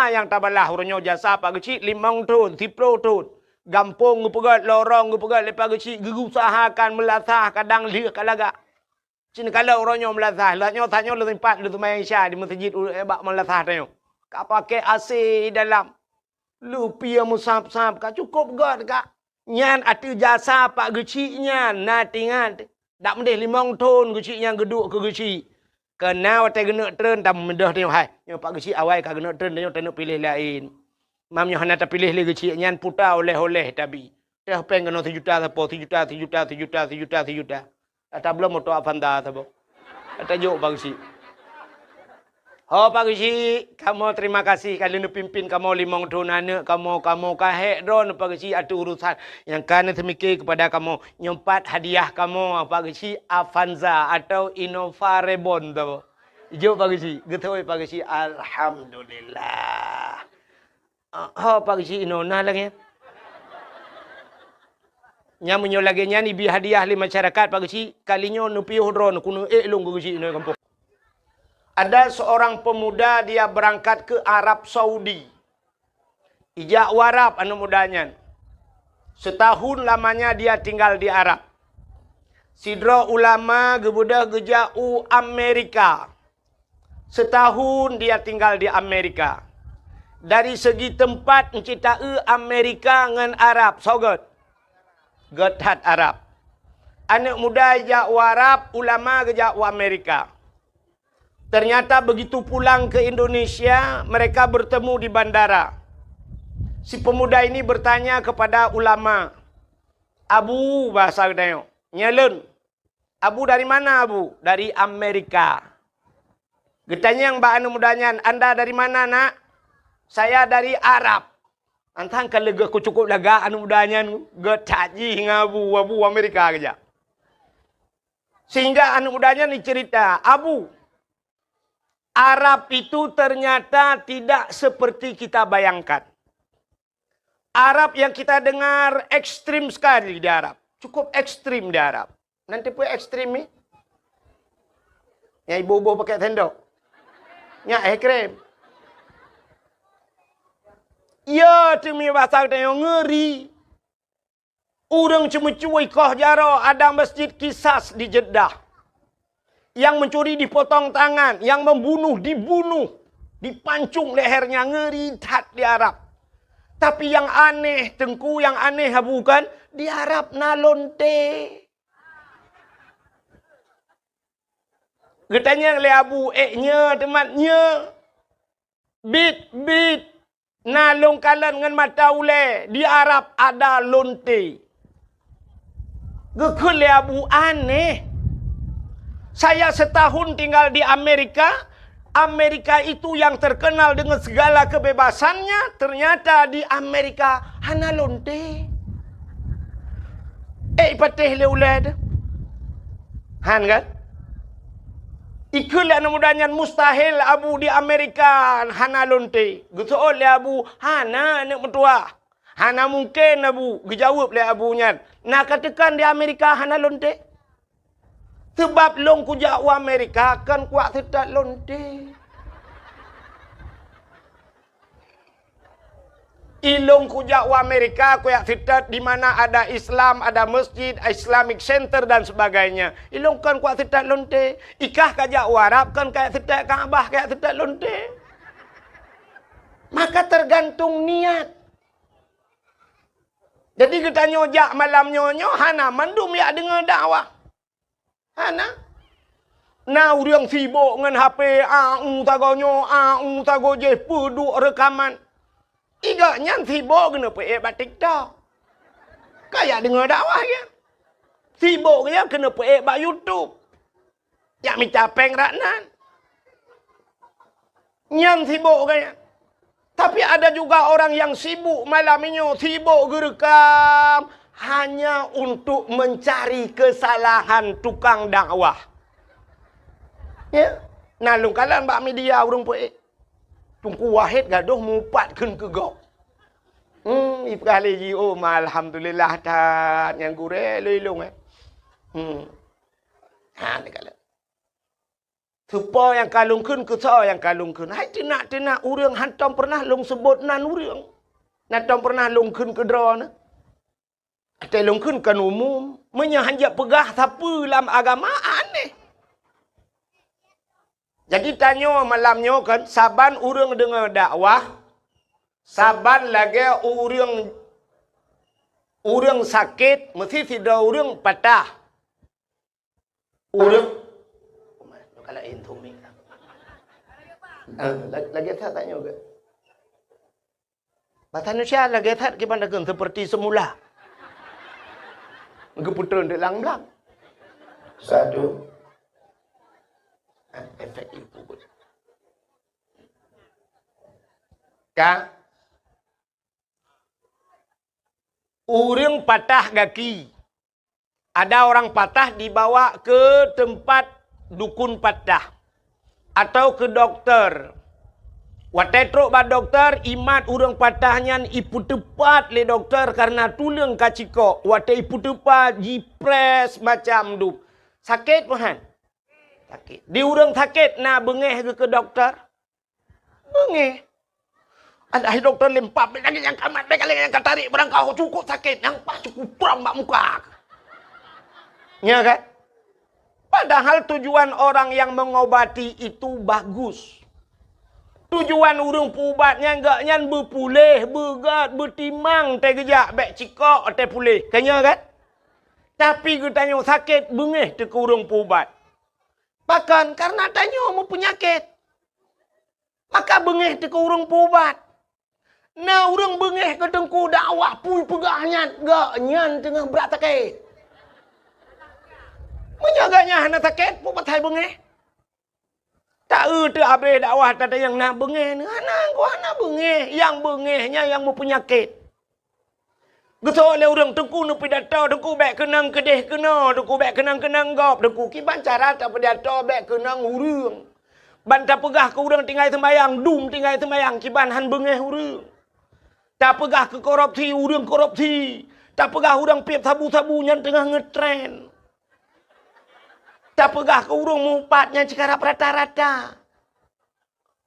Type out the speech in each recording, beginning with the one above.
yang tabalah orangnya jasa pak kecil 5 tahun, 10 tahun. Gampung ngupegat, lorong ngupegat, lepas kecil gerusahakan melatah kadang dia kalaga. Cina kalau orangnya melatah, latnya tanya lu tempat lu main Isya di masjid bak melatah tanya. Kak pakai AC dalam. Lu pia musab-sab kak cukup gak kak. Nyan ada jasa pak kecilnya, natingan. Tak mendih 5 tahun kecilnya geduk ke kecil. Kenal tak kena tren tak mendah tengok hai. Yang pak kecil awal kak kena tren dia tak nak pilih lain. Mamnya hana tak pilih lagi kecil nyan puta oleh-oleh tapi. Dah peng kena 7 juta apa 7 juta 7 juta 7 juta 7 juta 7 juta. Ada belum motor Avanda apa. Ada jauh pak kecil. Oh Pak Kecil, kamu terima kasih kali ini pimpin kamu 5 tahun anak kamu kahek don Pak Kecil ada urusan yang kena semikir kepada kamu nyempat hadiah kamu Pak Kecil Avanza atau Innova Reborn tu. Jom Pak Kecil, getoi Pak Kecil alhamdulillah. Oh Pak Kecil inona lagi. Nyamunyo lagi nyani bi hadiah li masyarakat Pak Kecil kalinya nupi hodron kuno long Pak Kecil no kampung. Ada seorang pemuda dia berangkat ke Arab Saudi. Ijak warap anu mudanya. Setahun lamanya dia tinggal di Arab. Sidra ulama gebudah gejau Amerika. Setahun dia tinggal di Amerika. Dari segi tempat kita Amerika dengan Arab. Sogot. Getat Arab. Anak muda ijak warap ulama gejau Amerika. Ternyata begitu pulang ke Indonesia, mereka bertemu di bandara. Si pemuda ini bertanya kepada ulama. Abu, bahasa kedai. Nyelun. Abu dari mana Abu? Dari Amerika. Getanya yang mbak anu mudanya, Anda dari mana nak? Saya dari Arab. Antang kalau aku cukup lega anu mudanya, getaji ngabu, Abu Amerika aja. Sehingga anu mudanya ni cerita, Abu, Arab itu ternyata tidak seperti kita bayangkan. Arab yang kita dengar ekstrim sekali di Arab. Cukup ekstrim di Arab. Nanti pun ekstrim ni. Yang ibu-ibu pakai tendok. Yang ekstrim. Ya, cumi bahasa kita yang ngeri. Orang cuma cuai kah jara ada masjid Kisas di Jeddah. Yang mencuri dipotong tangan, yang membunuh dibunuh, dipancung lehernya, ngeri tat di Arab. Tapi yang aneh, tengku yang aneh bukan di Arab nalonte. Getanya le Abu nya temannya. Bit nalong kalan dengan mata ule di Arab ada lonte. Gekul le Abu aneh. Saya setahun tinggal di Amerika. Amerika itu yang terkenal dengan segala kebebasannya. Ternyata di Amerika hana lonte. Patih le ulad. Han kan? Ikulah mudahnya mustahil Abu di Amerika hana lonte. Gitu le Abu hana anak mentua. Hana mungkin Abu. Gejawab le Abunya. Nak katakan di Amerika hana lonte. Sebab long kujak wa Amerika kan kuat tidak lonte. Ilong kujak wa Amerika kuat tidak di mana ada Islam, ada masjid, Islamic Center dan sebagainya. Ilong kan kuat tidak lonte. Ikah kajak Arab kan kayak tidak Kaabah kayak tidak lonte. Maka tergantung niat. Jadi kita nyojak malam nyonyo hana mandum ya dengar dakwah. Hana? Nah, orang sibuk dengan HP, tagonyo, tagoje, peduk rekaman. Igaknya sibuk kena batik dah. Kayak dengar dakwah ya. Sibuk ya kena bak YouTube. Yang minta peng raknan. Yang sibuk kaya. Tapi ada juga orang yang sibuk malam ini, sibuk gerekam. Hanya untuk mencari kesalahan tukang dakwah. Ya. Nah, lu kalian bak media urung poe. Tungku wahid gaduh mupatkeun ke gok. Ipkali ji alhamdulillah tat yang gure leulung Ha ni kalian. Tepa yang kalung kun ke sa yang kalung kun. Hai tenak urang hantam pernah long sebut nan urang. Natam pernah long kun ke dra na. Ate long kun kan umum. Menya hanja pegah siapa dalam agama aneh. Jadi tanya malamnya kan, saban urang dengar dakwah, saban lagi urang sakit, mesti tidak urang patah. Urang, kalau intumik. Lagi tak tanya juga. Bahasa Indonesia lagi tak gimana kan seperti semula. Keputusan di lang-lang. Satu. Efek ibu. Kak. Urang patah kaki. Ada orang patah dibawa ke tempat dukun patah. Atau ke dokter. Watai truk ba dokter, imat urang patahnya ipu tepat le dokter karena tulang kaciko. Watai ipu tepat, jipres macam du. Sakit mahan? Sakit. Di urang sakit, na bengeh ke dokter? Bengeh. Ada dokter lempap, lagi yang kamat, lagi yang katarik, barang kau cukup sakit, yang pas cukup perang bak muka. Ya kan? Padahal tujuan orang yang mengobati itu bagus. Tujuan urang pubatnya enggak nyan berpulih, bergat, bertimang, teh gejak, bek cikok, teh pulih. Kanya kan? Tapi kita tanya sakit, bengeh te ke urang pubat. Bahkan karena tanya mau penyakit. Maka bengeh te ke urang pubat. Nah urang bengeh ke tengku dakwah pui pegahnya, enggak nyan tengah berat sakit. Menyaganya hana sakit, pubat hai bengeh. Tak tu habis dakwah tak ada yang nak bengeh ni. Anak bengeh. Yang bengehnya yang mempenyakit. Gesok oleh orang tengku ni pidato. Tengku bek kenang kedih kena. Tengku bek kenang-kenang gop. Tengku kiban cara tak pidato bek kenang urang. Bantah pegah ke urang tinggal sembayang. Dum tinggal sembayang. Kiban han bengeh urang. Tak pegah ke korupsi. Urang korupsi. Tak pegah urang piap sabu-sabu yang tengah ngetren. Tak pegah ke urang mupatnya sekarang rata-rata.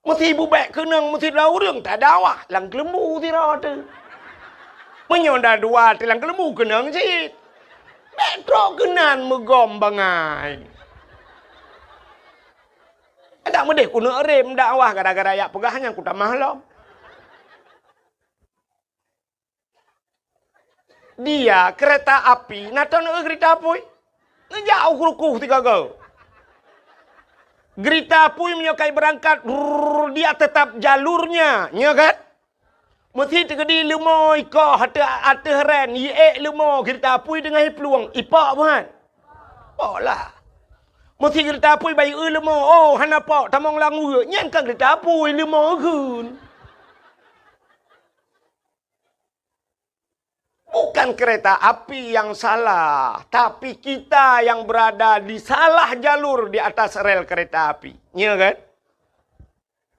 Mesti ibu baik kenang, mesti dah urang tak dakwah. Lang kelembu tira tu. Menyonda dua ti lang kelembu kenang sit. Metro kenan megom bangai. Ada medeh kuno rem dakwah gara-gara yak pegahnya ku tak mahlom. Dia kereta api, natan kereta api. Ngejauh rukuh tiga go. Gerita pui menyokai berangkat, dia tetap jalurnya, ya kan? Mesti tergedi lemo iko hata heren, ye lemo gerita pui dengan peluang ipak bukan? Pola. Mesti gerita pui bayi lemo, oh hana pak tamong langu, nyen kan gerita pui lemo gun. Bukan kereta api yang salah, tapi kita yang berada di salah jalur di atas rel kereta api. Ya kan?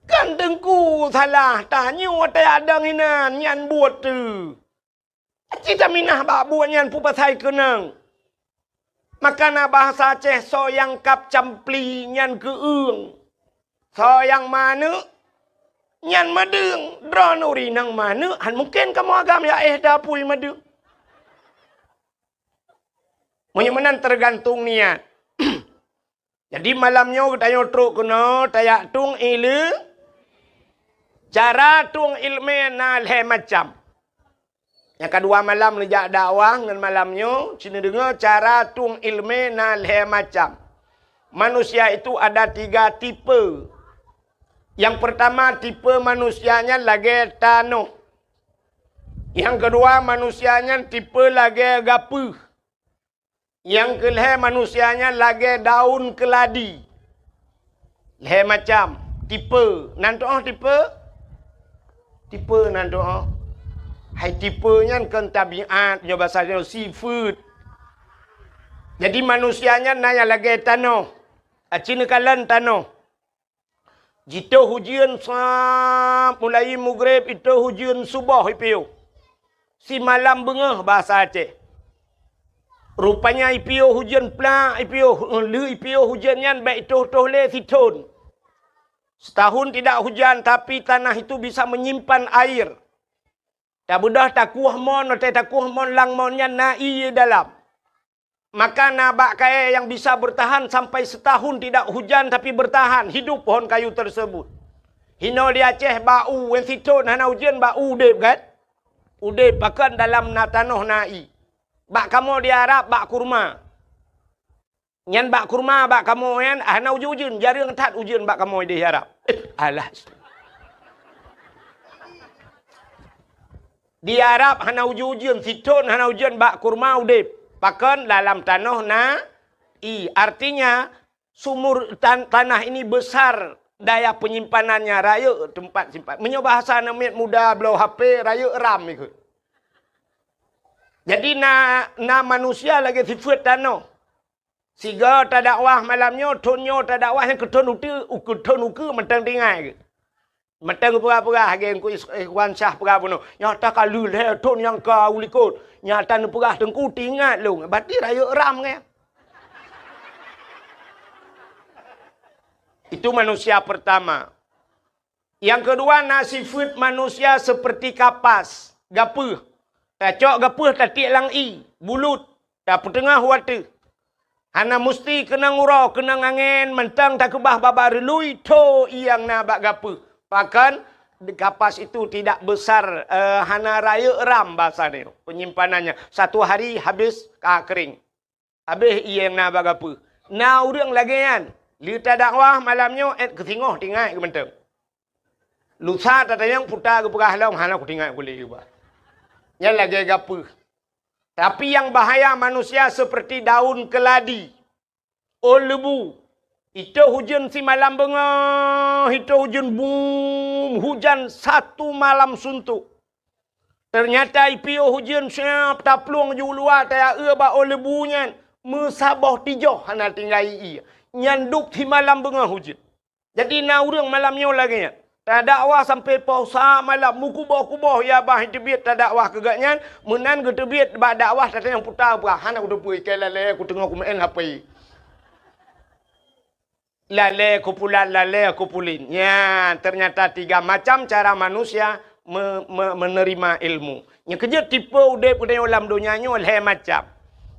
Kan tengku salah, tanya ada adang hinan, nyan buat tu. Kita minah bak buat nyan pupasai kenang. Makana bahasa Aceh so yang kap campli nyan keung. So yang mana? Nyan madeng, dronuri nang mana? Han mungkin kamu agam ya dapui madeng. Menyemenan tergantung niat. Jadi malamnya kita truk kena tayak tung ilu. Cara tung ilmu nalhe macam. Yang kedua malam lejak dakwah dengan malamnya cina dengar cara tung ilmu nalhe macam. Manusia itu ada 3 tipe. Yang pertama tipe manusianya lagi tanuh. Yang kedua manusianya tipe lagi gapuh. Yang kelih manusianya lagi daun keladi. Leh macam tipe. Nanti tipe. Tipe nanti hai tipenya kan tabiat. Nyo bahasa seafood. Jadi manusianya nanya lagi tanah. Cina kalan tanah. Jika hujan mulai maghrib itu hujan subuh ipiu. Si malam bengah bahasa Aceh. Rupanya IPO hujan pula, IPO hujan nyan baik toh le siton. Setahun tidak hujan tapi tanah itu bisa menyimpan air. Tak budah takuh mon lang mon nyan na i dalam. Maka nabak kaya yang bisa bertahan sampai setahun tidak hujan tapi bertahan hidup pohon kayu tersebut. Hino di Aceh bau wen siton hana hujan bau udep kan? Udep bahkan dalam tanah nai. Bak kamu di Arab bak kurma. Nyan bak kurma bak kamu yan hana ujun jarang tat ujun bak kamu di Arab. Alah. Di Arab hana ujun siton hana ujun bak kurma udep. Bahkan dalam tanah artinya sumur tanah ini besar daya penyimpanannya raya tempat simpan. Menyoba bahasa namit muda belau HP raya ram ikut. Jadi manusia lagi sifat tanah. Siga tak dakwah malamnya tonyo tak dakwah yang keton uku mentang tingai. Mentang pura-pura hagen ku ikhwan syah pura puno. Nyata kalu le ton yang ka ulikot. Nyata nu pura tengku tingat lu. Berarti raya ram kan. Itu manusia pertama. Yang kedua sifat manusia seperti kapas, gapuh. Tak cok gapuh tak tiak lang bulut, tak petengah wata. Hana mesti kena ngurau, kena angin, mentang tak kebah babar lui to yang nabak gapuh. Bahkan kapas itu tidak besar, hana raya ram bahasa ni, penyimpanannya. Satu hari habis kering. Habis yang nabak gapuh. Nah urang lagi kan, lita dakwah malamnya kesingoh tinggal ke mentang. Lusa tak yang putar ke perah long, hana ku tinggal boleh juga. Yang lagi gapuh. Tapi yang bahaya manusia seperti daun keladi. Lebu. Itu hujan si malam bengah. Itu hujan boom. Hujan satu malam suntuk. Ternyata IPO hujan siap. Taplung ju luar. Taya ba lebunya. Mesabah tijoh. Hana tinggal nyanduk si malam bengah hujan. Jadi na urang malamnya lagi. Tak dakwah sampai pausa malam mukuboh-kuboh ya bah tebit tak dakwah kegaknya menan ke tebit ba dakwah tak yang putar berahan aku depui ke lale aku tengok aku main HP. Lale aku pulin. Ya, ternyata 3 macam cara manusia menerima ilmu. Yang kerja tipe udep dalam dunianya oleh macam.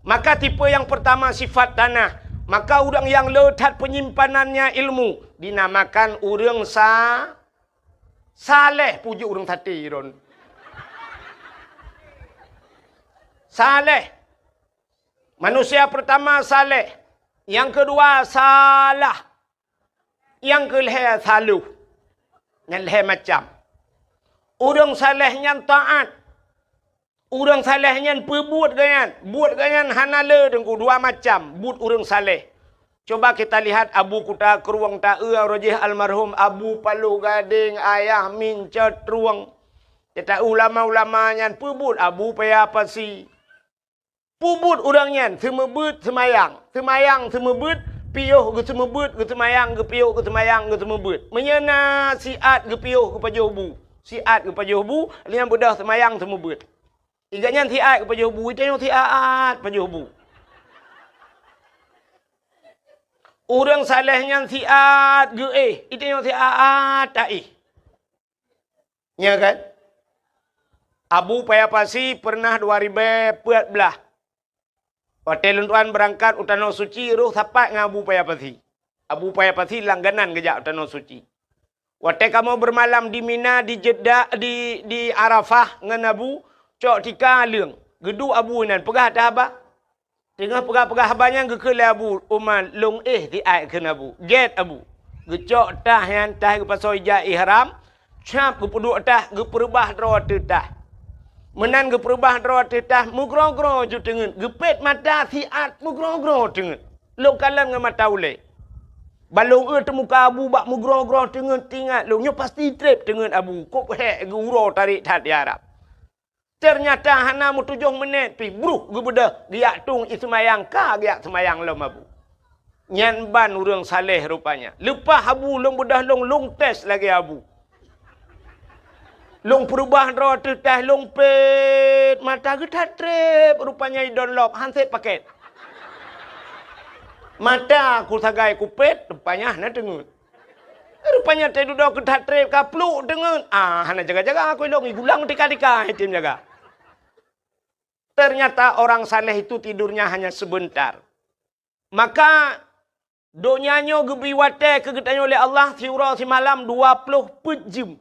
Maka tipe yang pertama sifat tanah. Maka orang yang letak penyimpanannya ilmu dinamakan orang saleh, pujuk orang tati ron. Saleh. Manusia pertama saleh. Yang kedua salah. Yang kelihatan saluh. Yang leh macam. Orang salehnya taat. Orang salehnya perbuat ganyan. Buat ganyan hanale dengku 2 macam. Buat orang saleh. Coba kita lihat Abu Kuta Keruang Ta'e Rojih almarhum Abu Palu Gading Ayah Min Cetruang. Kita ulama-ulamanya pebut Abu Paya Pasi. Pebut orangnya semebut semayang. Semayang semebut piuh ke semebut ke semayang ke piuh ke semayang ke semebut. Menyena siat ke piuh ke pajobu. Siat ke pajobu, lian budak semayang semebut. Igaknya siat ke pajobu, itu yang siat pajobu. Orang salehnya siat ge itu yang siat tak ya kan? Abu Paya Pasi pernah 2014. Hotel tuan berangkat utano suci ruh sapat dengan Abu Paya Pasi. Abu Paya Pasi langganan kejak utano suci. Waktu kamu bermalam di Mina, di Jeddah, di Arafah dengan Abu, cok tika leung. Gedu Abu nan pegah dah abah. Tengah pegah-pegah abahnya ke Abu Umar long ti ai ke Abu. Get Abu. Gecok tah yang tah ke pasal ija ihram, cap ke puduk tah ke perubah dro tah. Menan ke perubah dro tah mugro-gro ju tengen. Gepet mata siat mugro-gro tengen. Lo kalam dengan mata ule. Balong temuka Abu bak mugro-gro tengen tingat lo nyo pasti trip tengen Abu. Kok hek guro tarik tat di Arab. Ternyata hana mu 7 minit pi bruh gebedah giak tung ismayang ka giak semayang lom Abu. Nyan ban urang saleh rupanya. Lepas Abu long bedah long tes lagi Abu. Long perubah dro tetah long pe paket mata getat trip rupanya download handset paket. Mata aku sagai kupet rupanya hana dengut. Rupanya teh duduk getat trip kapluk dengut. Hana jaga-jaga aku dong gulang tika-tika tim jaga. Ternyata orang saleh itu tidurnya hanya sebentar. Maka donyanya gebi wate kegetanya oleh Allah tiura si malam 24 jam.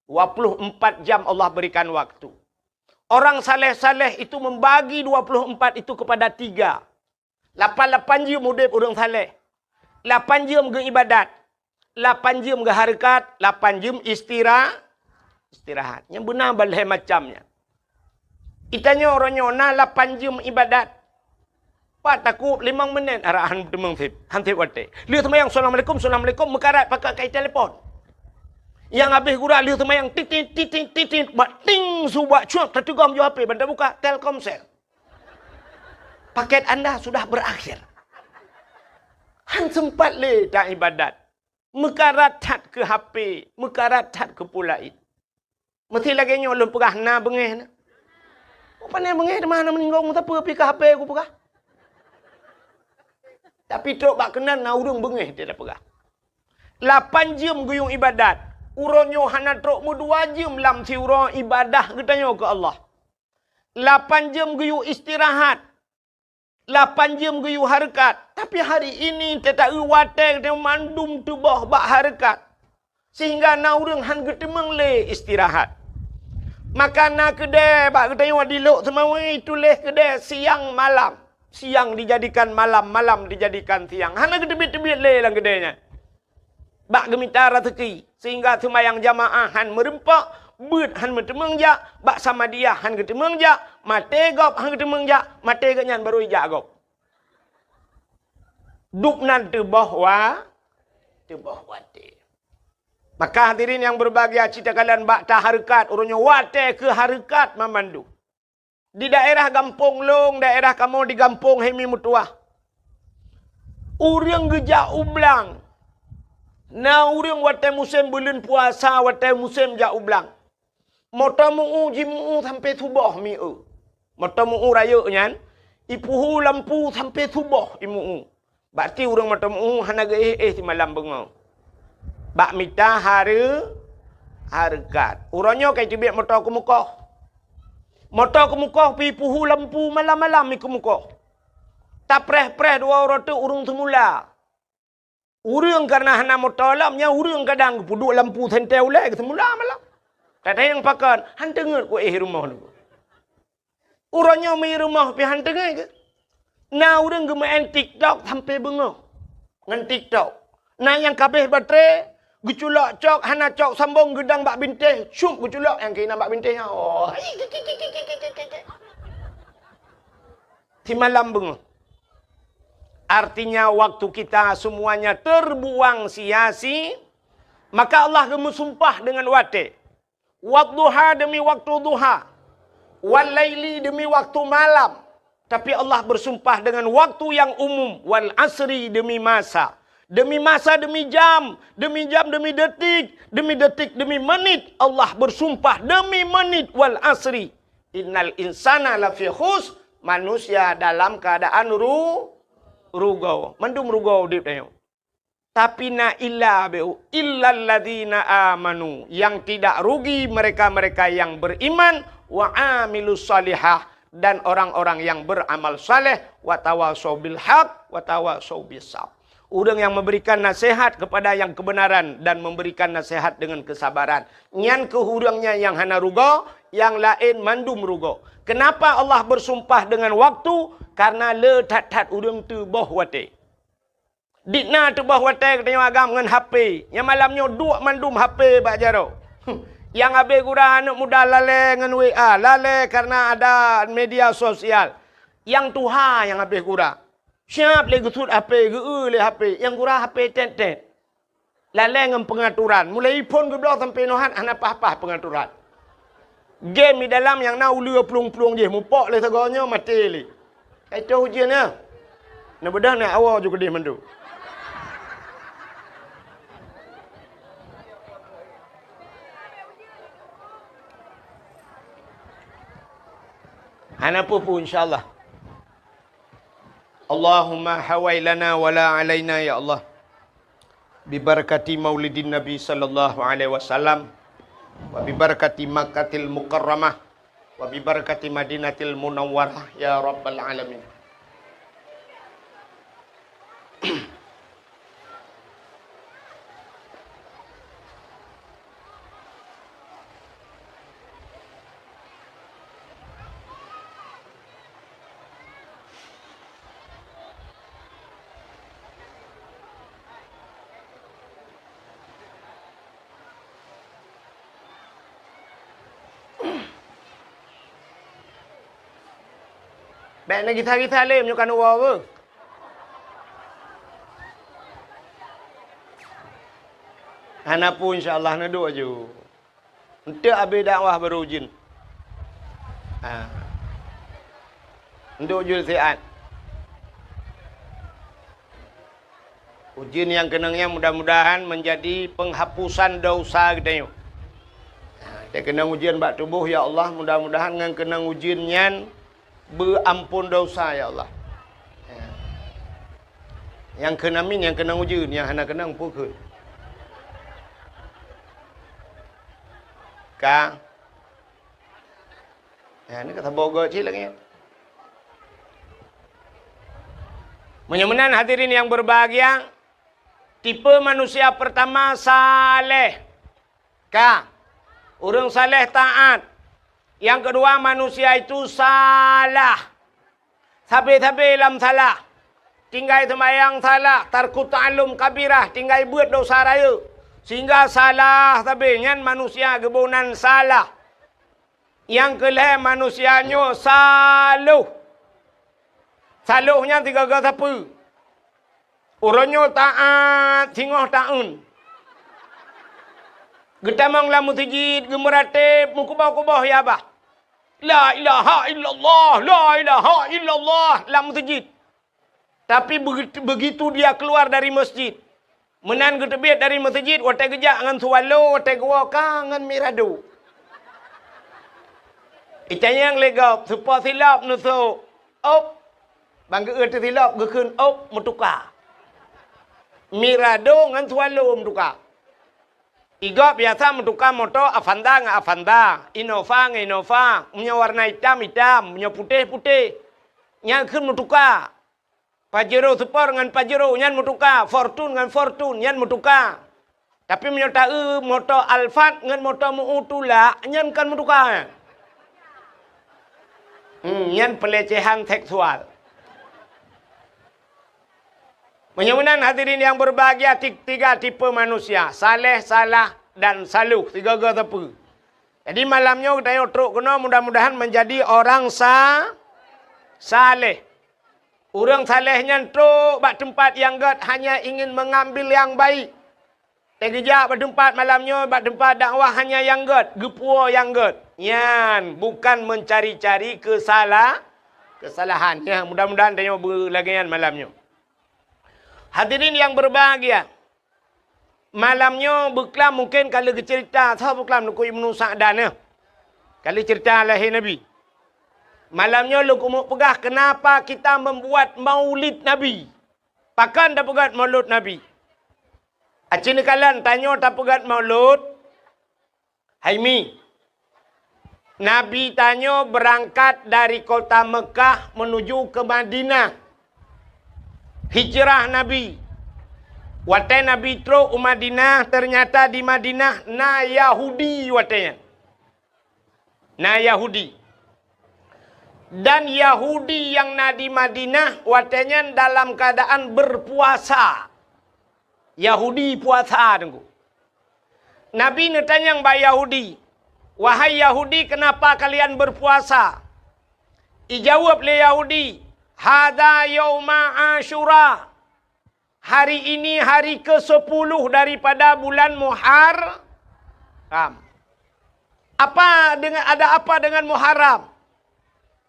24 jam Allah berikan waktu. Orang saleh-saleh itu membagi 24 itu kepada 3. 8 jam udip orang saleh. 8 jam ke ibadat. 8 jam ke harakat. 8 jam istirahat. Yang benar balai macamnya. Itanya orangnya 8 jam ibadat. Pak takut 5 minit arahan demang sip. Hansip wate. Lihat sama yang Assalamualaikum mekarat pakai kai telefon. Yang habis gura lihat sama yang titit bating subak cuak tertugam jo HP benda buka Telkomsel. Paket anda sudah berakhir. Han sempat le tak ibadat. Mekarat tat ke HP, mekarat tat ke pulain. Mesti lagi nyolong pegah na bengeh na. Apa ni bengeh mana meninggung tak pergi ke HP aku pegah. Tapi tok bak kenan na urung bengeh dia dah pegah. 8 jam guyung ibadat. Uronyo hana trok mu 2 jam lam tiura ibadah katanya ke Allah. 8 jam guyung istirahat. 8 jam guyung harakat. Tapi hari ini tak wate dia mandum tubah bak harakat. Sehingga na urang han getemeng le istirahat. Maka na kedai bak katanya dilok semua tulis kedai siang malam. Siang dijadikan malam, malam dijadikan siang. Hana gedebit-debit le lang kedainya. Bak gemitara teki. Sehingga semayang jamaah han merempak. Bud han metemeng jak. Bak sama dia han getemeng jak. Mate gop han getemeng jak. Mate genyan baru ijak gop. Duknan tebah wate. Maka hadirin yang berbahagia cita kalian bak ta harakat. Urunnya wate ke harakat memandu. Di daerah Gampong Long, daerah kamu di Gampong Hemi Mutuah. Urang gejak ublang. Na urang wate musim bulan puasa, wate musim jak ublang. Motamu jimu sampai subuh miu. Motamu raya nyan, ipuhu lampu sampai subuh imu. Berarti urang motamu hana ge si malam bengau. Bak mita harakat. Urangnya kai tibik motor ke muka. Motor ke muka pi puhu lampu malam-malam mi ke muka. Tak preh-preh dua orang tu urung semula. Urung karena hana motor lamnya urung kadang puduk lampu sentel lek semula malam. Tak ada yang pakan han dengar ku rumah tu. Urangnya mi rumah pi han dengar ke. Na urung ge main TikTok sampai bengau. Ngan TikTok. Na yang kabeh baterai geculak cok, hana cok sambung gedang bak bintih. Syuk geculak yang kena bak bintihnya. Oh. Di malam bengong. Artinya waktu kita semuanya terbuang sia-sia. Maka Allah gemusumpah dengan wate. Wadduha demi waktu duha. Walaili demi waktu malam. Tapi Allah bersumpah dengan waktu yang umum. Wal asri demi masa. Demi masa, demi jam, demi detik, demi menit. Allah bersumpah demi menit wal asri. Innal insana lafi khus. Manusia dalam keadaan rugau. Mendum rugau dia tanya. Tapi na illa beu illal ladzina amanu. Yang tidak rugi mereka-mereka yang beriman wa amilus salihah dan orang-orang yang beramal saleh wa tawasau bil haq wa tawasau bis sabr. Orang yang memberikan nasihat kepada yang kebenaran dan memberikan nasihat dengan kesabaran. Nyan ke hurangnya yang hana rugo, yang lain mandum rugo. Kenapa Allah bersumpah dengan waktu? Karena le tat-tat urang tu boh wate. Dikna tu boh wate katanya agam dengan HP. Yang malamnya duk mandum HP bak jaro. Yang abe gura anak muda lale dengan WA, lale karena ada media sosial. Yang tuha yang abe gura. Siap le gesut HP, le HP. Yang gura HP tet-tet. Lale dengan pengaturan. Mulai phone ke blok sampai nohan ana apa-apa pengaturan. Game di dalam yang nak ulu pelung-pelung je. Mupok le seganya mati le. Itu ujiannya. Nak bedah nak awal juga dia mandu. Hanapu pun insyaAllah. Allahumma hawailana wala alaina ya Allah. Bibarakati maulidin Nabi sallallahu alaihi wasallam. Wa bibarakati Makkatil Mukarramah. Wa bibarakati Madinatil Munawwarah ya Rabbal Alamin. Baik nak kita le menyukan uwa apa? Hanapu insya-Allah nak duk je. Untuk habis dakwah baru ujin. Untuk ujul siat. Ujin yang kenangnya mudah-mudahan menjadi penghapusan dosa kita. Kita kena ujian bak tubuh ya Allah, mudah-mudahan dengan kenang ujiannya berampun dosa ya Allah. Yang kena min, yang kena ujian, yang hana kena pukul. Ka. Ini kata bogo cik lagi. Menyamanan hadirin yang berbahagia, tipe manusia pertama saleh. Ka. Orang saleh taat. Yang kedua, manusia itu salah. Sabi-sabi dalam salah. Tinggal semayang salah. Tarku ta'alum kabirah. Tinggal buat dosa raya. Sehingga salah. Sabi, yang manusia kebunan salah. Yang kelih manusianya saluh. Saluhnya tiga kata apa? Orangnya taat. Singoh ta'un. Getamang lamu tijid. Gemeratib. Mukubah-kubah ya abah. La ilaha illallah, la ilaha illallah, lam masjid. Tapi begitu dia keluar dari masjid, menan ketebit dari masjid, watai gejak dengan suwalo, watai gua kangen mirado. Itanya yang legap, supa silap nuso, op, bangga erti silap, gekun op, mutuka. Mirado dengan suwalo mutuka. Iga biasa mentukar motor Avanza nggak Avanza, Innova nggak Innova, punya warna hitam hitam, punya putih putih, yang kan mentukar. Pajero Super dengan Pajero, yang mentukar. Fortune dengan Fortune, yang mentukar. Tapi menyertai motor Alphard dengan motor Mu'utula, yang kan mentukar. Yang pelecehan seksual. Menyamanan hadirin yang berbahagia, tiga tipe manusia. Saleh, salah, dan saluh. Tiga apa. Jadi malamnya kita yotruk kena mudah-mudahan menjadi orang saleh. Orang salehnya truk bak tempat yang gad hanya ingin mengambil yang baik. Tegejak bertempat malamnya bak tempat dakwah hanya yang gad. Gepua yang gad. Yan, bukan mencari-cari kesalahan. Ya, mudah-mudahan tanya berlagian malamnya. Hadirin yang berbahagia, malamnya berkelam mungkin kalau cerita, saya berkelam nak Ibnu Sa'dan ya. Kalau cerita lahir Nabi. Malamnya lu kumuk pegah kenapa kita membuat maulid Nabi. Pakan dah pegat maulud Nabi. Acini kalian tanya tak pegat maulud. Haimi. Nabi tanya berangkat dari kota Mekah menuju ke Madinah. Hijrah Nabi. Watai Nabi teruk Madinah, ternyata di Madinah na Yahudi watanya. Na Yahudi. Dan Yahudi yang na di Madinah watanya dalam keadaan berpuasa. Yahudi puasa tengku. Nabi netanya yang Yahudi, wahai Yahudi, kenapa kalian berpuasa? Ijawab le Yahudi, hada yauma Asyura. Hari ini hari ke-10 daripada bulan Muharram. Ada apa dengan Muharram?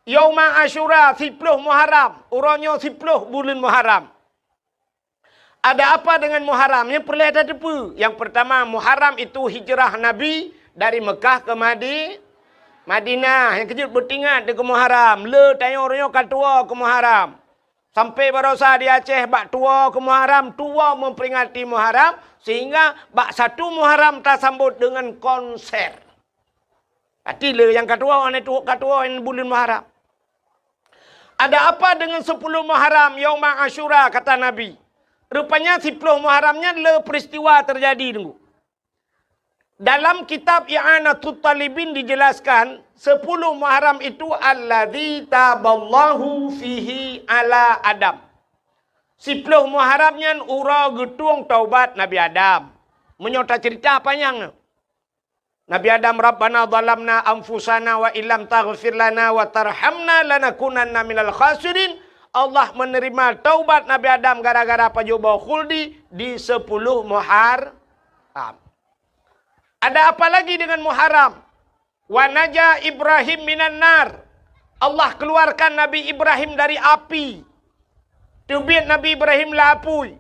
Yauma Asyura 10 Muharram. Urangnya 10 bulan Muharram. Ada apa dengan Muharram? Yang perlu ada depu. Yang pertama, Muharram itu hijrah Nabi dari Mekah ke Madinah yang kejut bertingat di ke Muharram. Le tayo-tayo katua ke Muharram. Sampai barosa di Aceh bak tua ke Muharram, tua memperingati Muharram sehingga bak satu Muharram tak sambut dengan konser. Hati le yang katua orang itu katua yang bulan Muharram. Ada apa dengan 10 Muharram Yaum Ashura kata Nabi? Rupanya 10 Muharramnya le peristiwa terjadi tunggu. Dalam kitab I'anatul Talibin dijelaskan 10 Muharram itu alladzi taballahu fihi ala Adam. 10 Muharramnya ura getung taubat Nabi Adam. Menyota cerita panjang. Nabi Adam Rabbana zalamna anfusana wa illam taghfir lana wa tarhamna lanakunanna minal khasirin. Allah menerima taubat Nabi Adam gara-gara pajoba khuldi di 10 Muharram. Ada apa lagi dengan Muharram? Wa naja Ibrahim minan nar. Allah keluarkan Nabi Ibrahim dari api. Tubit Nabi Ibrahim lapui.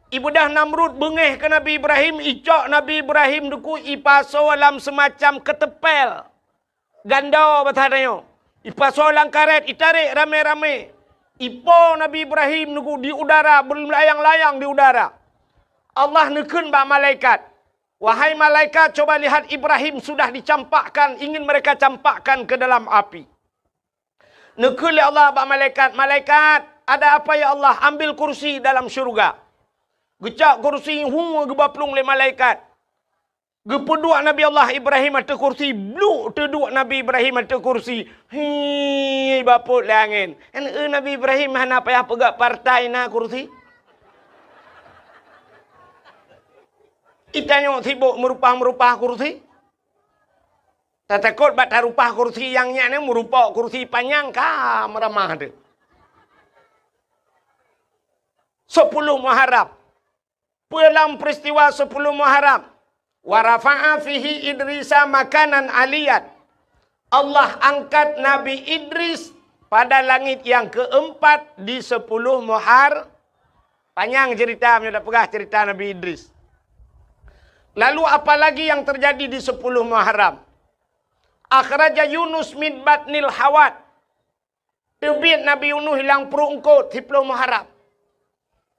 Ibudah Namrud bengeh ke Nabi Ibrahim. Icok Nabi Ibrahim duku ipaso dalam semacam ketepel. Ganda batadanya. Ipaso dalam karet. Itarik rame-rame. Ipo Nabi Ibrahim duku di udara. Berlayang-layang di udara. Allah nekun bak malaikat. Wahai malaikat, coba lihat Ibrahim sudah dicampakkan, ingin mereka campakkan ke dalam api. Nekul Allah bak malaikat, malaikat, ada apa ya Allah? Ambil kursi dalam syurga. Gecak kursi gebaplung le malaikat. Gepeduk Nabi Allah Ibrahim ada kursi, bluk teduk Nabi Ibrahim ada kursi. Hi, baput le angin. Nabi Ibrahim hana payah pegak partai na kursi. Itanya sibuk merupah kursi. Tak takut batal rupah kursi yang ni merupah kursi panjang kah meramah ada. 10 Muharram. Dalam peristiwa 10 Muharram. Wa rafa'a fihi Idrisa makanan aliyat. Allah angkat Nabi Idris pada langit yang keempat di 10 Muharram. Panjang cerita, sudah pegah cerita Nabi Idris. Lalu apa lagi yang terjadi di 10 Muharram? Akhraja Yunus min batnil hawat. Tebit Nabi Yunus hilang perut engkot 10 Muharram.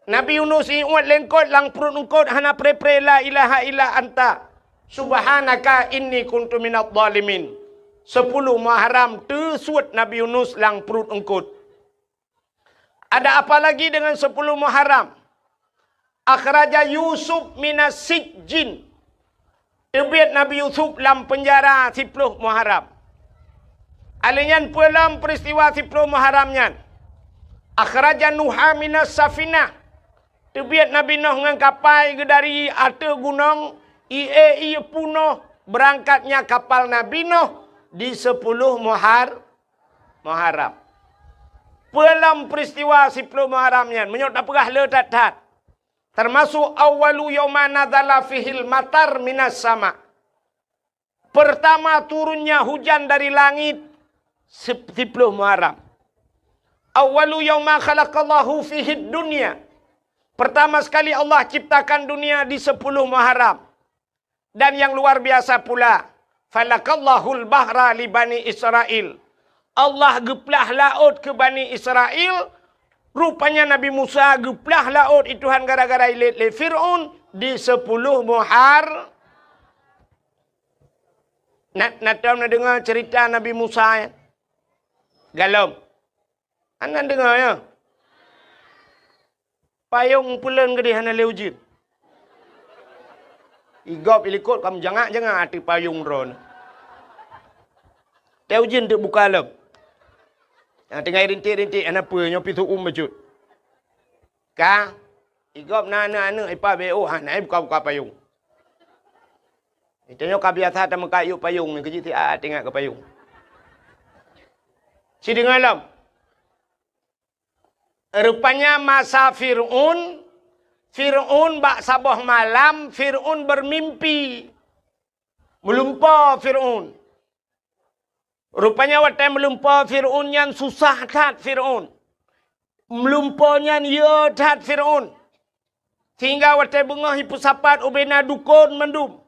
Nabi Yunus iuat lengkot lang perut engkot hana pre-pre la ilaha illa anta. Subhanaka inni kuntu minadh dhalimin. 10 Muharram tersuat Nabi Yunus lang perut engkot. Ada apa lagi dengan 10 Muharram? Akhraja Yusuf minas sijjin. Tebit Nabi Yusuf dalam penjara 10 Muharram. Alinyan dalam peristiwa 10 Muharramnya. Akhraja Nuha minas safinah. Tebit Nabi Nuh dengan kapal dari atas gunung. Ia punuh berangkatnya kapal Nabi Nuh di 10 Muharram. Dalam peristiwa 10 Muharramnya. Menyok tak perah le tat-tat. Termasuk awalu yawma nadzala fihil matar minas sama. Pertama turunnya hujan dari langit 10 Muharram. Awalu yawma khalaqallahu fihid dunya. Pertama sekali Allah ciptakan dunia di 10 Muharram. Dan yang luar biasa pula, falakallahul bahra li Bani Israel. Allah geplah laut ke Bani Israel. Rupanya Nabi Musa geplah laut ituhan gara-gara ilit le Fir'aun di 10 Muharram. Nak dengar cerita Nabi Musa ya? Galom. Anda dengar ya? Payung pulen gede hana leujin. Igop ilikut kamu jangan hati payung ron. Leujin tu buka alam. Yang tengah rintik-rintik anak apa nyopi tu bajut. Ka igop na ipa beo hanai buka payung. Itanya ka biasa ta makayu payung ni keji ti tengah ke payung. Si dengar lam. Rupanya masa Fir'aun bak sabah malam Fir'aun bermimpi. Melumpah Fir'aun. Rupanya waktu melumpah Fir'aun yang susah tat Fir'aun. Melumpahnya ya tat Fir'aun. Sehingga waktu bengah hipusapat ubena dukun mendum.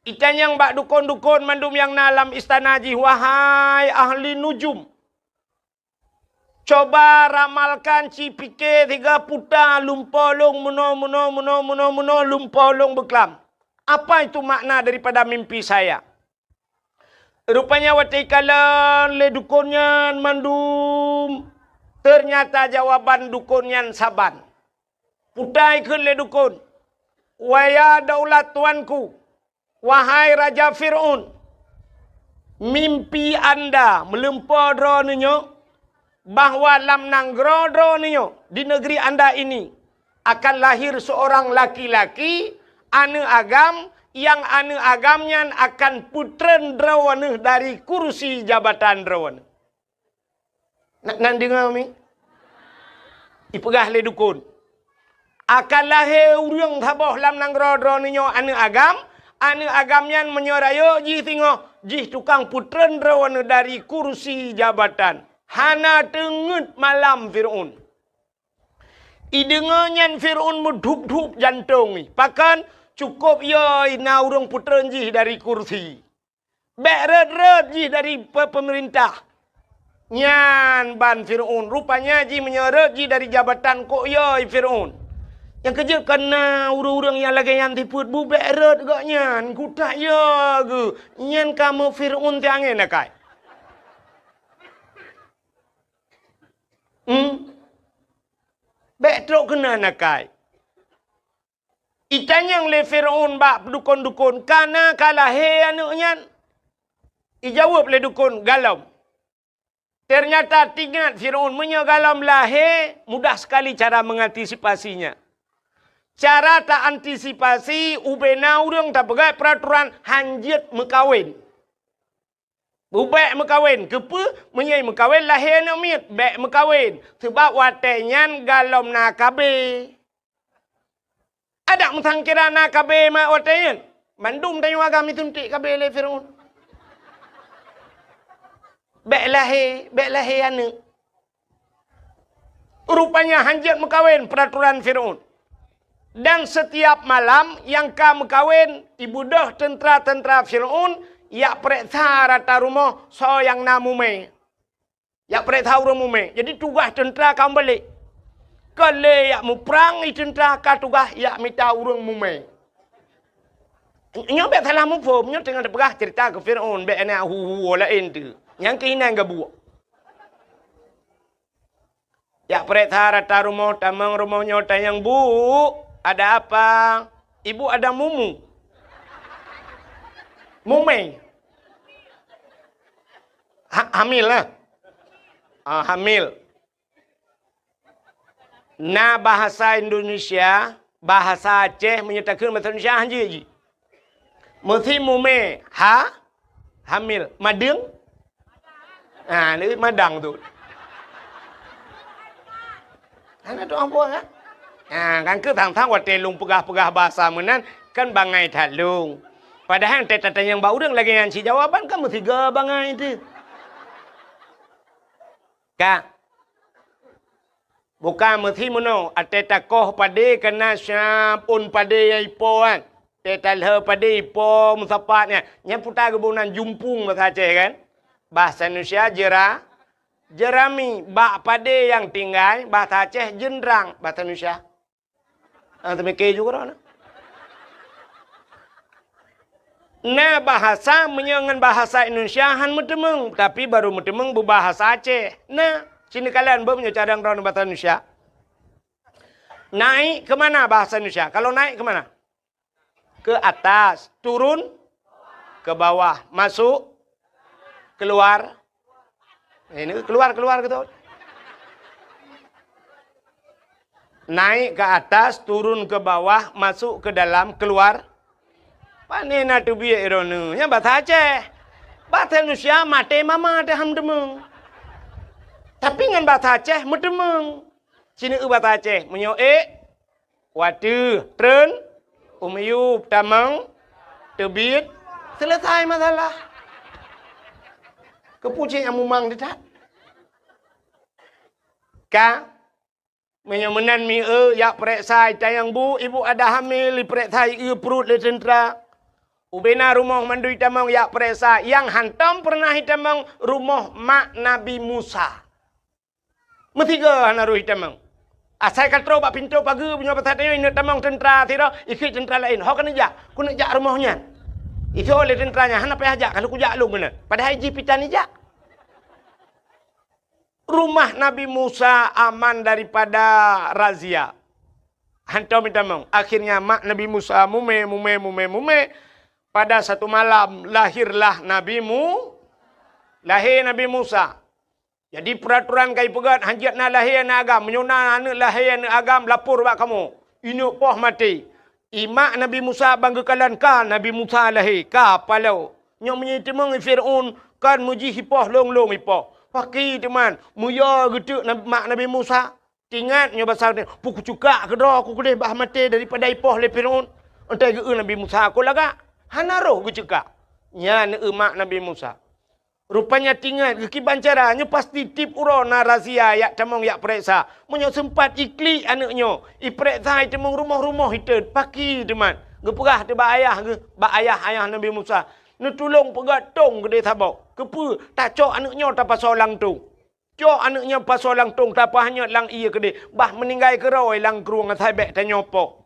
Ikan yang bak dukun-dukun mandum yang dalam istana ji. Wahai ahli nujum. Coba ramalkan ci fikir 3 putar lumpolong muno lumpolong beklam. Apa itu makna daripada mimpi saya? Rupanya waktu kala le dukunnya mandum. Ternyata jawaban dukunnya saban. Putai ke le dukun. Waya daulat tuanku. Wahai Raja Fir'aun. Mimpi anda melempar dronenya. Bahawa lam nanggro dronenya. Di negeri anda ini. Akan lahir seorang laki-laki. Ane agam. Yang ane agamnya akan putren drawana dari kursi jabatan drawana. Nak dengar mi? Ipegah le dukun. Akan lahir urang thaboh lam nanggro dronenya ane agam. Ane agamnya menyeraya ji tengok. Ji tukang putren drawana dari kursi jabatan. Hana tengut malam Fir'aun. Idengannya Fir'aun medhup-dhup jantung ni. Pakan cukup ya ina urang putren ji dari kursi. Beret-ret ji dari pemerintah. Nyan ban Fir'aun. Rupanya ji menyeret ji dari jabatan kok ya Fir'aun. Yang kerja kena urang-urang yang lagi yang tiput bu beret gak nyan. Kutak ya ke. Nyan kamu Fir'aun tiangin nak kai. Betrok kena nak kai. Ikan yang le Fir'aun bak dukun-dukun. Kana kalah he anaknya. Ijawab le dukun galau. Ternyata tingkat Fir'aun menyegalam lahir. Mudah sekali cara mengantisipasinya. Cara tak antisipasi. Ubena urang tak pegai peraturan hanjit mekawin. Bubek mekawin. Kepa menyai mekawin lahir anak miet. Bek mekawin. Sebab watenyan galom nakabe. Ada mentangkira nak kabe mak watayan. Mandum tayu agam itu ntik kabe le Fir'aun. Bek lahe anak. Rupanya hanjat mekawin peraturan Fir'aun. Dan setiap malam yang ka mekawin ibu dah tentera-tentera Fir'aun yak periksa rata rumah so yang namume. Yak periksa rumah. Jadi tugas tentera kamu balik. Kalau yak mu perang tentera ka tugas yak minta urang mume. Nyo bet salah mu pom nyo tengah depegah cerita ke Fir'aun bet ana hu lain tu. Yang keinan gabu. Yak periksa rata rumah tamang rumahnya tayang bu, ada apa? Ibu ada mumu. Mume. Hamil lah. Hamil. Na bahasa Indonesia, bahasa Aceh menyatakan bahasa Indonesia hanya je. Mesti mume hamil, madang. Ni madang tu. Ana tu apa kan? Kan ke tang-tang wat telung pegah-pegah bahasa menan kan bangai talung. Padahal teta yang bau urang lagi ngan si jawaban kan mesti ga bangai tu. Kak bukan mesti mono ateta koh pade kena syapun pade yai poan. Teta leh pade ipo musapatnya. Nya putar kebunan jumpung bahasa Aceh kan. Bahasa Indonesia jerami bak pade yang tinggal bahasa Aceh jendrang bahasa Indonesia. Temeke juga orang. Nah bahasa menyangan bahasa Indonesia han metemeng tapi baru metemeng berbahasa Aceh. Nah sini kalian punya cadang orang bahasa Indonesia. Naik ke mana bahasa Indonesia? Kalau naik ke mana? Ke atas, turun ke bawah, masuk, keluar. Ini keluar gitu. Naik ke atas, turun ke bawah, masuk ke dalam, keluar. Panena tu biar ironu. Yang bahasa Aceh. Bahasa Indonesia mate mama ada ham demeng. Tapi dengan bahasa Aceh medemeng. Sini bahasa Aceh menyo watu, tren, umyup, tamang, tebit, selesai masalah. Kepucing yang mumang dekat. Ka menyemenan mi yak perek sai tayang bu ibu ada hamil perek sai perut le tentera. Ubena rumah mandu hitamang yak peresa. Yang hantam pernah hitamang rumah mak Nabi Musa. Metiga hanaru hitamang. Asal katro bak pintu pagi punya pasatnya ini tamang tentera tira ikut tentera lain. Hok kena jak, ku nak jak rumahnya. Itu oleh tenteranya, hana payah jak kalau ku jak lu mana. Padahal jipitan ni jak. Rumah Nabi Musa aman daripada razia. Hantam hitamang. Akhirnya mak Nabi Musa mume. Pada satu malam lahirlah lahir Nabi Musa. Jadi peraturan kai pegat hajat na lahir na agam menyona anak lahir na agam lapor bak kamu. Ini poh mati. Imak Nabi Musa banggakan ka Nabi Musa lahir ka palau. Nyo menyitimang Firaun kan muji hipoh long hipoh. Paki teman, muya gitu mak Nabi Musa. Ingat nyo pasal ni puku cuka ke dah aku kedeh bah mati daripada hipoh le Firaun. Entai ge Nabi Musa aku laga. Hanaro ge cuka. Nya ne mak Nabi Musa. Rupanya tinggal ke kibancaranya pasti tip uro na razia yak tamong yak periksa. Munyo sempat ikli anaknya. Iperiksa temong rumah-rumah itu. Paki teman. Geperah te bak ayah Nabi Musa. Ni tolong pegat tong gede sabau. Kepu tak cok anaknya tak pasal lang tong. Cok anaknya pasal lang tong tak hanya lang iya gede. Bah meninggal keroi lang keruang atai bek tanya apa.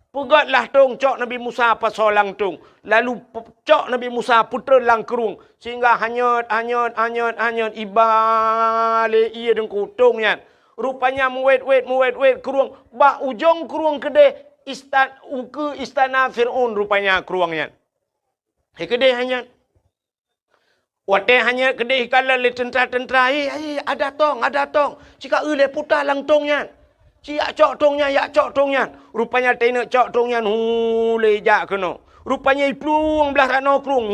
Pegatlah tong cok Nabi Musa pasal lang tong. Lalu cok Nabi Musa putra lang kerung. Sehingga hanyut ibale iya dengku tongnya. Rupanya muwet kerung. Ba ujung kerung kedeh istana Fir'aun rupanya keruangnya. Kedeh hanya. Wate hanya kedeh kala le tentera. Ada tong. Cika le putar lang tongnya. Yak cok tongnya. Rupanya tenek cok tongnya le jak kena. Rupanya iplung belah rano krung.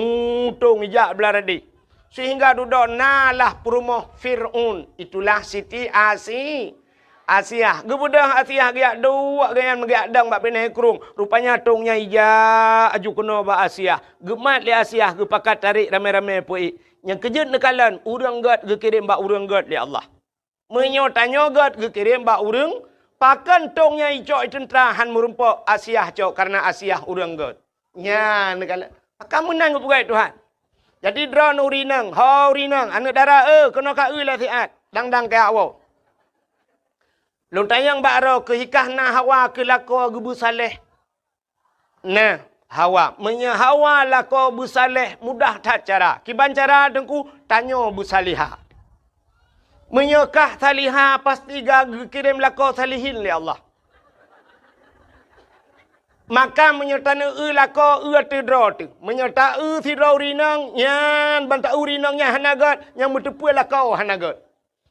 Tong jak belah radi. Sehingga duduk nalah perumah Fir'aun. Itulah Siti Asia. Gebudah Asia giak dua gayan giak dang bak beneh krung. Rupanya tongnya ija aju kena bak Asia. Gemat li Asia gepakat tarik ramai-ramai puik. Yang kejut nekalan urang gat ge kirim bak urang gat li Allah. Menyo tanya gat ge kirim bak urang pakan tongnya icok tentera han merumpak Asia cok karena Asia urang gat. Nya nekalan. Kamu nang gepugai Tuhan. Jadi drone urinang, urinang anak darah kena ka lah siat. Dang ke awak. Long tayang bakro ke hikah na Hawa ke lako gebu saleh. Nah, Hawa. Menya Hawa lako bu saleh mudah tak cara. Kiban cara dengku tanya bu salihah. Menyekah salihah pasti kirim lako salihin li Allah. Maka menyertana lako tidro tu. Menyerta tidro urinang yan banta urinangnya hanagat yang bertepui lako hanagat.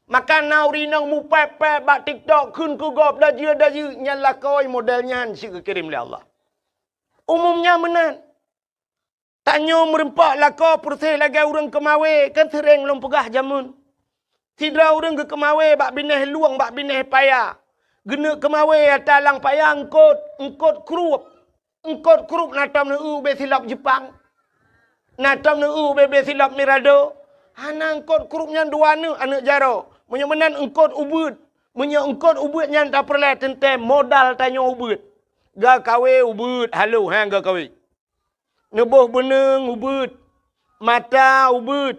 Maka na urinang mu pepe bak TikTok kun ku gop dah nyan lakoi modelnya si kirim li Allah. Umumnya menan. Tanya merempak lako persih lagi urang kemawe kan sering long pegah jamun. Tidra urang ke kemawe bak bineh luang bak bineh payah. Gena kemawe talang payah engkot krup. Engkot krup natam ne be silap Jepang. Natam ne be silap Mirado. Hana engkot krupnya dua ne anak jaro. Munya menan engkot ubud. Munya engkot ubud nyan tak perlu tentem modal tanya ubud. Ga kawe ubud halo hang ga kawe. Neboh beneng ubud. Mata ubud.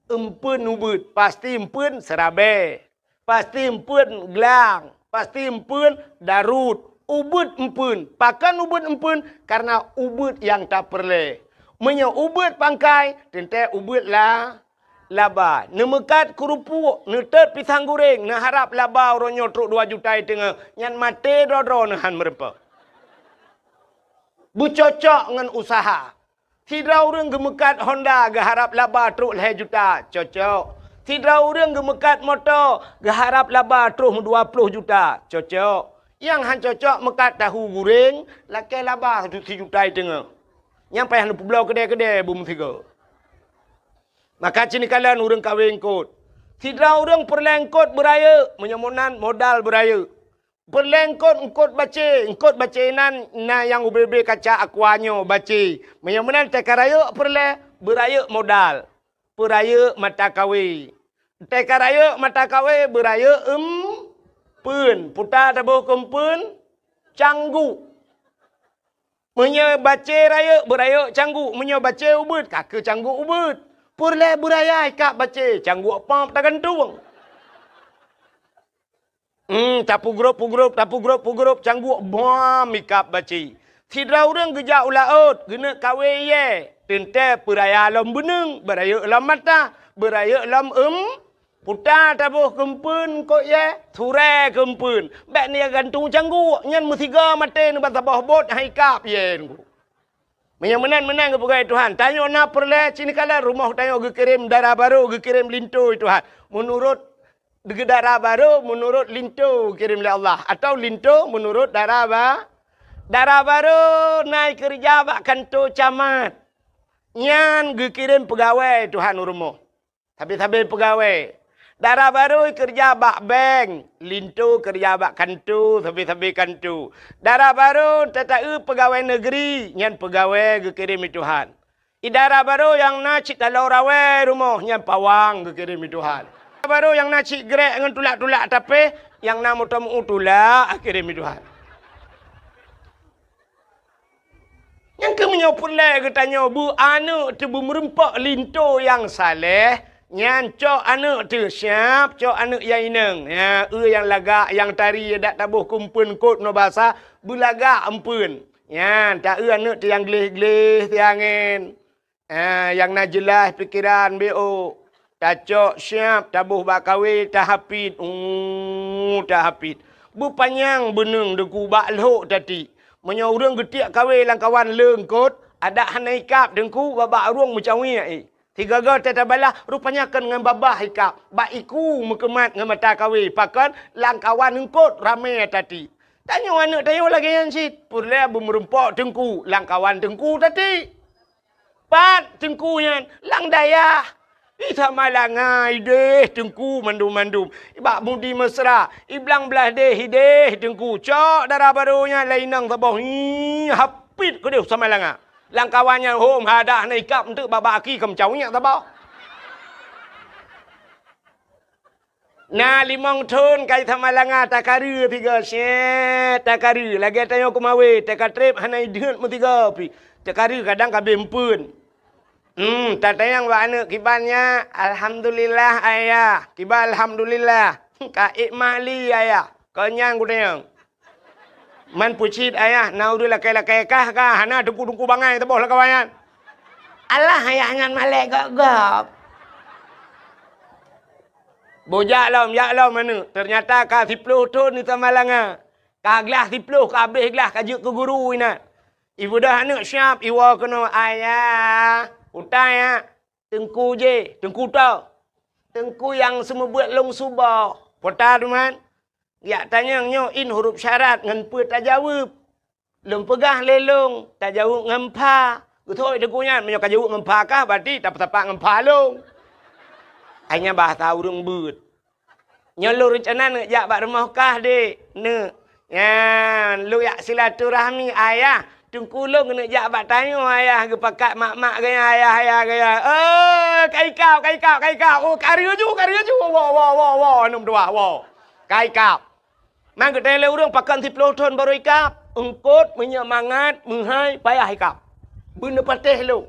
Empun ubud. Pasti empun serabe. Pasti empun gelang. Pasti empun darut. Ubud empun. Pakan ubud empun karena ubud yang tak perlu. Munya ubud pangkai tente ubud lah. Laba. Nemekat kerupuk. Netet pisang goreng. Neharap laba oronyo truk 2 juta tengah. Nyan mate dodro nehan merempa. Bucocok dengan usaha. Tidra orang gemekat Honda. Geharap laba truk 2 juta. Cocok. Tidra orang gemekat motor. Geharap laba truk 20 juta. Cocok. Yang han cocok mekat tahu goreng. Lakai laba 1 juta tengah. Yang payah nak pulau kedai-kedai bum tiga. Maka cini kalian orang kahwin kot. Tidra orang perlengkot beraya. Menyamunan modal beraya. Perlengkot engkot baca nan na yang ubebe kaca akuanyo baca. Menyamunan tekaraya beraya modal. Beraya mata kawe. Tekaraya mata kawe beraya pun. Putar tabuh kempun canggu. Menyo baca raya, beraya canggu. Menyo baca ubud, kakak canggu ubud. Purle beraya ikak baca, canggu apa tak gantung. Tapu grup, canggu bom ikap baca. Sidra orang gejak ulaut, gena kawe ye. Tente beraya lam beneng, beraya lam mata, beraya lam putar tabuh kempun kok ye, sure kempun. Bek ni gantung canggu, nyan musiga mate ni batabah bot hai kap ye. Menyang menang ke pegai Tuhan. Tanya na perle sini kala rumah tanya ge kirim darah baru, ge kirim lintu Tuhan. Menurut darah baru, menurut lintu kirim oleh Allah atau lintu menurut darah baru naik kerja bak kantor camat. Nyan ge kirim pegawai Tuhan rumah. Tapi pegawai. Darah baru kerja bak bank, lintu kerja bak kantu, tapi kantu. Darah baru tetapi pegawai negeri, nyan pegawai kekirim Tuhan. Darah baru yang nak kalau rawe rumah, nyan pawang kekirim Tuhan. Darah baru yang nak grek dengan tulak-tulak tapi yang nak mutamu tulak kirim Tuhan. Yang kemenyopun lagi tanya bu anu tu bu merempak lintu yang saleh. Nyan cok anak tu siap, cok anak yang ineng. Ya, yang lagak, yang tari dak tabuh kumpun kot no bahasa bulaga ampun. Nyan, tak anak tu yang gelih-gelih tiangin. Yang nak jelas pikiran BO. Tak cok siap tabuh bak kawin tak hapit. Tak hapit. Bu panjang beneng deku bak lok tadi. Menyorang getiak kawin lang kawan lengkot, ada hanaikap dengku babak ruang macam ni. Tiga gol teta bala rupanya akan dengan babah hikap. Baiku mekemat dengan mata kawi. Pakan langkawan engkot ramai tadi. Tanya anak tanya lagi yang sit. Purle bumerempok tengku. Langkawan tengku tadi. Pat tengkunya lang daya. Isa malangai deh tengku mandum-mandum. Ibak mudi mesra. Iblang belah deh hideh tengku. Cok darah barunya lainang tabah. Hapit ke dia sama langa. Langkawannya home hadah naikap untuk babaki kemcaunya tabah. Nah limang ton kai tamalanga takaru tiga set takaru lagi tanya kumawe takatrip hanai deut mu tiga pi. Takaru kadang kabe empun. Tatayang wa anak kibannya alhamdulillah ayah. Kiba alhamdulillah. Ka ikmali ayah. Kenyang gudeng. Man pucit ayah, nau dulu lakai-lakai kah hana dengku-dengku bangai teboh lah kawayan. Allah ayah ngan malek gagap. Bojak lam mana? Ternyata ka 10 ton ni tamalanga. Ka gelas 10, ka habis gelas kajuk ke guru ina. Ibu dah anak siap, iwa kena ayah. Utai ya. Tengku je, tengku tau. Tengku yang semua buat long subah. Pota tu man. Ya tanya nyo in huruf syarat ngan pe tak jawab. Lem pegah lelong, tak jawab ngempa. Gutoi degunya menyo ka jawab ngempa kah berarti tak tapak ngempa long. Hanya bahasa urang beut. Nyo lu rencana jak bak rumah kah dek. Ne. Ya, lu yak silaturahmi ayah. Tungku long kena jak bak tanya ayah ke pakat mak-mak gaya ayah gaya. Kai kau. Oh, karya ju. Wow. Enam dua. Wow. Kai kau. Man ke tele urang pakan 10 ton baru ikap. Engkot menyemangat menghai payah ikap. Benda patih lu.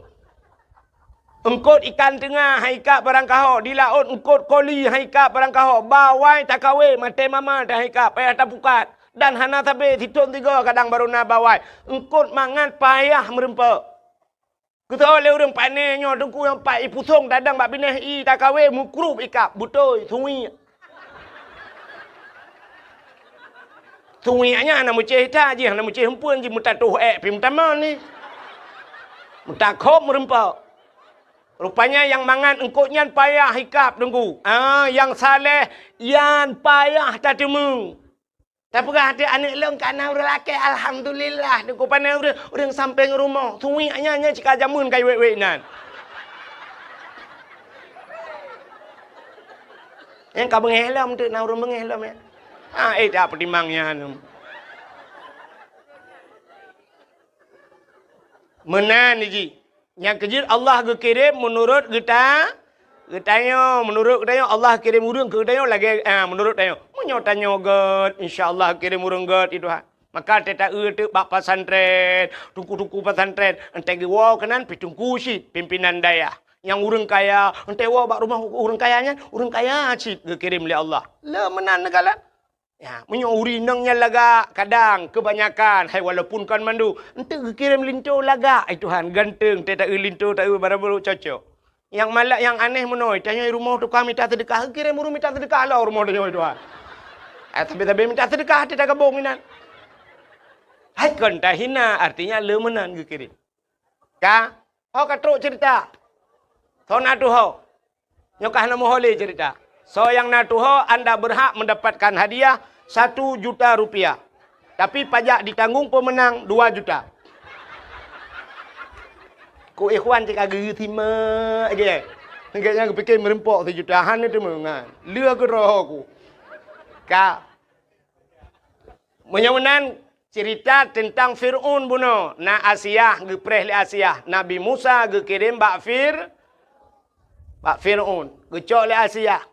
Engkot ikan tengah haikap barang kaho. Di laut engkot koli haikap barang kaho. Bawai tak kawe mate mama tak haikap payah tak pukat. Dan hana tabe titon 3 kadang baru na bawai. Engkot mangat payah merempak. Kita oleh urang panenyo dengku yang pak ipusong dadang bak bineh i tak kawe mukrup ikap butoi sungi. Sunginya nak mucih tak je, nak mucih hempun je muta tuh pi mutamal ni. Muta khop merempak. Rupanya yang mangan engkotnya payah hikap dengku. Yang saleh yan payah tak temu. Tapi hati anak long kana urang laki alhamdulillah dengku pandai urang sampai rumah. Sunginya cika jamun kai wek-wek nan. Yang kau bengelam tu, nak urang bengelam ya. Tak pertimbangnya. Menan ni. Yang kejut Allah kirim menurut kita. Ketanya, menurut ketanya Allah kirim urang ke ketanya lagi. Menurut tanya. Menyo tanya God. InsyaAllah kirim urang God itu. Maka teta tu bak pesantren, tungku-tungku pesantren, entai gewa kanan pitungku sit pimpinan daya. Yang urang kaya, entai wa bak rumah urang kayanya, urang kaya sit kirim oleh Allah. Le menan negala. Ya, menyo urinangnya laga kadang kebanyakan hai walaupun kan mandu, entai kirim linto laga. Ai Tuhan ganteng teta linto tak baru cocok. Yang malak yang aneh menoi, tanya rumah tu kami minta sedekah, kirim urang minta sedekah lah rumah tu Tuhan. Tapi minta sedekah teta kabonginan. Hai konta hina artinya lemenan ke kiri. Ka? Ho katruk cerita. So natuho. Nyokah nama hole cerita. So yang natuho anda berhak mendapatkan hadiah 1 juta rupiah. Tapi pajak ditanggung pemenang 2 juta. Ku ikhwan cik agak tima aja. Enggaknya kepikir merempok 1 jutaan itu mengan. Lua ke roh aku. Ka? Menyawanan cerita tentang Fir'aun buno. Na Asia, gepreh li Asia. Nabi Musa gekirim bak Fir'aun. Gecok li Asia.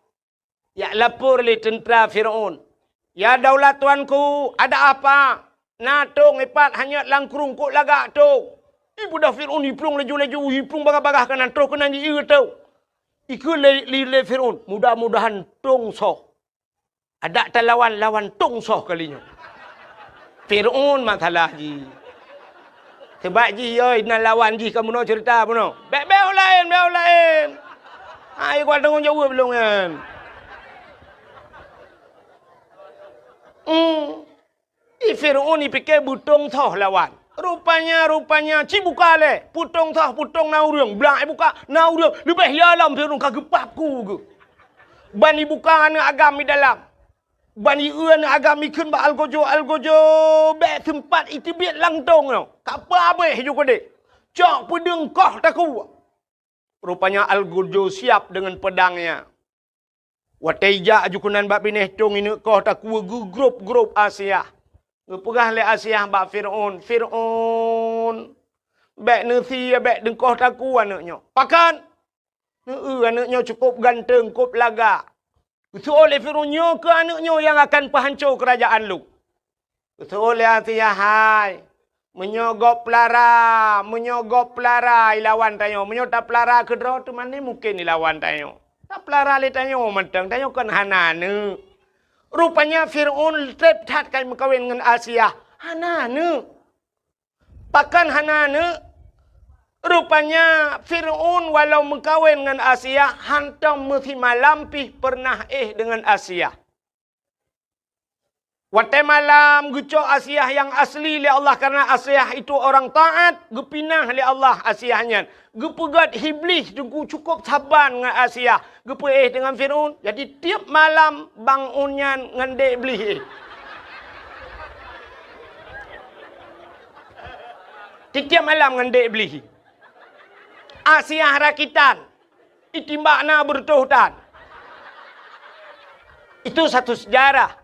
Ya lapor li tentera Fir'aun. Ya daulat tuanku, ada apa? Na tong ipat hanya langkrung kok lagak tong. Ibu dah Fir'aun hiplung laju-laju, hiplung bagah-bagah kanan tong kena ji tau. Iku li Fir'aun. Mudah-mudahan tong soh. Ada lawan tong soh kalinya. Fir'aun masalah ji. Sebab ji oi nak lawan ji kamu nak cerita apa no? Bel lain. Ai kau tengok jawab belum kan? Fir'aun ni fikir butong toh lawan. Rupanya cibuka le. Putong naurung. Belak buka naurung. Lebih dalam Fir'aun kagepapku ke. Bani buka anak agam di dalam. Bani uan agami kun ba algojo be tempat itu biat langtong no. Kapa abe juga dek. Cok pedang kah taku. Rupanya algojo siap dengan pedangnya. Wateja ajukunan bak bineh tong ini kah taku grup Asia. Ngepegah le Asia bak Fir'aun. Bek nasi bek dengkah taku anaknya. Pakan. Anaknya cukup ganteng, cukup laga. Betul oleh Fir'aun ke anaknya yang akan penghancur kerajaan lu. Betul oleh Asia hai. Menyogop pelara ilawan tanyo. Menyota pelara kedua tu mana mungkin ilawan tanyo. Tak pelara le tanyo mentang tanyo kan hanane. Rupanya Fir'aun tertat kan berkahwin dengan Asia. Hanane. Pakan hanane. Rupanya Fir'aun walau berkahwin dengan Asia, hantam mesti malam pernah dengan Asia. Waktu malam gucok Asia yang asli li Allah karena Asia itu orang taat, gepinah li Allah Asianya. Gepegat iblis cukup sabar dengan Asia. Gepe dengan Fir'aun. Jadi tiap malam bangunnya dengan iblis. Tiap malam dengan iblis. Asia rakitan. Itimbakna bertuhutan. Itu satu sejarah.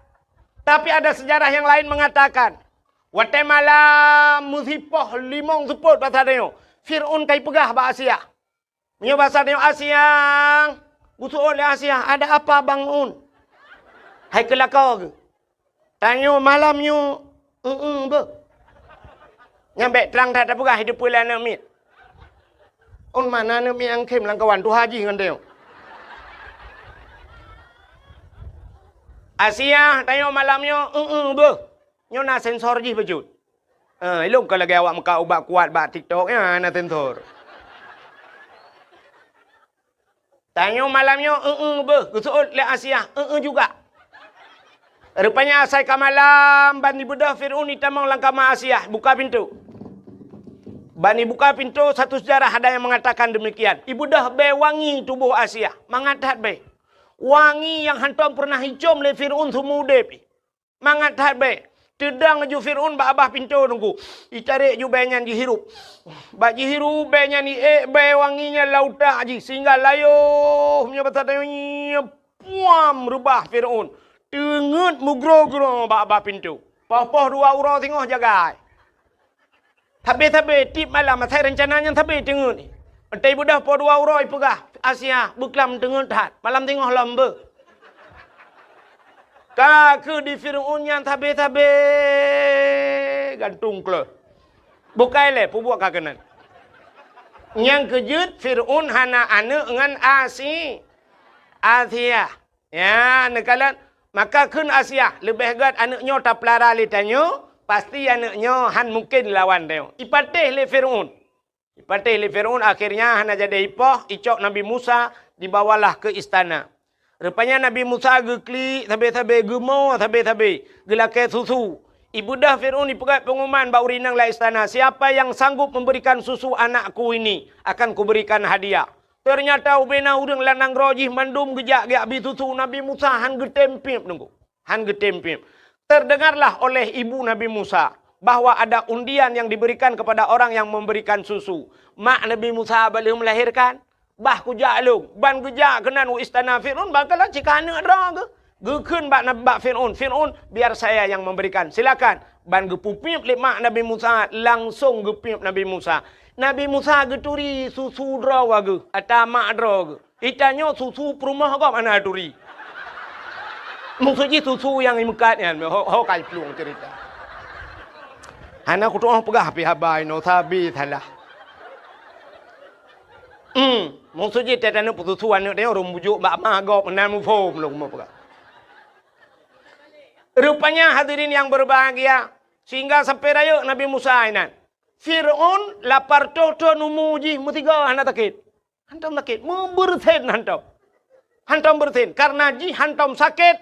Tapi ada sejarah yang lain mengatakan. Waktu malam musibah limong seput bahasa dia. Fir'aun kai pegah bahasa Asia. Punya bahasa dia Asia. Butuh oleh Asia. Ada apa bangun? Hai kelakau ke? Tanya malamnya. Nyampe terang tak pegah hidup pula nak mit. On mana ni yang kem lang kawan tu haji dengan dia. Asia tanya malamnya be. Nyo na sensor ji bejut. Ilung kalau awak muka ubat kuat bak TikTok ya na sensor. Tanya malamnya be. Gusul le Asia juga. Rupanya saya ke malam bani budak Fir'aun itamang langkah ma Asia buka pintu. Bani buka pintu, satu sejarah ada yang mengatakan demikian. Ibu dah be wangi tubuh Asia. Mangatat be. Wangi yang hantam pernah hicam le Fir'aun sumude pi. Mangatat be. Tedang ju Fir'aun ba abah pintu nunggu. Itarik ju benyan dihirup. Ba dihirup benyan ni be wanginya lauta ji sehingga layo punya bahasa dia puam rubah Fir'aun. Tengut mugro-gro ba abah pintu. Pah-pah dua urang tengah jaga. Tapi tip malam saya rencananya tapi tengok ni. Entai budak po 2 orang pegah Asia buklam tengok tat. Malam tengok lamba. Kaka di Fir'aun yang tabe-tabe gantung ke. Bukai le pubuak kakenan. Yang kejut Fir'aun hana anak dengan Asia. Ya, nekalan maka kun Asia lebih gat anaknya tak pelara le tanyo, pasti anaknya han mungkin lawan dia. Ipateh le Fir'aun. Ipateh le Fir'aun akhirnya hana jadi ipoh, icok Nabi Musa dibawalah ke istana. Rupanya Nabi Musa gekli tabe-tabe gemau tabe-tabe gelake susu. Ibu dah Fir'aun dipegat pengumuman bau rinang lah istana. Siapa yang sanggup memberikan susu anakku ini akan kuberikan hadiah. Ternyata ubena urang lanang rojih mandum gejak ge abi susu Nabi Musa han getempip nunggu. Han getempip. Terdengarlah oleh ibu Nabi Musa bahwa ada undian yang diberikan kepada orang yang memberikan susu. Mak Nabi Musa belum melahirkan. Bah kujak lu, ban kujak kenan istana Fir'aun bakalah cika anak dah ke. Gekun bak Fir'aun. Fir'aun biar saya yang memberikan. Silakan. Ban gepupip lek mak Nabi Musa langsung gepip Nabi Musa. Nabi Musa geturi susu draw ke. Atau mak draw ke. Itanya susu perumah kau mana turi. Maksudnya susu yang imukatnya. Hau kai peluang cerita. Anak aku tu orang pegah api habai no sabi salah. Maksudnya tak ada putusan dia orang bujuk bak magop menan mufom lu mau pegah. Rupanya hadirin yang berbahagia sehingga sampai raya Nabi Musa ini. Fir'aun lapar toto numuji mutiga hana takit. Hantam takit, berthen hantam. Hantam berthen karena ji hantam sakit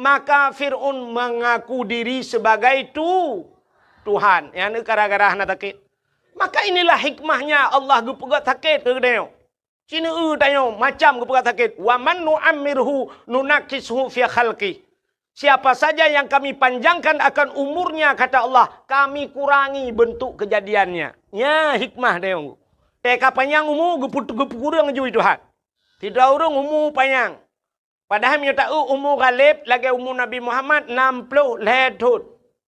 maka Fir'aun mengaku diri sebagai Tuhan. Yang gara-gara hana takit. Maka inilah hikmahnya Allah gepegat sakit ke dia. Cina tanya macam gepegat sakit. Wa man nu'ammirhu nunakishu fi khalqi. Siapa saja yang kami panjangkan akan umurnya kata Allah, kami kurangi bentuk kejadiannya. Ya hikmah dia. Teka panjang umur gepurang jui Tuhan. Tidak urung umur panjang. Padahal dia tahu umur Ghalib lagi umur Nabi Muhammad 60 lehut.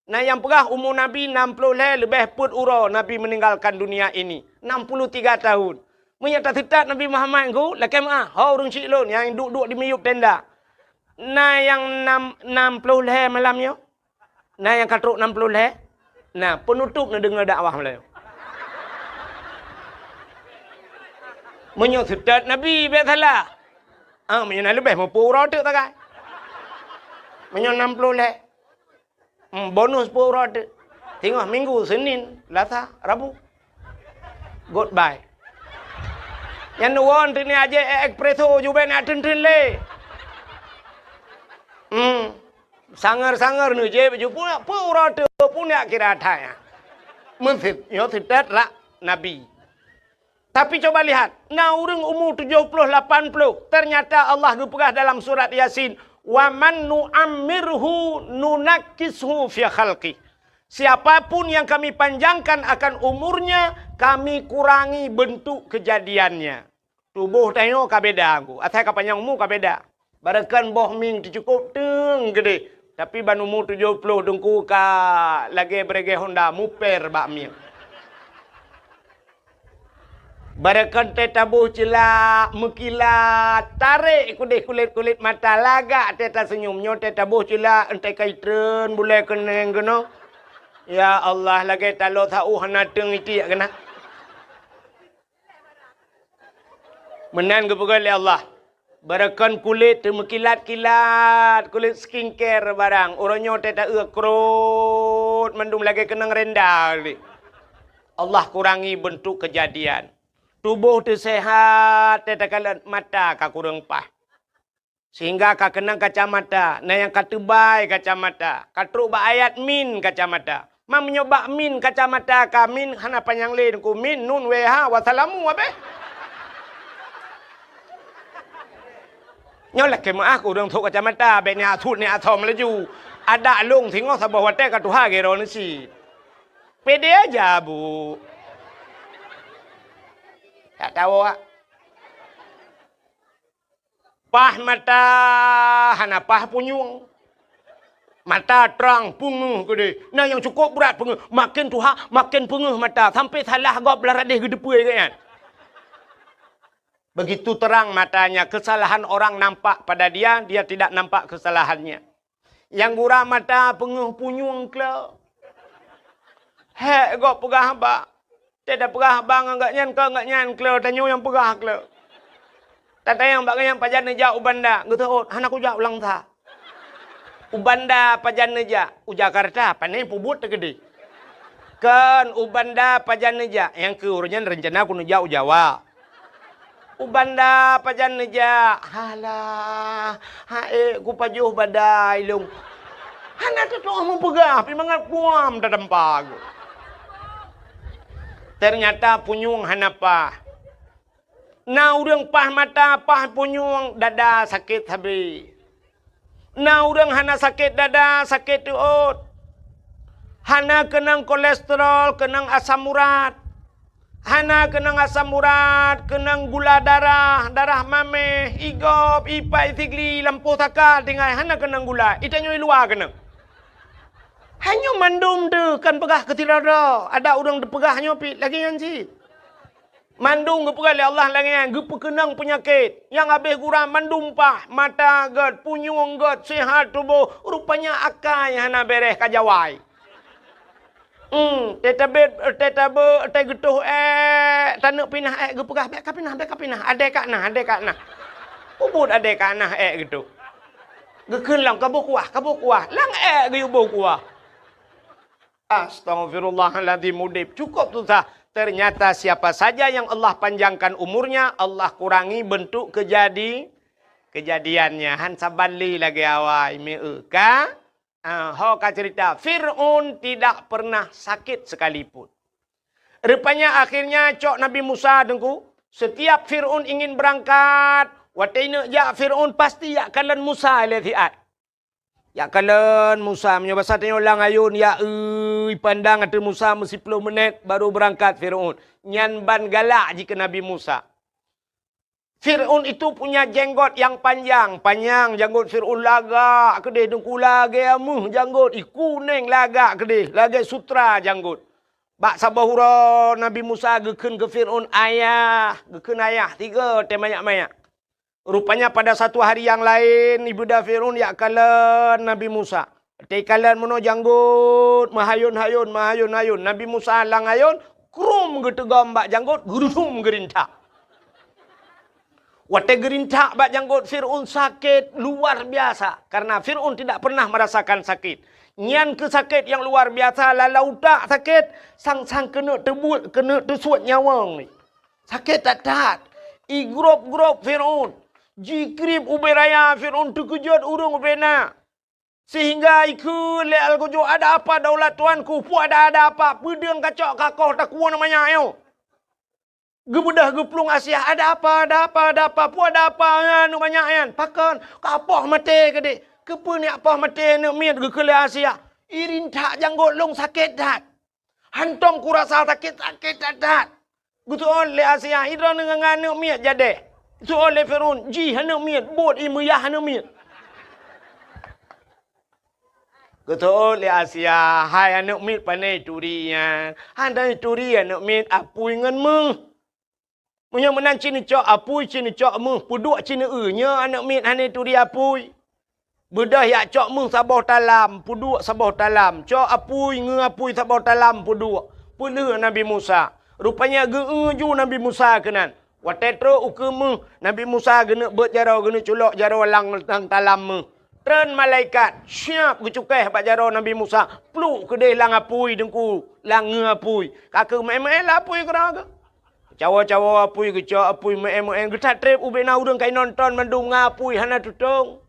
Nah yang pegah umur Nabi 60 lebih put uro Nabi meninggalkan dunia ini. 63 tahun. Menyata tetap Nabi Muhammad ku laki mah hau urung cik lon yang duduk di miyup tenda. Nah yang 60 malamnya. Nah yang katruk 60 Nah penutup nak dengar dakwah Melayu. Menyok tetap Nabi biar salah. Menyok lebih mau pura tu tak kan. Menyok 60 bonus pura tu. Tengok minggu Senin, Selasa, Rabu. Goodbye. Yang nuan tu ni aja espresso juga nak ten-ten le. Sangar-sangar ni je baju pura tu punya kira thaya. Mungkin yo tidak lah Nabi. Tapi coba lihat, nah orang umur 70 80 ternyata Allah gepegah dalam surat Yasin, wa man nu'ammirhu nunakishu fi khalqi. Siapapun yang kami panjangkan akan umurnya, kami kurangi bentuk kejadiannya. Tubuh tengok kabeda aku. Atai kapanjang umur kabeda. Barakan boh ming cukup teng gede. Tapi ban umur 70 dengku ka lagi berege Honda muper bak ming. Barakan teta buh celak mekilat tarik kulit mata lagak teta senyumnya teta buh celak entai kaitren boleh keneng kena. Ya Allah lagi talo tahu hana teng itu ya kena. Menan kepegal ya Allah. Barakan kulit mekilat-kilat, kulit skincare barang. Orangnya tak krut, mendung lagi kenang rendah. Allah kurangi bentuk kejadian. Tubuh tu sehat, tak kalat mata ka kurang pah. Sehingga ka kenang kacamata. Nah yang katubai kacamata. Katruk ba ayat min kacamata. Mam nyoba min kacamata ka min hana panjang lain ku min nun weha wassalamu apa? Nyolak kemah aku dong thuk kacamata be ni athut ni athom laju. Ada lung tinggal sabah wate ka tuha gero ni si. Pede aja bu. Tak tahu ah. Pah mata hana pah punyung. Mata terang punguh gede. Nah yang cukup berat punguh. Makin tuha makin punguh mata. Sampai salah gop beladih gede puai kan. Begitu terang matanya. Kesalahan orang nampak pada dia. Dia tidak nampak kesalahannya. Yang gura mata penguh punyung kela. Hek go pegah ba. Tidak pegah bang enggak nyan kela tanyo yang pegah kela. Tata yang bak yang pajan neja ubanda. Gitu hana ku ja ulang tha. Ubanda pajan neja u Jakarta panai pubut tegede. Kan ubanda pajan neja yang ke urunyan rencana ku neja u Jawa. Ubanda pajan neja halah hae ku pajuh badai lung. Hana tu mau pegah pi mangat puam dadempag. Ternyata punyung hanapa. Na urang pah mata pah punyung dada sakit habis. Na urang hana sakit dada sakit uot. Hana kenang kolesterol, kenang asam urat. Hana kenang asam urat, kenang gula darah, darah mame, igop, ipai, tigli, lampu takal, tinggal hana kenang gula. Itanyo luar kenang. Hanya mandum tu kan pegah ketirada. Ada orang depegahnya pi lagi yang si. Mandum gepegah oleh Allah lagi yang gepekenang penyakit. Yang habis kurang mandum pah, mata ged, punyung ged, sihat tubuh, rupanya akai hana bereh kajawai. Tetabe getuh tanuk pinah gepegah bek kapinah adek kak nah. Ubud adek kak nah gitu. Gekeun lang kabuk kuah lang geyubuk kuah. Astagfirullahaladzim mudib. Cukup tu sah. Ternyata siapa saja yang Allah panjangkan umurnya, Allah kurangi bentuk kejadiannya. Han sabali lagi awai meuka. Hoka cerita, Fir'aun tidak pernah sakit sekalipun. Rupanya akhirnya cok Nabi Musa dengku. Setiap Fir'aun ingin berangkat, wataina ja Fir'aun pasti ya kalan Musa letiat. Ya kalian Musa menyoba satenya ulang ayun ya pandang ada Musa mesti 10 menit baru berangkat Firaun. Nyan ban galak jika Nabi Musa. Firaun itu punya jenggot yang panjang janggut Firaun lagak kedeh dengku lagi amuh janggut kuning lagak kedeh lagi sutra janggut. Bak sabahura Nabi Musa gekeun ke Firaun ayah 3 temayak-mayak. Rupanya pada satu hari yang lain Ibunda Fir'aun ya kalan Nabi Musa. Tekalan mono janggut mahayun Nabi Musa lang ayun krum gitu gambak janggut gurusum gerintak. Wate gerintak bak janggut Fir'aun sakit luar biasa karena Fir'aun tidak pernah merasakan sakit. Nyan ke sakit yang luar biasa lalau tak sakit sang kena tebut kena tersuat nyawang ni. Sakit tak. Igrop Fir'aun. Jikrib uberaya Fir'aun terkejut urung ubena. Sehingga ikut le algojo ada apa daulat tuanku pu ada apa pedang kacok kakoh tak kuat namanya ayo. Gebedah geplung Asia ada apa pu ada apa anu banyak yan pakan kapoh mate gede kepe ni apa mate nak miat ge kele Asia irin tak janggut long sakit dat. Hantong kurasa sakit dat. Gutu on le Asia idron dengan nak miat jade. So oleh Fir'aun, ji hana miat, bot imuyah hana miat. Kata oleh Asia, hai anak miat panai turian. Handai turian anak miat apui ngan meh. Punya menan cini cok apui, cini cok meh. Puduk cini nya anak miat handai turi apui. Bedah yak cok meh sabah talam, puduk sabah talam. Cok apui, apui sabah talam, puduk. Pula Nabi Musa. Rupanya ju Nabi Musa kenan. Watetro ukemu Nabi Musa gena berjarau gena culok jarau lang talam. Tren malaikat siap gecukai pak jarau Nabi Musa. Pluk kedeh lang apui dengku lang ngapui. Kakak me apui keraga. Cawa apui gecok apui me getat trip ubena urang kai nonton mandung ngapui hana tutong.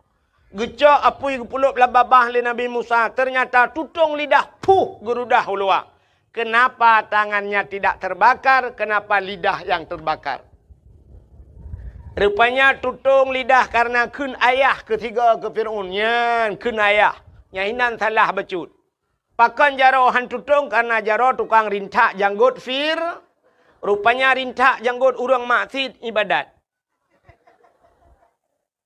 Gecok apui gepulup lababah le Nabi Musa. Ternyata tutong lidah gerudah ulua. Kenapa tangannya tidak terbakar? Kenapa lidah yang terbakar? Rupanya tutung lidah karena kun ayah ketiga ke Fir'aun. Nyan kun ayah. Nyahinan salah becut. Pakan jaro han tutung karena jaro tukang rintak janggut Rupanya rintak janggut urang maksud ibadat.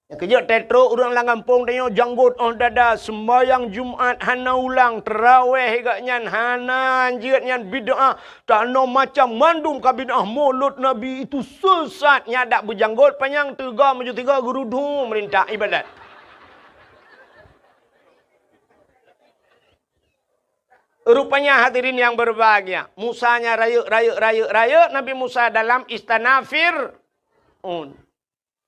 Yang kejut tetro urang lang kampung tanya janggut on dada sembahyang Jumat hana ulang terawih hingga nyan hana anjir nyan bid'ah tak no macam mandum ka bid'ah mulut Nabi itu sesat nyadak berjanggut panjang 3 menuju 3 gerudu merintah ibadat. Rupanya hadirin yang berbahagia, Musanya rayuk, Nabi Musa dalam istana Fir'aun.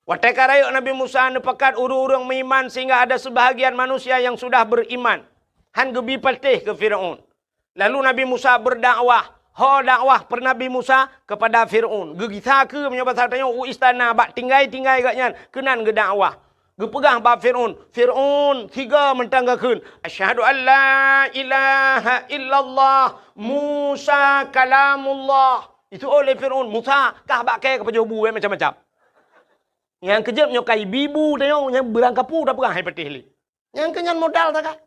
Wateka rayuk Nabi Musa nepakat urung-urung beriman sehingga ada sebahagian manusia yang sudah beriman. Han gebi patih ke Fir'aun. Lalu Nabi Musa berdakwah. Dakwah per Nabi Musa kepada Fir'aun. Gegitha ke menyebab tanya istana bak tinggai-tinggai katnya kenan ge dakwah. Gepegah bab Fir'aun. Fir'aun tiga mentanggakeun. Asyhadu an la ilaha illallah Musa kalamullah. Itu oleh Fir'aun. Musa kah bak ke pejobu macam-macam. Yang kejap nyokai bibu tanya yang berangkapu dah perang hai petih li. Yang kenyan modal tak kah?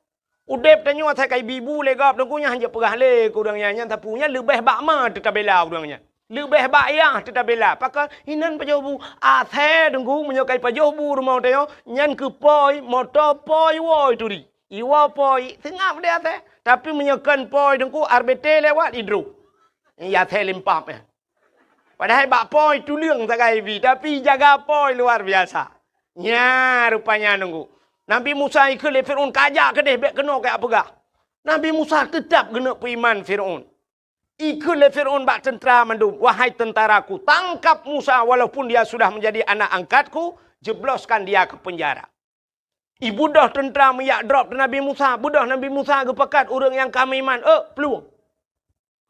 Udep tanya atai kai bibu le gap dengkunya hanya perah le kurangnya nya tapunya lebih bak ma tetabela kurangnya. Lebih bayar tetap bela. Pakai inan pajobu. Athe dengku menyokai pajobu rumah teo. Nyan ke poi. Motor poi woi tu di. Iwa poi. Tengah dia athe. Tapi menyokan poi dengku. RBT lewat hidro. Ya athe limpap ya. Padahal bak poi tu liang tak kaibi. Tapi jaga poi luar biasa. Ya rupanya dengku. Nabi Musa ikut le Fir'aun kajak ke deh. Bek kena kayak apa gak. Nabi Musa tetap kena beriman Fir'aun. Ikutlah Fir'aun bak tentera mandum. Wahai tentaraku, tangkap Musa walaupun dia sudah menjadi anak angkatku, jebloskan dia ke penjara. Ibu dah tentera meyak drop Nabi Musa. Budah Nabi Musa kepekat orang yang kami iman. Peluang.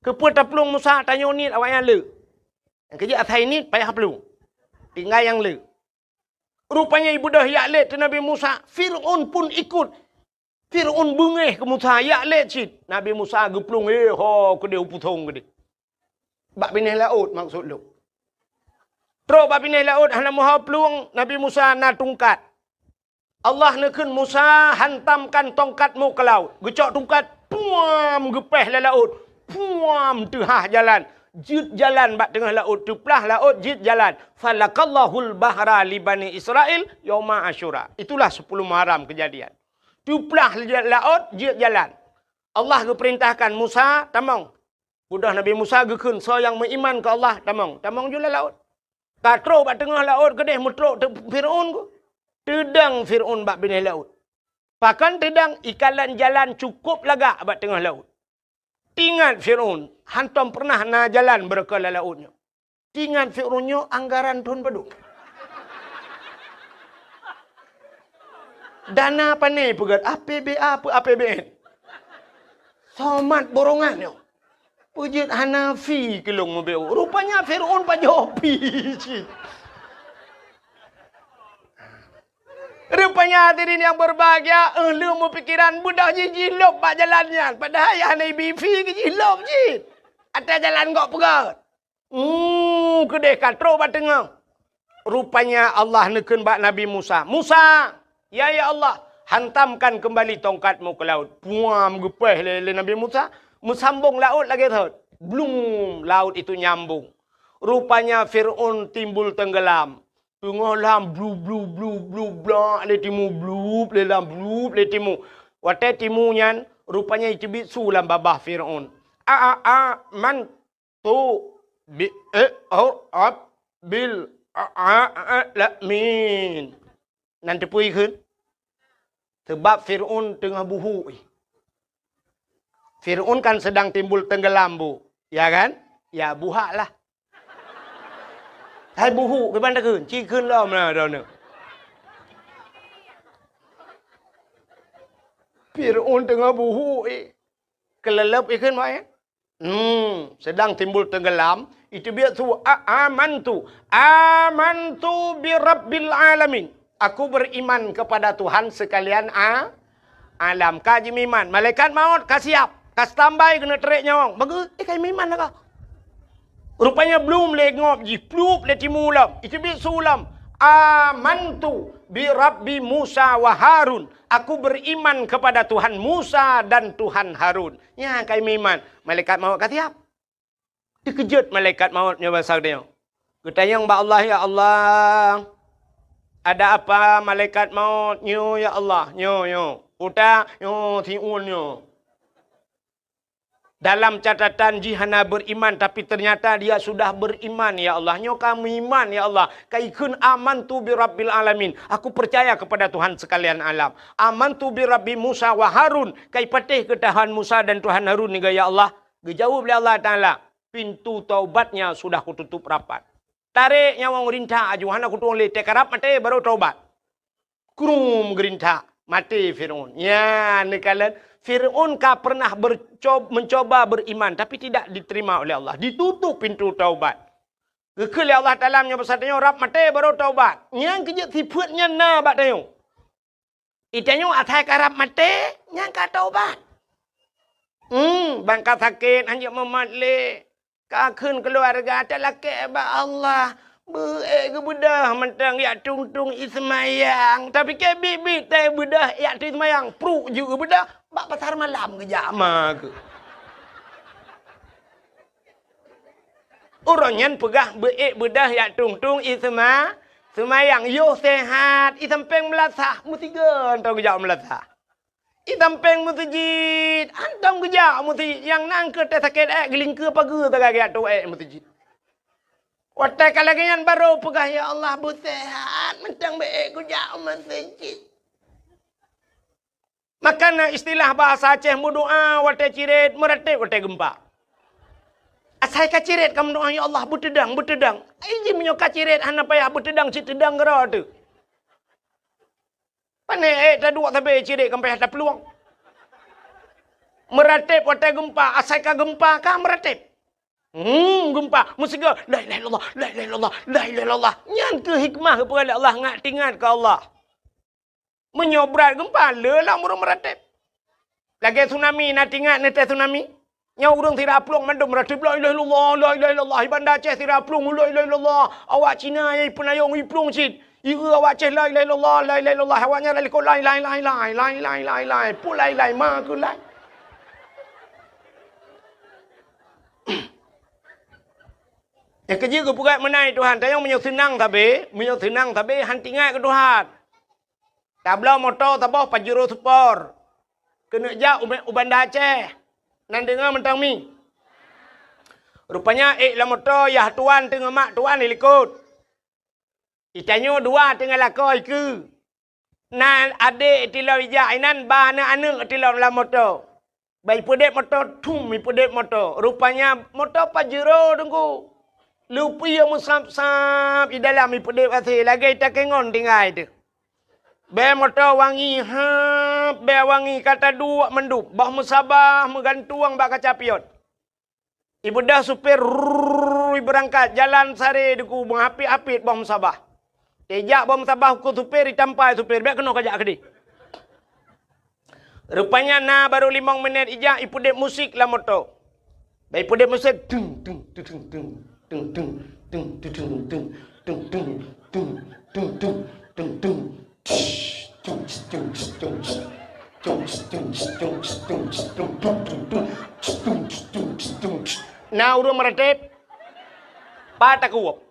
Kepeta peluang Musa, tanya ni awak yang le. Yang kerja atai ni, payah peluang. Tinggal yang le. Rupanya ibu dah yak le Nabi Musa. Fir'aun pun ikut. Fir'aun bengih ke Musa, yak lecit. Nabi Musa geplung, ke dia uputong ke dia. Bak pindah laut maksud lu. Terus bak pindah laut, hana muha peluang, Nabi Musa na tungkat. Allah nekun Musa, hantamkan tongkatmu ke laut. Gecok tungkat, puam, gepeh le laut. Puam, tengah jalan. Jid jalan bak tengah laut, tuplah laut, jid jalan. Falakallahul bahra li Bani Israel, yawma Ashura. Itulah 10 Muharram kejadian. Tuplah laut, dia jalan. Allah keperintahkan Musa, tamang. Budah Nabi Musa gekun, so yang beriman ke Allah, tamang. Tamang juga laut. Katro bak tengah laut, kedeh mutruk Fir'aun ku. Tedang Fir'aun bak binah laut. Pakan tedang, ikalan jalan cukup lagak bak tengah laut. Tingat Fir'aun, hantam pernah na jalan berkala lautnya. Tingat Fir'aunnya, anggaran Tuhan peduk. Dana apa ni pegat? APBA apa APBN? Somat borongan yo. Pujit Hanafi kelong mobeu. Rupanya Fir'aun pajopi. Rupanya hadirin yang berbahagia, lu mau pikiran budak jilop pak jalannya. Padahal ya Nabi fi ke jilop je. Atas jalan kok pegat. Kedeh katro bat tengah. Rupanya Allah nekun bak Nabi Musa. Musa, ya Allah, hantamkan kembali tongkatmu ke laut. Puam gepeh le Nabi Musa. Mesambung laut lagi tu. Blum, laut itu nyambung. Rupanya Fir'aun timbul tenggelam. Tengah lam blu blak le timu blub le lam blub le timu. Wate timu nyan rupanya itu bisu lam babah Fir'aun. Man tu bi bil alamin. Nanti pui kun. Sebab Fir'aun tengah buhu. Fir'aun kan sedang timbul tenggelam bu. Ya kan? Ya buhak lah. Hai buhu ke mana kun? Ci kun lah mana dah ni. Fir'aun tengah buhu. Kelelep ikan mai. Sedang timbul tenggelam. Itu biar tu amantu bi rabbil alamin. Aku beriman kepada Tuhan sekalian alam. Kaji miman. Malaikat maut kasih siap. Kas tambai kena terik nyawang. Bagus. Kai miman lah kau. Rupanya belum lengop. Jiplup le timulam. Itu bi sulam. Amantu bi rabbi Musa wa Harun. Aku beriman kepada Tuhan Musa dan Tuhan Harun. Ya kai miman. Malaikat maut kasih siap. Dikejut malaikat mautnya bahasa dia. Ketanya mbak Allah, ya Allah. Ada apa malaikat maut? Nyo ya Allah. Nyo. Uta. Nyo tiun nyo. Dalam catatan jihana beriman, tapi ternyata dia sudah beriman, ya Allah. Nyo kami iman, ya Allah. Kaikun amantu bi rabbil alamin. Aku percaya kepada Tuhan sekalian alam. Amantu bi rabbi Musa wa Harun. Kai patih ke Tuhan Musa dan Tuhan Harun ni, ya Allah. Gejawab oleh Allah Ta'ala. Pintu taubatnya sudah kututup rapat. Tarik nyawang rintah ajuhana kutung le tekarap mati baru taubat. Krum gerintah mati Fir'aun. Ya, nekalan Fir'aun pernah mencoba beriman tapi tidak diterima oleh Allah. Ditutup pintu taubat. Kekal Allah Ta'ala nya bersatanya rap mati baru taubat. Yang kejut siputnya na bat tayo. Itanya atai karap mati yang ka taubat. Bangka sakit hanya mematlik. Kakun keluarga tak laki ba Allah. Ke bedah mentang ya tung-tung ismayang. Tapi ke bibi teh bedah ya ismayang. Pruk juga bedah. Bak pasar malam ke jama ke. Orangnya pegah bedah ya tung-tung ismayang. Yo sehat. Isampeng melasah. Mutiga entau ke jama melasah. Itampeng mutajid, antam kerja mutajid yang nang ke sakit geling ke pagi tagak tu mutajid. Watai kalagian baru pegah ya Allah busehat mentang baik kerja mutajid. Makana istilah bahasa Aceh doa watai cirit meratib watai gempa. Asai ka cirit kamu doa ya Allah betedang. Iji menyoka cirit hana payah betedang citedang gera tu. Panik dah dua sampai cirik sampai ada peluang. Meratib watai gempa, asal ka gempa ka meratib. Gempa, musika la ilaha illallah, la ilaha illallah, la ilaha illallah. Nyan ke hikmah kepada Allah ngat tingat ke Allah. Menyobrat gempa lelah murung meratib. Lagi tsunami nak tingat nete tsunami. Nyau urang tidak pelung mandum meratib la ilaha illallah, la ilaha illallah. Ibanda Aceh tidak pelung la ilaha illallah. Awak Cina ai penayong iplung cit. Iru awak ceh la ilaha illallah, la ilaha illallah. Awaknya la ilaha illallah, pu la ilaha ma ku la. Ya kerja ke pukat menai Tuhan. Tayang menyok senang tapi hanti ngai ke Tuhan. Tablau motor tabau Pajero Sport. Kena jak ubanda Aceh. Nan dengar mentang mi. Rupanya lah motor yah tuan tengah mak tuan ikut. Itanyo dua tengah lakoi ke. Nan adik tilau ijak inan ba anak tilau dalam motor. Bayi pedek motor tum mi pedek motor. Rupanya motor Pajero tunggu. Lupi yang musap-sap di dalam mi pedek kasih lagi tak kengon tinggal itu. Be motor wangi be wangi kata dua mendup. Bah musabah megantuang bak kaca pion. Ibu dah supir berangkat jalan sare deku mengapit-apit bah musabah. Tejak bom sabah ku supir ditampai supir biar kena kajak kedi. Rupanya baru 5 minit ijak ipudep musik lah motor. Baik ipudep musik tung tung tung tung tung tung tung tung tung tung tung tung tung tung tung tung. Nah urung meratib. Patakup.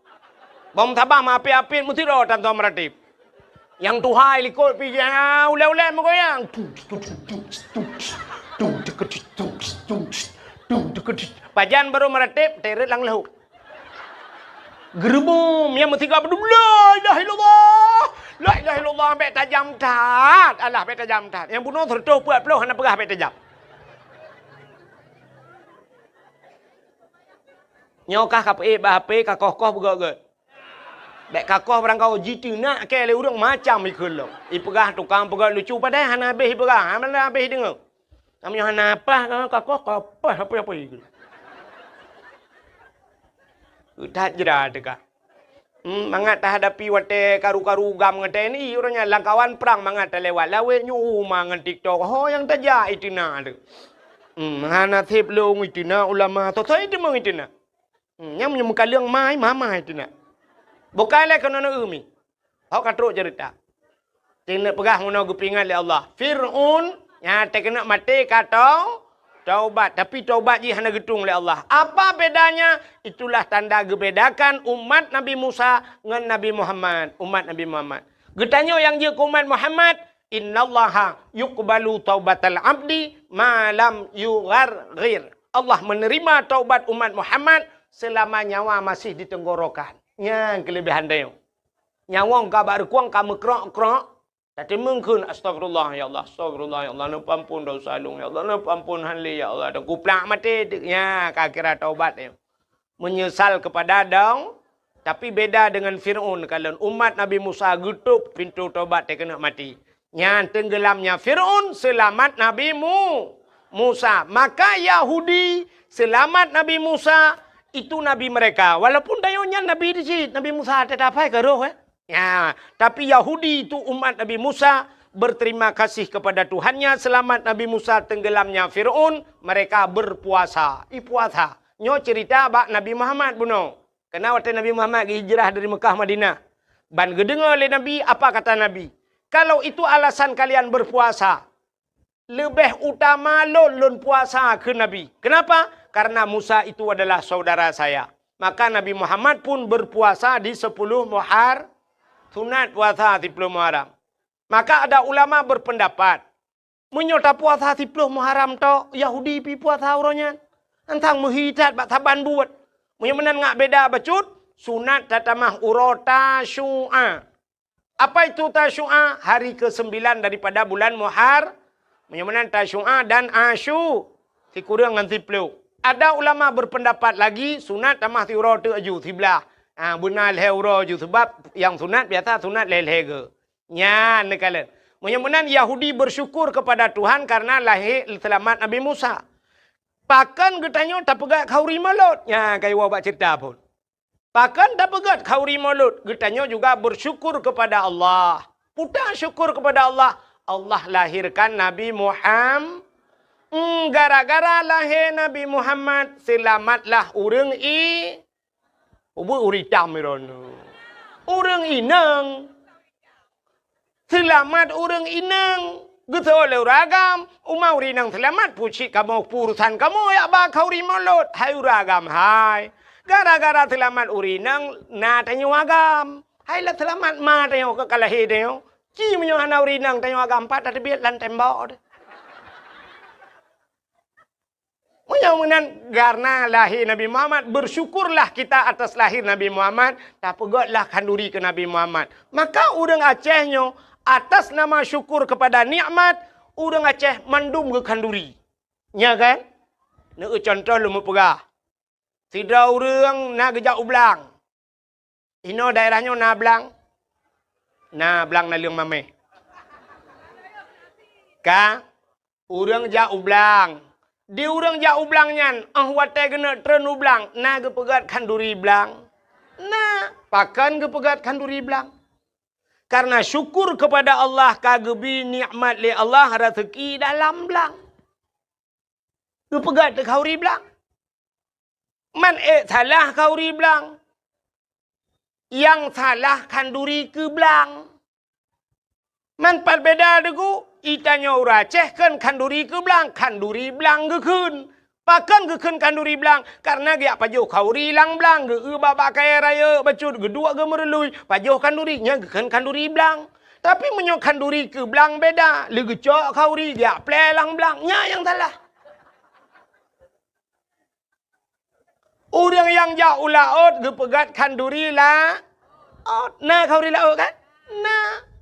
Bom tabah ma api-api mesti ro tam tom meratib. Yang tuhai likut pi ule-ule megoyang. Pajan baru meratib teret lang lahu. Gerbum yang mesti ka bedum la ilaha illallah. La ilaha illallah ambek tajam tat. Alah ambek tajam tat. Yang bunuh tertuh puat peluh hana pegah ambek tajam. Nyokah kape bahape ka kokoh begak. Bek kakoh berangkau jitu nak ke le urang macam ikul lo. Ipegah tukang pegah lucu padai hana habis ipegah. Hana habis dengar. Namanya hana apa kakoh apa ikul. Udah jera dekat. Mangat tak hadapi wate karu-karu gam ngate ni orangnya langkawan perang mangat lewat lawe nyu mangan TikTok. Ho yang tajak itu nak tu. Hana tip long itu nak ulama. Totai itu mung itu nak. Yang menyembuhkan liang mai mama itu nak. Bukanlah kerana umi. Hak katruk cerita. Tinggal pegah guna gupingan oleh Allah. Fir'aun yang terkena mati kata taubat. Tapi taubat je hanya getung oleh Allah. Apa bedanya? Itulah tanda gebedakan umat Nabi Musa dengan Nabi Muhammad. Umat Nabi Muhammad. Getanya yang je umat Muhammad. Innallaha yuqbalu taubatal abdi malam yugharghir. Allah menerima taubat umat Muhammad selama nyawa masih di tenggorokan. Yang kelebihan dia. Nyawa ka baru kuang ka mekrok-krok. Tapi mungkin astagfirullah ya Allah, astagfirullah ya Allah, ampun dosa lung ya Allah, ampun hanli ya Allah. Dan kuplak mati ya kira taubat ya. Menyesal kepada dong. Tapi beda dengan Fir'aun. Kalau umat Nabi Musa getuk pintu taubat dia kena mati. Yang tenggelamnya Fir'aun selamat Nabi Musa. Maka Yahudi selamat Nabi Musa itu Nabi mereka. Walaupun dayonya Nabi di sini, Nabi Musa tetap apa ke roh ya, tapi Yahudi itu umat Nabi Musa berterima kasih kepada Tuhannya selamat Nabi Musa tenggelamnya Fir'aun, mereka berpuasa. Puasa. Nyo cerita bak Nabi Muhammad buno. Karena waktu Nabi Muhammad hijrah dari Mekah Madinah. Ban gedengar oleh Nabi, apa kata Nabi? Kalau itu alasan kalian berpuasa, lebih utama lon puasa ke Nabi. Kenapa? Karena Musa itu adalah saudara saya. Maka Nabi Muhammad pun berpuasa di 10 Muharram. Sunat puasa 10 Muharram. Maka ada ulama berpendapat. Menyota puasa 10 Muharram to Yahudi pi puasa uronya. Antang muhidat bak taban buat. Menyemenan ngak beda bacut. Sunat tatamah urota syu'a. Apa itu tasyu'a? Hari ke-9 daripada bulan Muharram. Menyemenan tasyu'a dan asyu. Si kurang dengan 10. Ada ulama berpendapat lagi. Sunat tamah ti urota aju sebelah. Benar leher je sebab yang sunat biasa sunat leher ke. Nya nekalan. Menyemenan Yahudi bersyukur kepada Tuhan karena lahir selamat Nabi Musa. Pakan getanyo tak pegat khauri malut. Nya kai wa bak cerita pun. Pakan tak pegat khauri malut. Getanyo juga bersyukur kepada Allah. Putar syukur kepada Allah. Allah lahirkan Nabi Muhammad. Gara-gara lahir Nabi Muhammad selamatlah urang uritam irono. Orang inang. Selamat orang inang. Gitu oleh ragam. Umau rinang selamat. Pucik kamu purusan kamu. Ya bakau rimalot. Hai ragam hai. Gara-gara selamat urinang. Na tanyo agam. Hai lah selamat ma tanyo kekalahi tanyo. Ci menyohana urinang tanyo agam. Pat ada biat lan tembak. Menyamunan karena lahir Nabi Muhammad, bersyukurlah kita atas lahir Nabi Muhammad, tak pegotlah kanduri ke Nabi Muhammad. Maka orang Acehnya, atas nama syukur kepada nikmat, orang Aceh mandum ke kanduri. Ya kan? Nak contoh lu mau pegah. Tidak orang nak gejak ublang. Ino daerahnya Nablang. Nablang na liang mame. Ka? Orang jak ublang. Di urang jak ublang nyan, watai kena tren ublang, na gepegat kanduri blang. Nah, pakan gepegat kanduri blang. Karena syukur kepada Allah kagebi nikmat li Allah rezeki dalam blang. Gepegat ke kauri blang. Man salah kauri blang. Yang salah kanduri ke blang. Man perbeda degu. Itanya ura Aceh kan kanduri ke belang. Kanduri belang ke kun. Pakan ke kun kanduri belang. Karena dia pajuh kauri lang belang. Ke babak kaya raya. Bacut kedua ke merelui. Pajuh kanduri. Nya ke kun kanduri belang. Tapi menyok kanduri ke belang beda. Lagi cok kauri. Dia pelelang belang. Nya yang salah. Orang yang jauh laut. Gepegat kanduri lah. Nah kauri laut kan? Nah.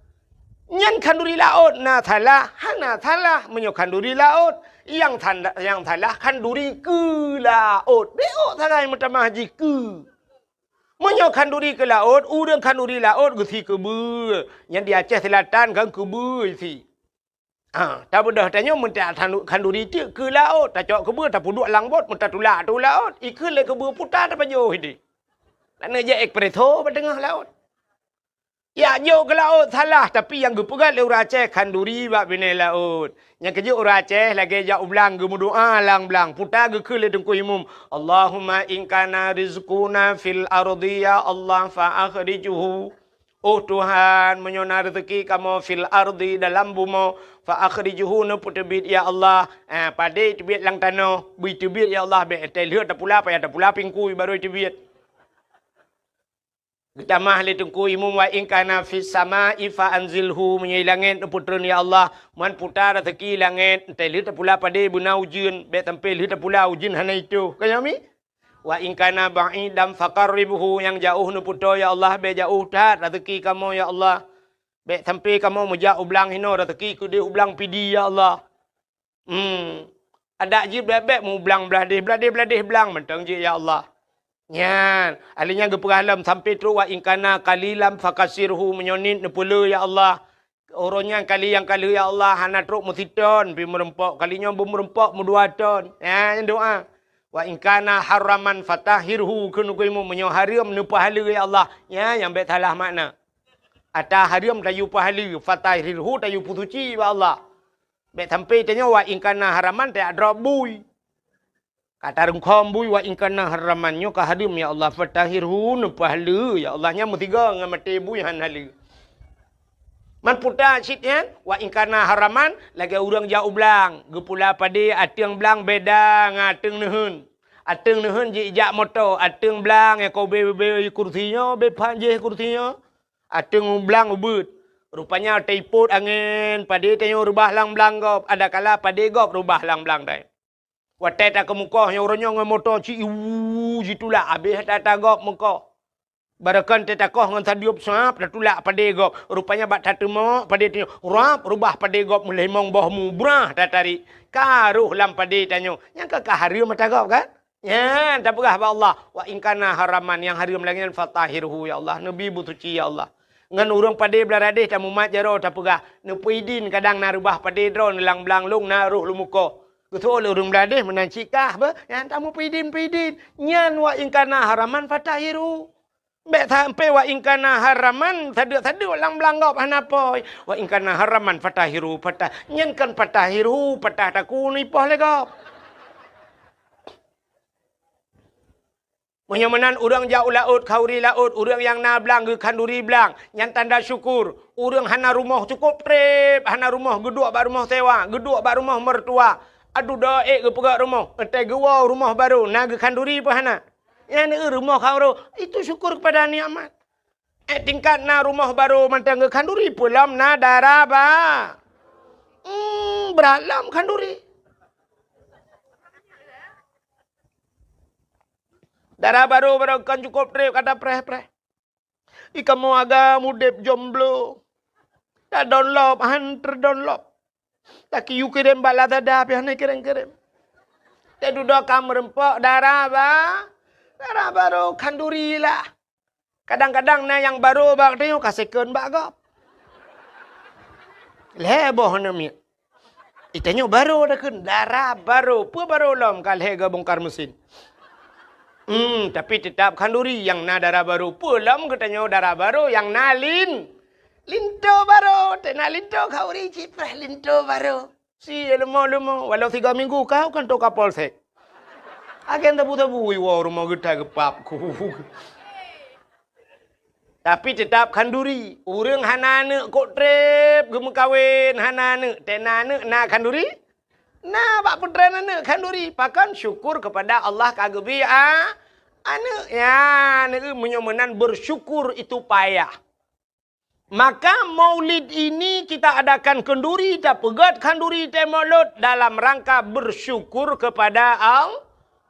Nyan kanduri laut na salah, hana salah menyok kanduri laut. Yang salah kanduri ke laut. Beok salah yang pertama haji ke. Menyok kanduri ke laut, urang kanduri laut gesi ke ber. Yang di Aceh Selatan kan ke ber si. Tak bedah tanya minta kanduri tu ke laut, tak cok ke ber, tak puduk langbot, minta tulak tu laut. Ikut le ke ber putar tak pajuh ini. Lana je ekpreso pada tengah laut. Ya, jauh ke laut salah. Tapi yang gepegat le orang Aceh kanduri bak bina laut. Yang kerja orang Aceh lagi jauh belang gemudoa lang belang. Putar ke le tengku imum. Allahumma inkana rizquna fil ardi ya Allah fa'akhrijuhu. Oh Tuhan, menyona rezeki kamu fil ardi dalam bumi. Fa'akhrijuhu na putebit ya Allah. Pada tebit lang tanah. Bui tebit ya Allah. Betel lihat tak pula apa ya tak pula pingkui baru tebit. Getamah li tungku imum wa in kana fis sama'i fa anzilhu menyai langit putra ni Allah man putar rezeki langit entai li pula pade buna ujun be tampil li pula ujun hana itu kayami wa in kana ba'idam faqarribhu yang jauh nu putra ya Allah be jauh tat rezeki kamu ya Allah be tampil kamu mujak ublang hino rezeki ku dia ublang pidi ya Allah ada ji bebek mu ublang beladih belang mentang je ya Allah. Nyan, alinya geperalam sampai terus wa ingkana kalilam fakasirhu menyonin nepula ya Allah. Orangnya kali yang kali ya Allah hana terus musiton pi merempok kalinya bermerempok mudua ton. Ya doa. Wa ingkana haraman fatahirhu kunu kuimu menyo haram nu pahala ya Allah. Ya yang bet salah makna. Ata haram tayu pahala fatahirhu tayu putuci ya Allah. Bet sampai tanya wa ingkana haraman tak drobui. Kata rengkom bui wa ingkana haramannya ka hadim ya Allah fatahirhu nu pahala ya Allahnya mutiga ngam mati bui han hala. Man puta citnya wa ingkana haraman lagi urang jauh belang gepula pade ateng belang beda ngateng neun. Ateng neun je jak moto ateng belang ya kau be kursinya be panje kursinya. Ateng belang ubut. Rupanya teiput angin pade tanyo rubah lang belang gop ada kala pade gop rubah lang belang dai. Watai tak ke muka yang orangnya dengan motor ci jitulah habis tak gop muka. Barakan tetakoh dengan sadiup sap dah tulak pada gop. Rupanya bak tatemo pada tanya rap rubah pada gop mulai mong bohmu brah dah tarik. Karuh lam pada tanya. Yang ke haram mata gop kan? Ya, tak berah Allah. Wa ingkana haraman yang haram lagi fatahirhu ya Allah. Nabi butuci ya Allah. Ngan urang pada beladih tak mumat jaro tak berah. Nu puidin kadang na rubah pada drone lang belang long naruh lu muka. Betul orang beladih menancikah apa? Yang tamu pidin. Nyan wa ingkana haraman fatahiru. Bek sampai wa ingkana haraman tadu lang belanggap hanapoi. Wa ingkana haraman fatahiru patah. Nyan kan fatahiru patah taku ni poh legap. Menyamanan orang jauh laut, kauri laut, orang yang na belang, kanduri belang. Yang tanda syukur. Orang hana rumah cukup trip, hana rumah geduk bak rumah sewa, geduk bak rumah mertua. Aduh dah ke pegak rumah. Entai gewa rumah baru. Naga kanduri pun hana. Yang ni rumah kau itu syukur kepada nikmat. Tingkat na rumah baru mantang kanduri pulam na daraba. Beralam kanduri. Darah baru kan cukup trip kata preh. Ikamu agak mudep jomblo. Tak download, hantar download. Tak you kirim bala dada pian kirim. Tak duduk kamu rempok darah baru kanduri lah. Kadang-kadang na yang baru bak tengok kasihkan bak gop. Leboh namanya. Itanya baru dah kan darah baru. Apa baru lom kalhega bongkar mesin. Tapi tetap kanduri yang na darah baru. Pulam katanya darah baru yang nalin. Linto baru. Tena linto kau ricip lah. Linto baru. Si lemah. Walau 3 minggu kau kan toka polsek. Agen tabu-tabu. Wah rumah kita gepap. Tapi tetap kanduri. Urang hana kok trip. Gemu kawin hana tena na kanduri. Nah, bak putra nana kanduri. Pakan syukur kepada Allah kagebi anak. Ya, menyomenan bersyukur itu payah. Maka maulid ini kita adakan kenduri, tak pegat kanduri temolut dalam rangka bersyukur kepada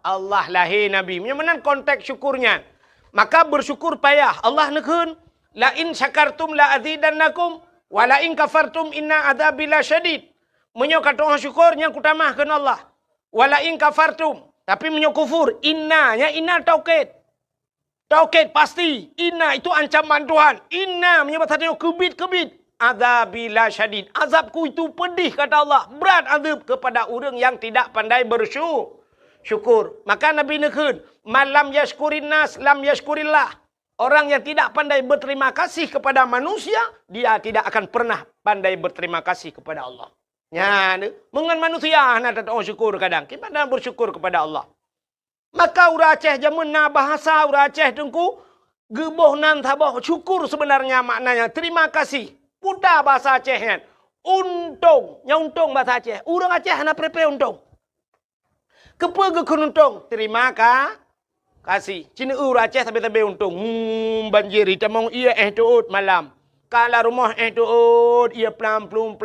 Allah lahir Nabi. Menyomenan konteks syukurnya. Maka bersyukur payah. Allah nekun. La in syakartum la azidannakum. Wa la in kafartum inna adzabi lasyadid. Menyo kata orang syukur yang kutamahkan Allah. Wala in kafartum. Tapi menyo kufur. Inna taukid. Taukid pasti. Inna itu ancaman Tuhan. Inna menyebut hatinya kebit. Azabila syadid. Azabku itu pedih kata Allah. Berat azab kepada orang yang tidak pandai bersyukur. Maka Nabi nekun. Malam yashkurin nas lam yashkurillah. Orang yang tidak pandai berterima kasih kepada manusia. Dia tidak akan pernah pandai berterima kasih kepada Allah. Ya, mengan manusia nak tak syukur kadang. Kita nak bersyukur kepada Allah. Maka ura Aceh jamun na bahasa ura Aceh tengku geboh nan tabah syukur sebenarnya maknanya terima kasih. Puta bahasa Aceh kan. Untung, untung bahasa Aceh. Urang Aceh nak prepe untung. Kepa ge kun untung? Terima Kasih. Cina Aceh tabe-tabe untung. Banjir. Tamong ia tuut malam. Kala rumah tuut. Ia pelam-plum.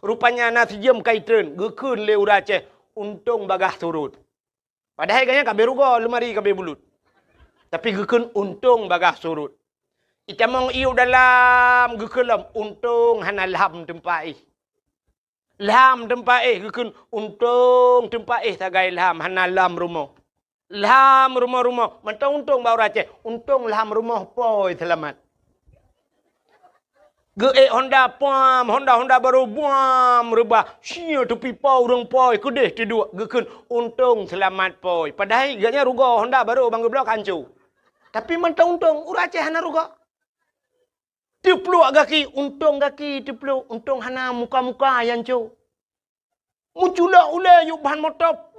Rupanya nasi jam kaitren. Gekun le Aceh. Untung bagah turut. Padahal kayaknya kabe rugo. Lemari kabe bulut. Tapi gekun untung bagah surut. Itamong iu dalam gekelam. Untung hana lam tempai. Lam tempai. Gekun untung tempai. Tagai lam. Hana lam rumah. Lam rumah-rumah. Mentang untung bau Aceh. Untung lam rumah poi selamat. Honda pam. Honda baru buam. Rebah. Sia tepi pau orang poi. Kedih tidur. Gekun untung selamat poi. Padahal gaknya rugo Honda baru bangga blok hancur. Tapi mentang untung. Ura Aceh hana rugo. Tipluk gaki. Untung gaki tipluk. Untung hana muka-muka yang cu. Muncullah ulai yuk bahan motor.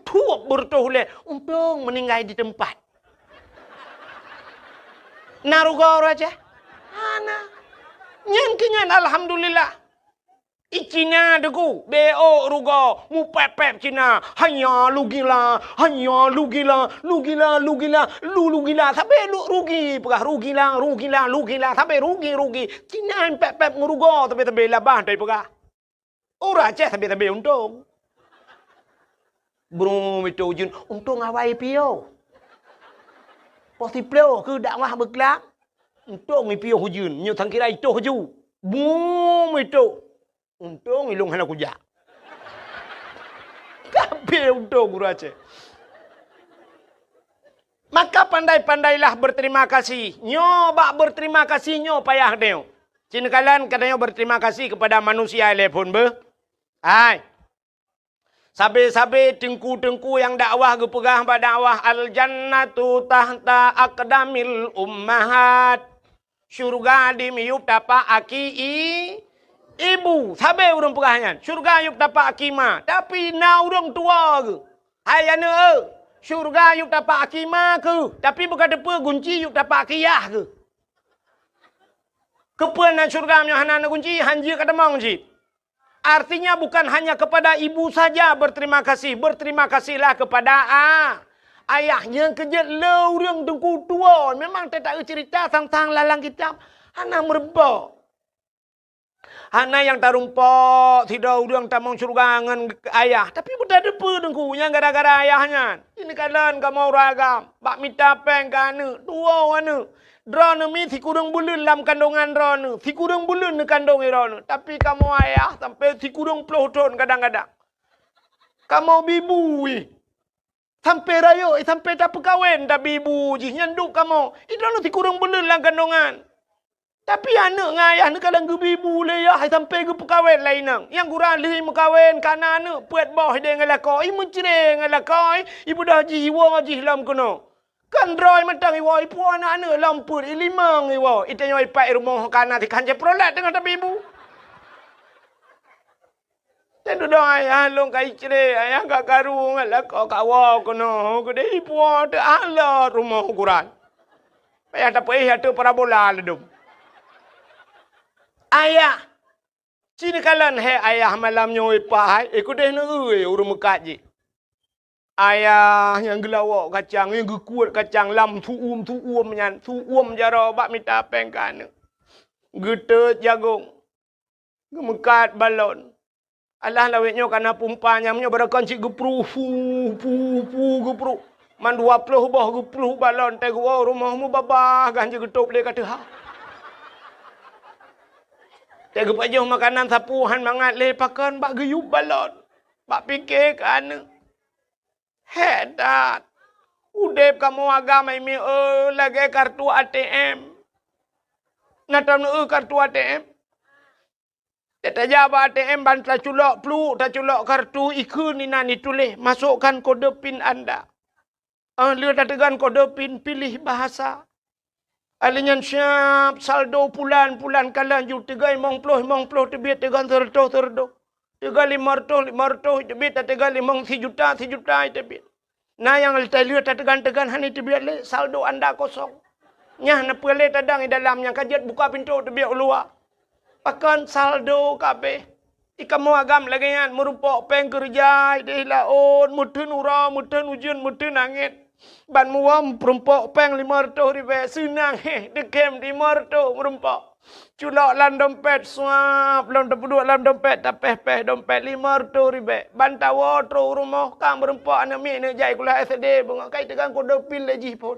Tuak bertuh ulai. Untung meninggal di tempat. Naruga orang aja. Ana. Nyan kenyan alhamdulillah. Icina deku. BO ruga. Mu pep Cina. Hanya lu gila. Hanya lu gila. Lu gila. Lu gila. Sampai lu rugi. Pegah lu gila. Sampai rugi. Cina pep nguruga. Tapi labah dari pegah. Orang Aceh tapi untung. Belum itu ujun. Untung awai pio. Pasti pio ke dakwah berkelak. Untung pio hujun. Nyo thang kira itu huju. Boom itu. Untung ilung hana kujak. Tapi untung orang Aceh. Maka pandai-pandailah berterima kasih. Nyo bak berterima kasih nyo payah deo. Cina kalian katanya berterima kasih kepada manusia telepon be. Hai. Sabe-sabe tengku-tengku yang dakwah gepegah pada dakwah al-jannatu tahta aqdamil ummahat. Syurga di miyup dapat aki ibu. Sabe urang pegahnya. Syurga yup dapat akima. Tapi na urang tua ke. Hai ane. Syurga yup dapat akima ke. Tapi bukan depa gunci yup dapat akiyah ke. Kepuanan syurga hana kunci hanji kadamang ji. Artinya bukan hanya kepada ibu saja berterima kasih. Berterima kasihlah kepada ayahnya kejat lorong dengku tua. Memang tak cerita tentang lalang kitab. Hana merebak. Hana yang tarumpok. Tidak orang tamang syurga dengan ayah. Tapi bukan depa dengku yang gara-gara ayahnya. Ini kalian kamu ragam. Bak minta peng kana. Tua wana. Drone mi si kurang bulan dalam kandungan drone. Si kurang bulan di kandung drone. Tapi kamu ayah sampai si kurang puluh tahun kadang-kadang. Kamu bibu. Sampai raya. Sampai tak perkahwin tak bibu. Nyanduk kamu. Itu si kurang bulan dalam kandungan. Tapi anak dengan ayah ni kadang ke bibu lah. Sampai ke perkahwin lain. Yang kurang lih perkahwin. Karena anak puat bawah dia dengan lakau. Ibu cereng dengan lakau. Ibu dah jiwa dalam kena. Kan droi matang iwa ipu anak-anak lampur ilimang iwa. Itu yang ipak rumah kanan di kanca prolat dengan tapi ibu. Tentu dong ayah long kai cere ayah gak karu ngalah kau kawa kono. Kode ipu ada ala rumah ukuran. Ayah tak payah tu parabola ledum. Ayah. Cini kalan he ayah malam nyoy pahai. Kode nu urung mekat je. Ayah yang gelawak kacang, yang gekuat kacang lam tuum nyan, tuum jaro bak minta pengkan. Getet jagung. Gemekat balon. Allah lawetnya karena pumpanya menyo barakan cik gepru gepru. Man 20 bah gepru balon teh gua rumahmu babah ganja getup dia kata ha. Teh gepajah makanan sapuhan mangat le pakan bak geyup balon. Bak fikir kan. Hedat. Udep kamu agama ini lagi kartu ATM. Natam kartu ATM. Teta jawab ATM ban tak culok peluk, tak culok kartu ikut ni nani tulis. Masukkan kode PIN anda. Lihat tegan kode PIN, pilih bahasa. Alinyan siap saldo pulan kalian ju tegai mong ploh tebit tegan terdo. Tegal 500 tebit tegal 5 juta tebit. Nah yang lihat tegan hani tebit le saldo anda kosong. Nyah na pele tadang di dalamnya kajet buka pintu tebit luar. Pakan saldo kabeh. Ikamu agam lagi kan merupok peng kerja deh laon mutun ura mutun ujun mutun angin. Ban muam perumpok peng 500 ribu. Senang dekem 500 merumpok. Culak lan dompet suap. Belum terduduk dalam dompet. Tapeh-peh dompet 500 ribu. Bantawa terus rumah. Kang merumpok anak mik nak jai kulah SD. Bunga kait tegang kodoh pil lagi pun.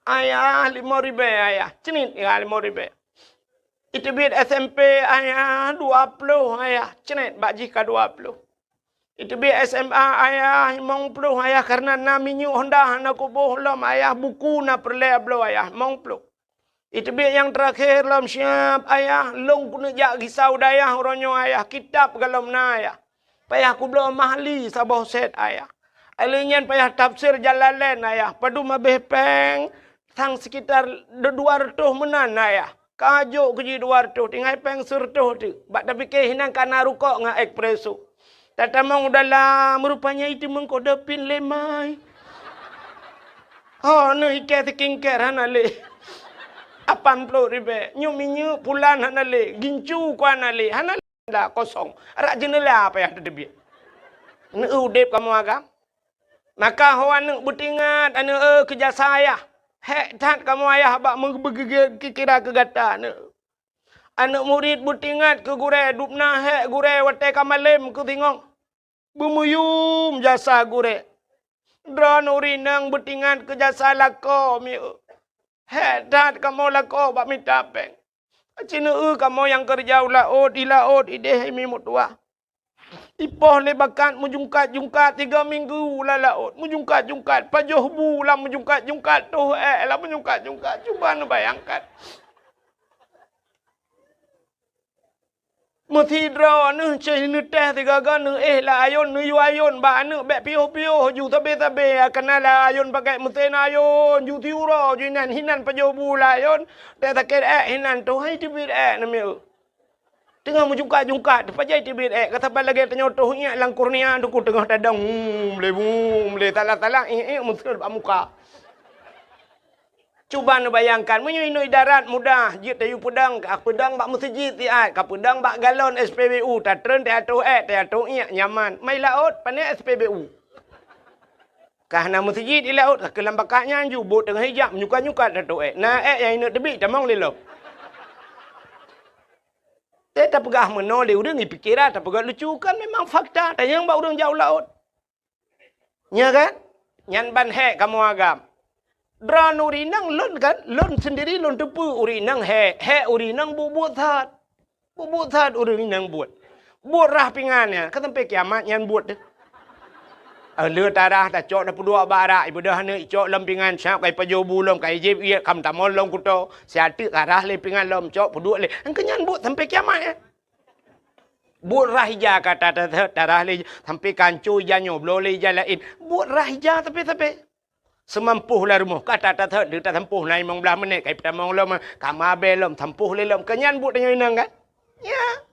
Ayah 5 ribu ayah. Cenit ya 5 ribu. Itu duit SMP ayah 20 ayah. Cenit bak jika 20. Itu duit SMA ayah 50 ayah. Karena na minyak Honda na kubuh lom ayah. Buku na perle blo ayah 50. Itu duit yang terakhir lom siap ayah. Long kuna jak risau dayah oronyo ayah. Kitab galom na ayah. Payah ku belum mahli sabah set ayah. Alinyan payah tafsir Jalalain ayah. Padu mabeh peng. Tang sekitar 200 menan ayah. Kajuk keji 200. Tinggal peng surtuh tu. Bak tapi ke hinang kana rukok ngah ekspreso. Tatamang dalam rupanya itu mengkodapin lemai. Oh, no ikat sekingker hanale. 80 ribu. Nyu pulan hanale. Gincu kuan hanale. Hanale dah kosong. Arak jenela apa yang terdebit. Nak udip kamu agam. Maka hawan nak bertingat anu kerja saya. Hek tat kamu ayah bak kira kegata nak. Anak murid bertingat ke gure dupna hek gure wate kamalem ke tingong. Bumuyum jasa gure. Dran urinang bertingat ke jasa lako mi. Hek tat kamu lako bak minta peng. Cina kamu yang kerja ulaut ideh mi mutua. Ipoh lebakan mujungkat 3 minggu lah laut. Mujungkat pajoh bu lah mujungkat tu lah mujungkat. Cuba nu bayangkan. Mesti dra nu cai nu teh 3 gan nu lah ayun nu yu ayun ba nu bek pio ju tabe kena lah ayun pakai mesin ayun ju tiura ju hinan pajoh bu lah ayun. Teh taket hinan tu hai tibit nami. Tengah menjungkat, pajai tibit kata balage tanyotoh nya lang kurnia duku tengah tadang le tala musul bak muka. Cuba nu bayangkan menyinoi darat mudah jit tayu pedang bak masjid tiat ka pedang bak galon SPBU tatren te atu nya nyaman mai laut pane SPBU. Kahna masjid di laut ke lambakanya ju bot tengah hijab nyuka-nyuka atu na yang ina tebi tamang lelop. Tak pegah menoleh orang ni pikiran, tak pegah lucu kan memang fakta. Dan yang bak orang jauh laut. Ya kan? Nyan ban hek kamu agam. Dran urinang lon kan? Lon sendiri lon tepu urinang hek. Hek urinang buat that. Buat that urinang buat. Buat rah pingannya. Kan sampai kiamat nyan buat deh. Lừa darah tak cok dah pudua barak ibu dah ni cok lempingan siap kai pajo bulom kai jeb ia kam tamon lom kuto siatu arah lempingan lom cok pudua le angkenyan but sampai kiamat ya but rahija kata darah le sampai kancu janyo blole jalain but rahija tapi semampuh lah rumah kata dia tak tempuh nai mong belah menit kai tamong lom kamabe lom tempuh le lom kenyan but tanyo inang kan ya.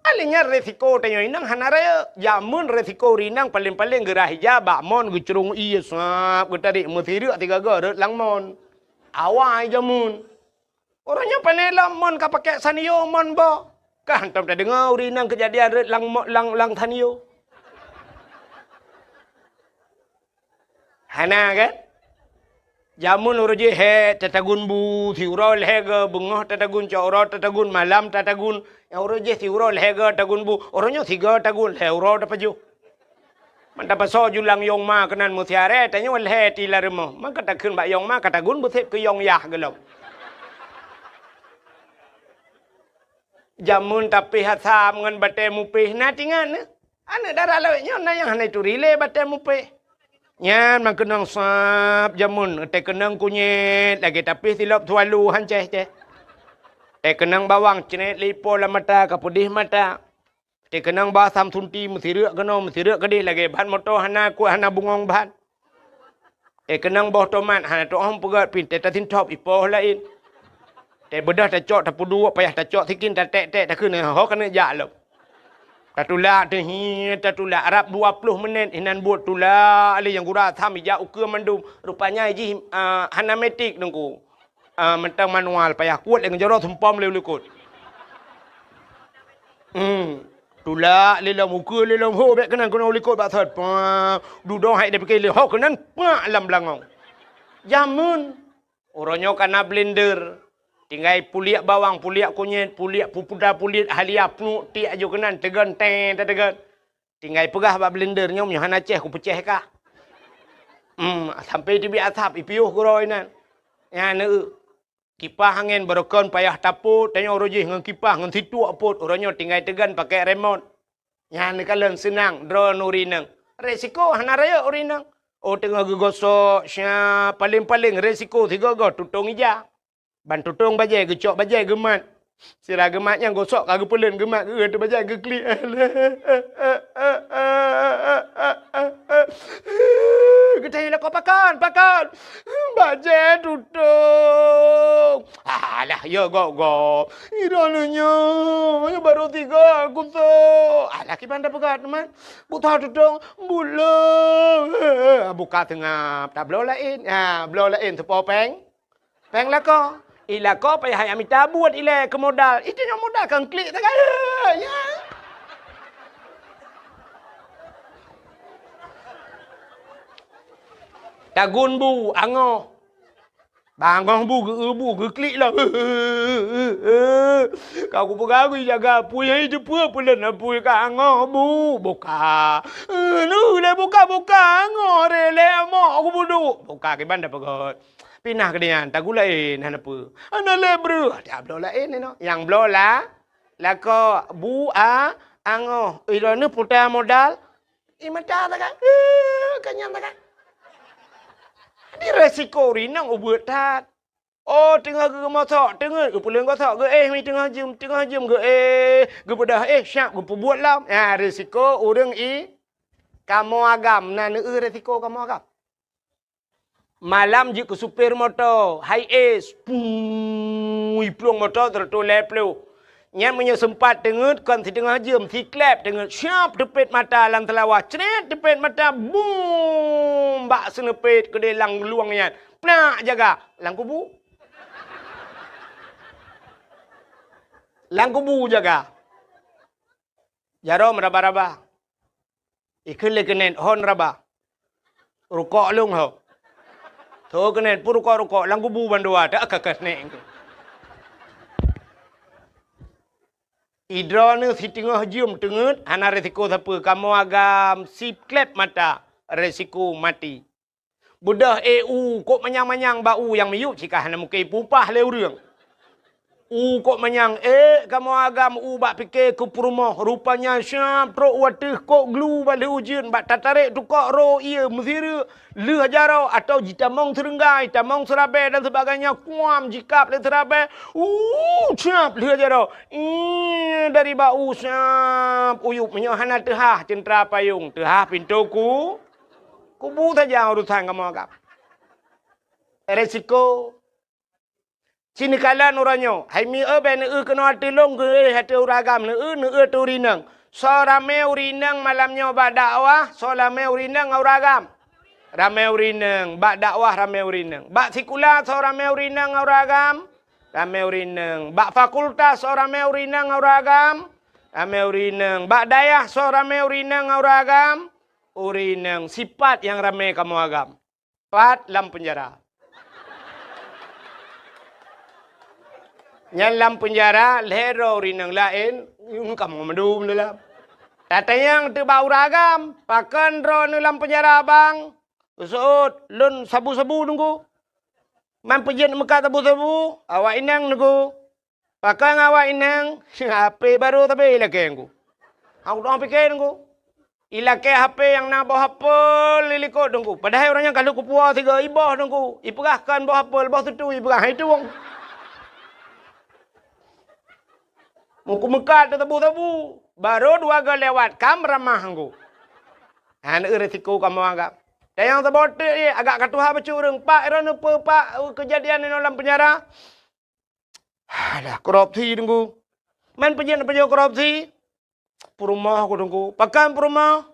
Alinya resiko tanyo inang hanaraya jamun resiko rinang paling-paling gerah hijab mon gucurung iya sap tadi mesiri 3 gar langmon awai jamun orangnya panela mon ka pakai sanio mon bo kan tam tak dengar rinang kejadian lang sanio hana kan jamun uruji he tatagun bu thiurol hega bungoh tatagun coro tatagun malam tatagun yang uruji thiurol hega tagun bu orangnya 3 tagun heuro dapaju man dapat so julang yong ma kenan mutiare tanya wal he ti laremo man kata kun ba yong ma kata gun bu thep ke yong yah gelom jamun tapi hatam ngan bate mupih na tingan ane darah lawenya na yang hanai turile bate mupih nyan man kenang sap jamun te kenang kunyit lagi tapi silap tualu hanceh te kenang bawang cenet lipo la mata kapudih mata te kenang basam tunti mesirek gedih lagi ban motor hana ku hana bungong ban kenang boh tomat hana to hom pegat pin te tatin top ipoh lain te bedah ta cok ta pudu payah ta cok sikin ta tek ta keun ho kena jak lo tatula dehi tatula Arab 20 menit inan buat tula ali yang gura tham ija ukur mandum rupanya iji hanametik nungku mentang manual payah kuat dengan jaro tumpam leu lekut Tulak lelang muka lelang ho bek kenan kena ulikot bak thot. Dudong hai dia pakai le ho kenan pak lam belangong. Jamun. Orangnya kena blender. Tinggal puliak bawang, puliak kunyit, puliak pupuda, puliak halia pnu ti ajo kenan tegan tegan. Tinggal pegah bak blender nyom nyohan aceh ku pecah kah. Sampai tibi atap ipiuh kuroi nan. Ya ne kipas angin berokon payah taput tanya orang je dengan kipas dengan situ apot orangnya tinggal tegan pakai remote. Ya ne kalen senang drone urinang. Resiko hana raya urinang. Oh tengah gegosok sya paling-paling resiko tiga go tutung ija. Ban tutung bajai gecok bajai gemat. Sira gematnya gosok kagak pelen gemat ke tu bajai ke klik. Ketanya lah kau pakan. Bajai tutung. Alah ya go. Irananya baru 3 aku tu. Alah ki pandai pegat teman. Buta tutung bulan. Buka tengah tak blow lain. Blow lain tu popeng. Peng lah kau. Ila kau payah ambil tabut ila ke modal. Itu yang modal kan klik tak ya. Tagun bu angoh. Bangong bu ke klik lah. Kau ku pegawai jaga apu yang itu pelan apu ka angoh bu. Buka. Nu le buka angoh rele amo aku budu. Buka ke bandar pegot. Pinah ke dia, tak gula hana apa. Ana le bro, ada blo lain ni no. Yang blo la ko bu angoh. Ilo ni putar modal. Mata tak kan? Kanyang tak kan? Ni resiko rinang ubuat tat. Oh tengah ke motor, tengah ke pulang kotak ke mi tengah jam ke ke pedah syak ke buat lam. Resiko urang kamu agam na resiko kamu agam. Malam je ke supir motor, high ace, plung motor tertoleh pelu. Yang punya sempat dengar kan setengah jam, si klep dengar siap depet mata lang telawah, ceret depet mata, boom, bak senepet ke delang luangnya, nak jaga, lang kubu. Lang kubu jaga. Jarom raba-raba. Ikut lekenen hon raba. Rukok lung ho. So kena rukok lang kubu bandua tak kakas neng. Idra ni si tengah jam tengut ana resiko siapa kamu agam si klep mata resiko mati. Budah EU kok manyang-manyang bau yang miyuk cikah hana mukai pupah le urang. Kok manyang kamu agam bak fikir ke perumah rupanya syam trok watih kok glu balik ujian bak tatarik tu kok ro ia mesira le hajarau atau jitamong serenggai tamong serabai dan sebagainya kuam jikap le serabai syam le hajarau dari bau syam uyup menyohana tehah centra payung tehah pintuku kubu saja urusan kamu agam resiko sini kalan orangnya. Hai mi ben kena telong ke hati uragam ne tu rinang. So rame urinang malamnya bak dakwah, so rame urinang uragam. Rame urinang, bak dakwah rame urinang. Bak sekolah so rame urinang uragam. Rame urinang. Bak fakultas so rame urinang uragam. Rame urinang. Bak dayah so rame urinang uragam. Urinang sifat yang rame kamu agam. 4 lam penjara. Nyalam penjara lero rinang lain kamu medum dalam. Tata yang tebau ragam pakan ro dalam penjara bang. Usut lun sabu-sabu nunggu. Man pejen muka sabu-sabu awak inang nunggu. Pakan awak inang HP baru tapi ilake nunggu. Aku dah fikir nunggu. Ilake HP yang nak bawa HP lilikot nunggu. Padahal orangnya kalau kupuah 3 ibah nunggu. Iperahkan bawa HP bawa tu iperah itu wong. Muku mekat tabu-tabu. Baru 2 kali lewat. Kam ramah aku. Ini resiko kamu anggap. Dan yang terbotak ni agak katuha bercurang. Pak, era apa pak kejadian ini dalam penjara? Alah, korupsi tunggu. Man penjara korupsi. Perumah aku tunggu. Pakai perumah.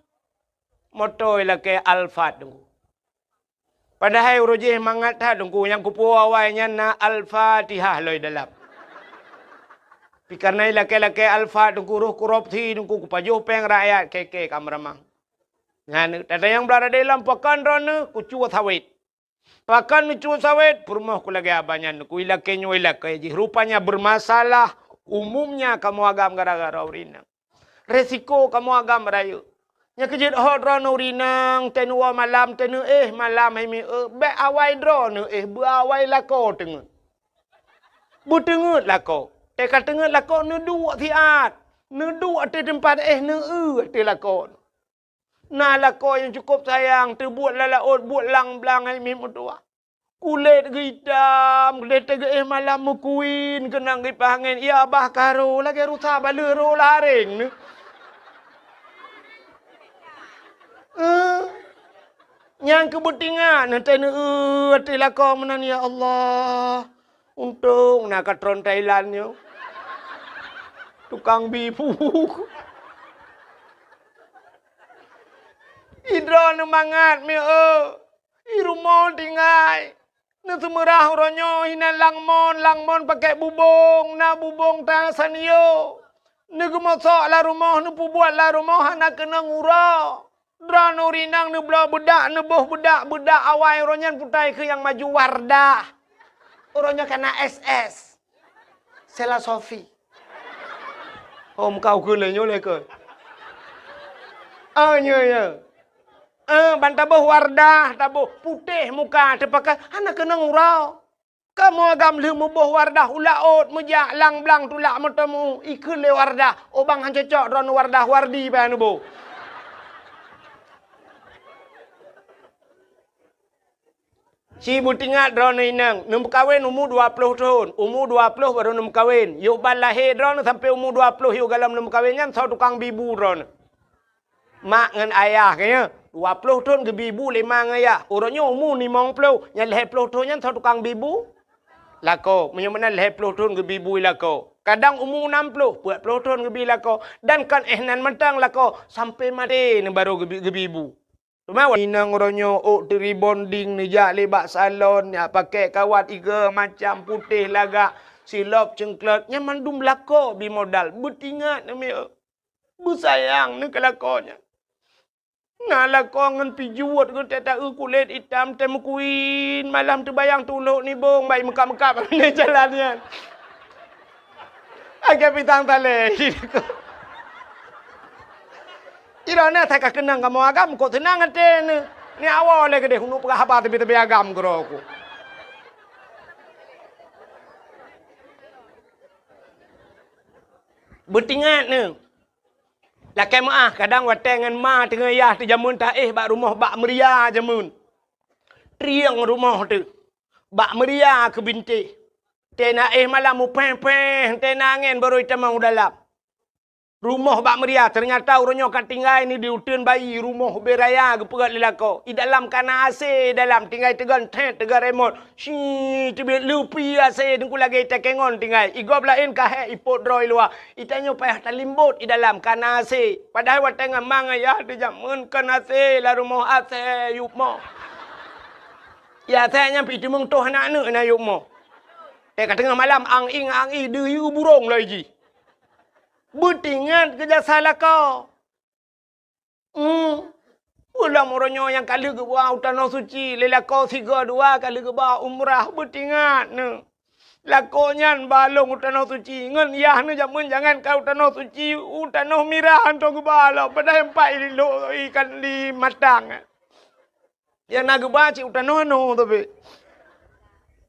Motor ialah ke Alphard tunggu. Padahal urujih mangat tunggu. Yang kupu awalnya na Al-Fatihah loh dalam. Karena laki-laki alfa tungku korupsi tungku kupajuh peng rakyat keke kamramang. Ngan ada yang berada dalam pakan rana kucu sawit. Pakan kucu sawit perumah ku lagi abanya ku ilake nyuilak ji rupanya bermasalah umumnya kamu agam gara-gara urinang. Resiko kamu agam rayu. Nya kejut hot rana urinang tenua malam tenu malam hemi be awai drone bu awai lako tengut. Bu tengut lako. Teka tengah lakon ne dua tiat. Ne dua di tempat ne di lakon. Nah lakon yang cukup sayang. Terbuat lalaut, buat lang-blang ay mimudua. Kulit hitam, kulit tega malam mukuin. Kenang ipahangin, iya abah karo. Lagi rusak balero laring ne. Yang kebetingan. Nanti ne di lakon menan ya Allah. Untung nak katron Thailand yo. Tukang bibu. Idron mangat mi Irumon tinggai. Na semerah ronyo hina langmon pakai bubong, na bubong tasanio. Na gemosok la rumah nu pubuat la rumah anak kena ngura. Drano rinang nu bela bedak nu boh bedak awai ronyan putai ke yang maju Wardah. Orangnya kena SS. Sela Sofi. Hôm kau ke le nyole ke. Nya. Ban tabuh Wardah, tabuh putih muka tepakai anak kena ngurau. Kamu agam lemu boh Wardah ulaut mejak lang blang tulak metemu ikut le Wardah. Obang han cocok ron Wardah Wardi pa nu bo. Si butingat drone inang, nem kawin umur 20 tahun. Umur 20 baru nem kawin. Yuk balahir drone sampai umur 20 yuk galam nem kawin kan sau tukang bibu drone. Mak ngan ayah kayaknya 20 tahun ke bibu 5 ngaya. Orangnya umur 50, yang 50 tahun kan sau tukang bibu. Lako, menyamana 50 tahun ke bibu lako. Kadang umur 60, 40 tahun ke bibu lako. Dan kan nan mentang lako sampai mati ni baru ke bibu. Cuma inang oronyo dari bonding ni jak lebak salon ya pakai kawat iga macam putih laga silop cengklet nyaman dum lako bi modal betingat nami busayang ni kelakonya. Nah lako ngan pijuat ngan teta kulit hitam temu kuin malam terbayang tuluk ni bong baik mekap-mekap ni jalannya. Agak pitang tale. Irana tak kenang kamu agam kok tenang ate ni awal lagi deh hunu pegah apa tapi agam geroku. Betingat ni. Lakai maah kadang watengan ma tengah yah ti jamun tak bak rumah bak meria jamun. Triang rumah tu. Bak meria ke binti. Tena malam mu peng-peng tena angin baru itamang dalam. Rumah bak meria ternyata orangnya kat tinggal ni di hutan bayi rumah beraya ke pegat lelako. I dalam kana AC dalam tinggal tegan tegan remote. Si tibet lupi AC dengku lagi tekengon tinggal. I gob lain kahe ipot droi luar. I tanyo payah talimbut i dalam kana AC. Padahal wat tengah mang ya di jamun kana AC la rumah AC yup mo. Ya saya nyampi tu mung toh anak na yup mo. Kat tengah malam ang ing deui burung lagi. Betingat kerja salah kau. Ulang orangnya yang kali ke bawah tanah suci. Lela kau 3-2 kali ke bawah umrah. Betingat ni. Lakonya balong tanah suci. Ngan yah ni jangan kau tanah suci. Tanah mirah hantar ke bawah. Pada empat ikan di matang. Yang nak ke bawah cik tanah no tapi.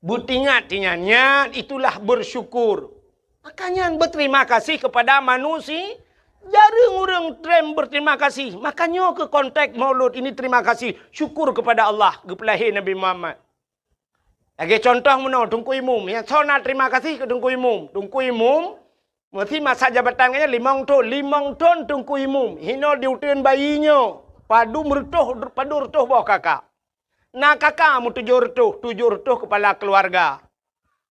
Betingat tinya itulah bersyukur. Makanya berterima kasih kepada manusia. Jarang orang trem berterima kasih. Makanya ke konteks maulud ini terima kasih. Syukur kepada Allah. Kepelahir Nabi Muhammad. Lagi contoh mana? Tungku imum. Yang nak terima kasih ke tungku imum. Tungku imum. Mesti masa jabatannya 5 tahun. 5 tahun tungku imum. Hino diutin bayinya. Padu retuh bawah kakak. Nah kakak mu 7 retuh kepala keluarga.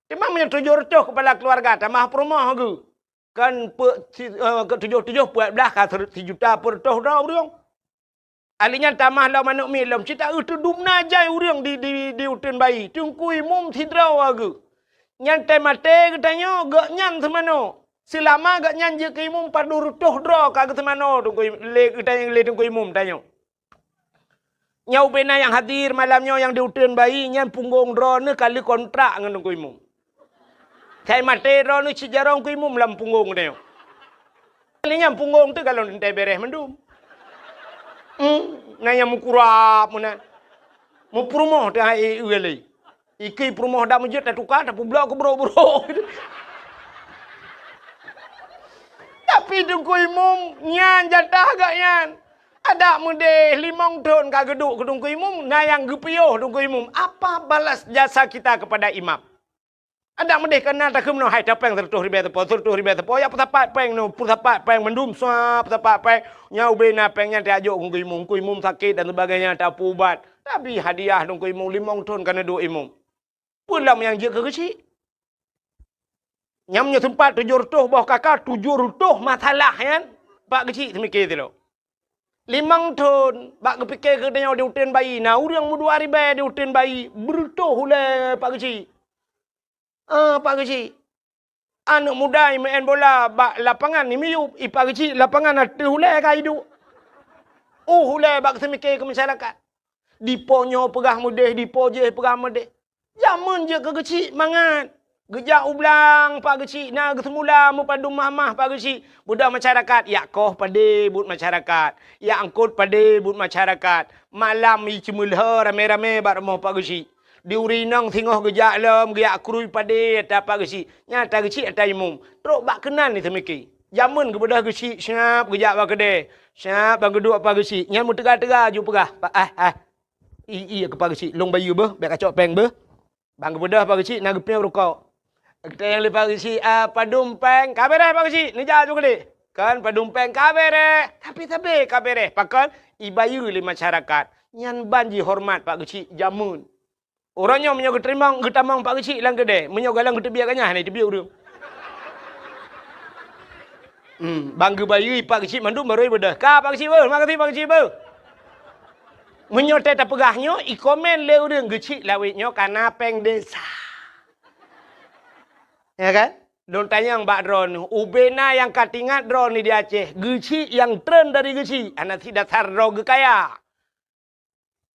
Memang punya 7 retuh kepala keluarga. Tamah perumah ke. Kan 7 buat belah kan 1 juta per retuh dah orang. Alinya tamah lah manuk milam. Cita itu dumna jai orang di utun bayi. Tungkui mum sidraw ke. Nyan temate katanya gak nyan semano. Selama agak nyanyi ke imum padur toh dro kagak temano tunggu le yang le tunggu imum tanya. Nyau bena yang hadir malamnya yang diutin bayi nyan punggung dro ne kali kontrak ngan tunggu imum. Saya mate dro ne cijarong ku imum lam punggung tanya. Kalinya punggung tu kalau ente beres mendum. Nanya mukurap mana. Mu prumoh dah ueli. Iki prumoh dah masjid dah tukar dah publa ke bro-bro. Tapi tunggu imum nyan jatah agak nyan. Ada mude 5 tahun kagak duduk ke tunggu imum, nah yang gepioh tunggu imum. Apa balas jasa kita kepada imam? Ada mude kena tak kemno hai tapeng tertuh ribe tepo ya petapat peng no petapat peng mendum sap petapat peng nyau bena pengnya diajuk ku imum sakit dan sebagainya tak ubat. Tapi hadiah tunggu imum 5 tahun kena duduk imum. Pulam yang dia kecil. Nyamnya tempat 700 bawah kakak 700 masalah kan. Pak kecil semikir tu lo. 5 tahun bak kepikir ke dia diutin bayi. Nah orang muda ribe diutin bayi bertuh oleh pak kecil. Pak kecil. Anak muda main bola bak lapangan ni miup. Pak kecil lapangan ada oleh kai hidup. Oleh bak semikir ke masyarakat. Diponyo pegah mudeh, dipoje pegah mudeh. Zaman je ke kecil mangat. Gejak ublang pak kecil na semula mu padu mamah pak kecil budak masyarakat ya koh pade but masyarakat ya angkut pade but masyarakat malam i cemulha rame-rame bar moh pak kecil di urinang thingoh gejak lem gejak krui pade ta pak kecil nyata kecil ta imum trok bak kenan ni temiki zaman ke budak kecil syap gejak bak kede syap bang kedua pak kecil nyan mu tegah-tegah ju pegah pak ke pak kecil long bayu beh bek kacok peng beh bang budak pak kecil na gepnya rokok. Kita yang lepas kecil, padumpeng, kabere pak kecil, ni jauh kali. Kan padumpeng kabere, tapi kabere. Pakan ibayu li masyarakat. Nyan banji hormat pak kecil jamun. Orangnya menyok keterimang, ketamang pak kecil lang gede. Menyok galang ketebiakannya, ni tebiak urang. Bangga bayu pak kecil mandu baru ibadah. Ka pak kecil ber, makasih pak kecil ber. Menyok tak pegahnya, ikomen le urang kecil lawitnya karena peng desa. Ya kan? Don tanya yang Mbak Dron, ubena yang katingat Dron ni di Aceh, geci yang tren dari geci, anak si dasar Dron kaya.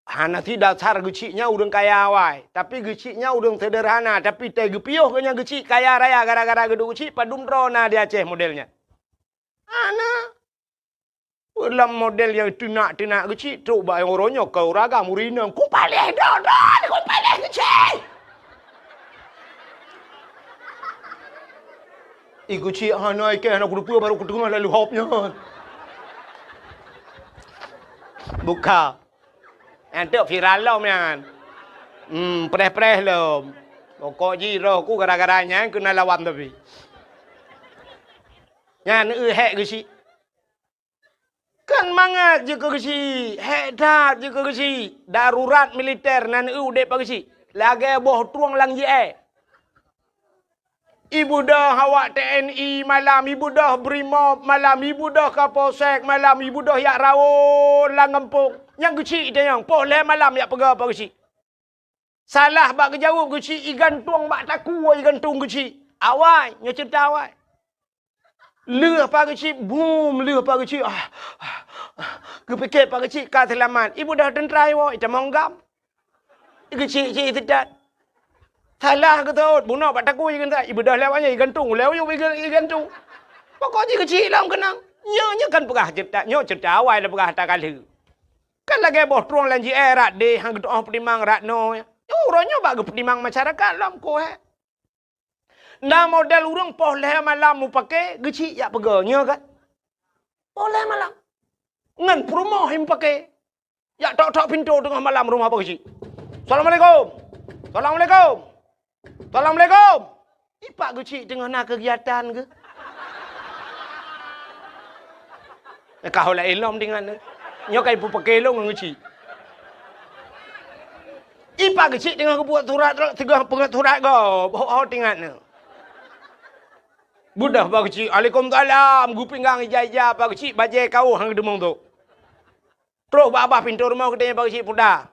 Anak si dasar gecinya udang kaya awai, tapi gecinya udang sederhana, tapi teh gepioh kenya geci kaya raya gara-gara gedung geci padum Dron di Aceh modelnya. Anak dalam model yang tunak-tunak geci, coba yang orangnya kau raga murinang, ku palih Dron, ku palih geci. Iku cik hanai ke anak rupiah baru ketengah lalu hopnya. Buka. Nanti viral lah man. Preh-preh lah. Pokok jiro ku gara-garanya kena lawan tapi. Nyan hek ke cik. Kan mangat je ke cik. Hek dah je ke cik. Darurat militer nan dek pak cik. Lagi boh tuang lang je Ibu dah awak TNI malam, ibu dah Brimob malam, ibu dah Kapolsek malam, ibu dah yak rawon lang ngempung. Yang kecil dia yang boleh malam yak pegah apa kecil. Salah bak kejauh kecil, igan tuang bak taku igan tung kecil. Awai, nyo cerita awai. Leh pak kecil, boom, leh pak kecil. Kepikir pak kecil ka selamat. Ibu dah tentera awak, ita monggam. Kecil-kecil tidak. Salah ke tu, bunuh pak taku ikan tak. Ibu dah lewatnya ikan tung, lew ikan tung. Pokoknya kecil lah kenang. Nyo kan pegah cerita awal dah pegah tak kali. Kan lagi boh truang lanji rat deh hang doh penimang rat no. Orangnya bagi penimang masyarakat lam ko Nah model urang poleh malam mu pakai kecil ya pegahnya kan. Poleh malam. Ngan perumahan him pakai. Ya tok pintu tengah malam rumah apa kecil. Assalamualaikum. Assalamualaikum. Assalamualaikum. Ipak kecil tengah nak kegiatan ke? Kau lah elom dengan ni. Nyokai pu pakai lo dengan kecil. Ipak kecil tengah buat surat, tengah pengat surat kau. Bawa tinggal ni. Budak pak kecil. Waalaikumsalam. Gu pinggang ija-ija pak kecil bajai kau hang demong tu. Terus babah pintu rumah katanya pak kecil pudah.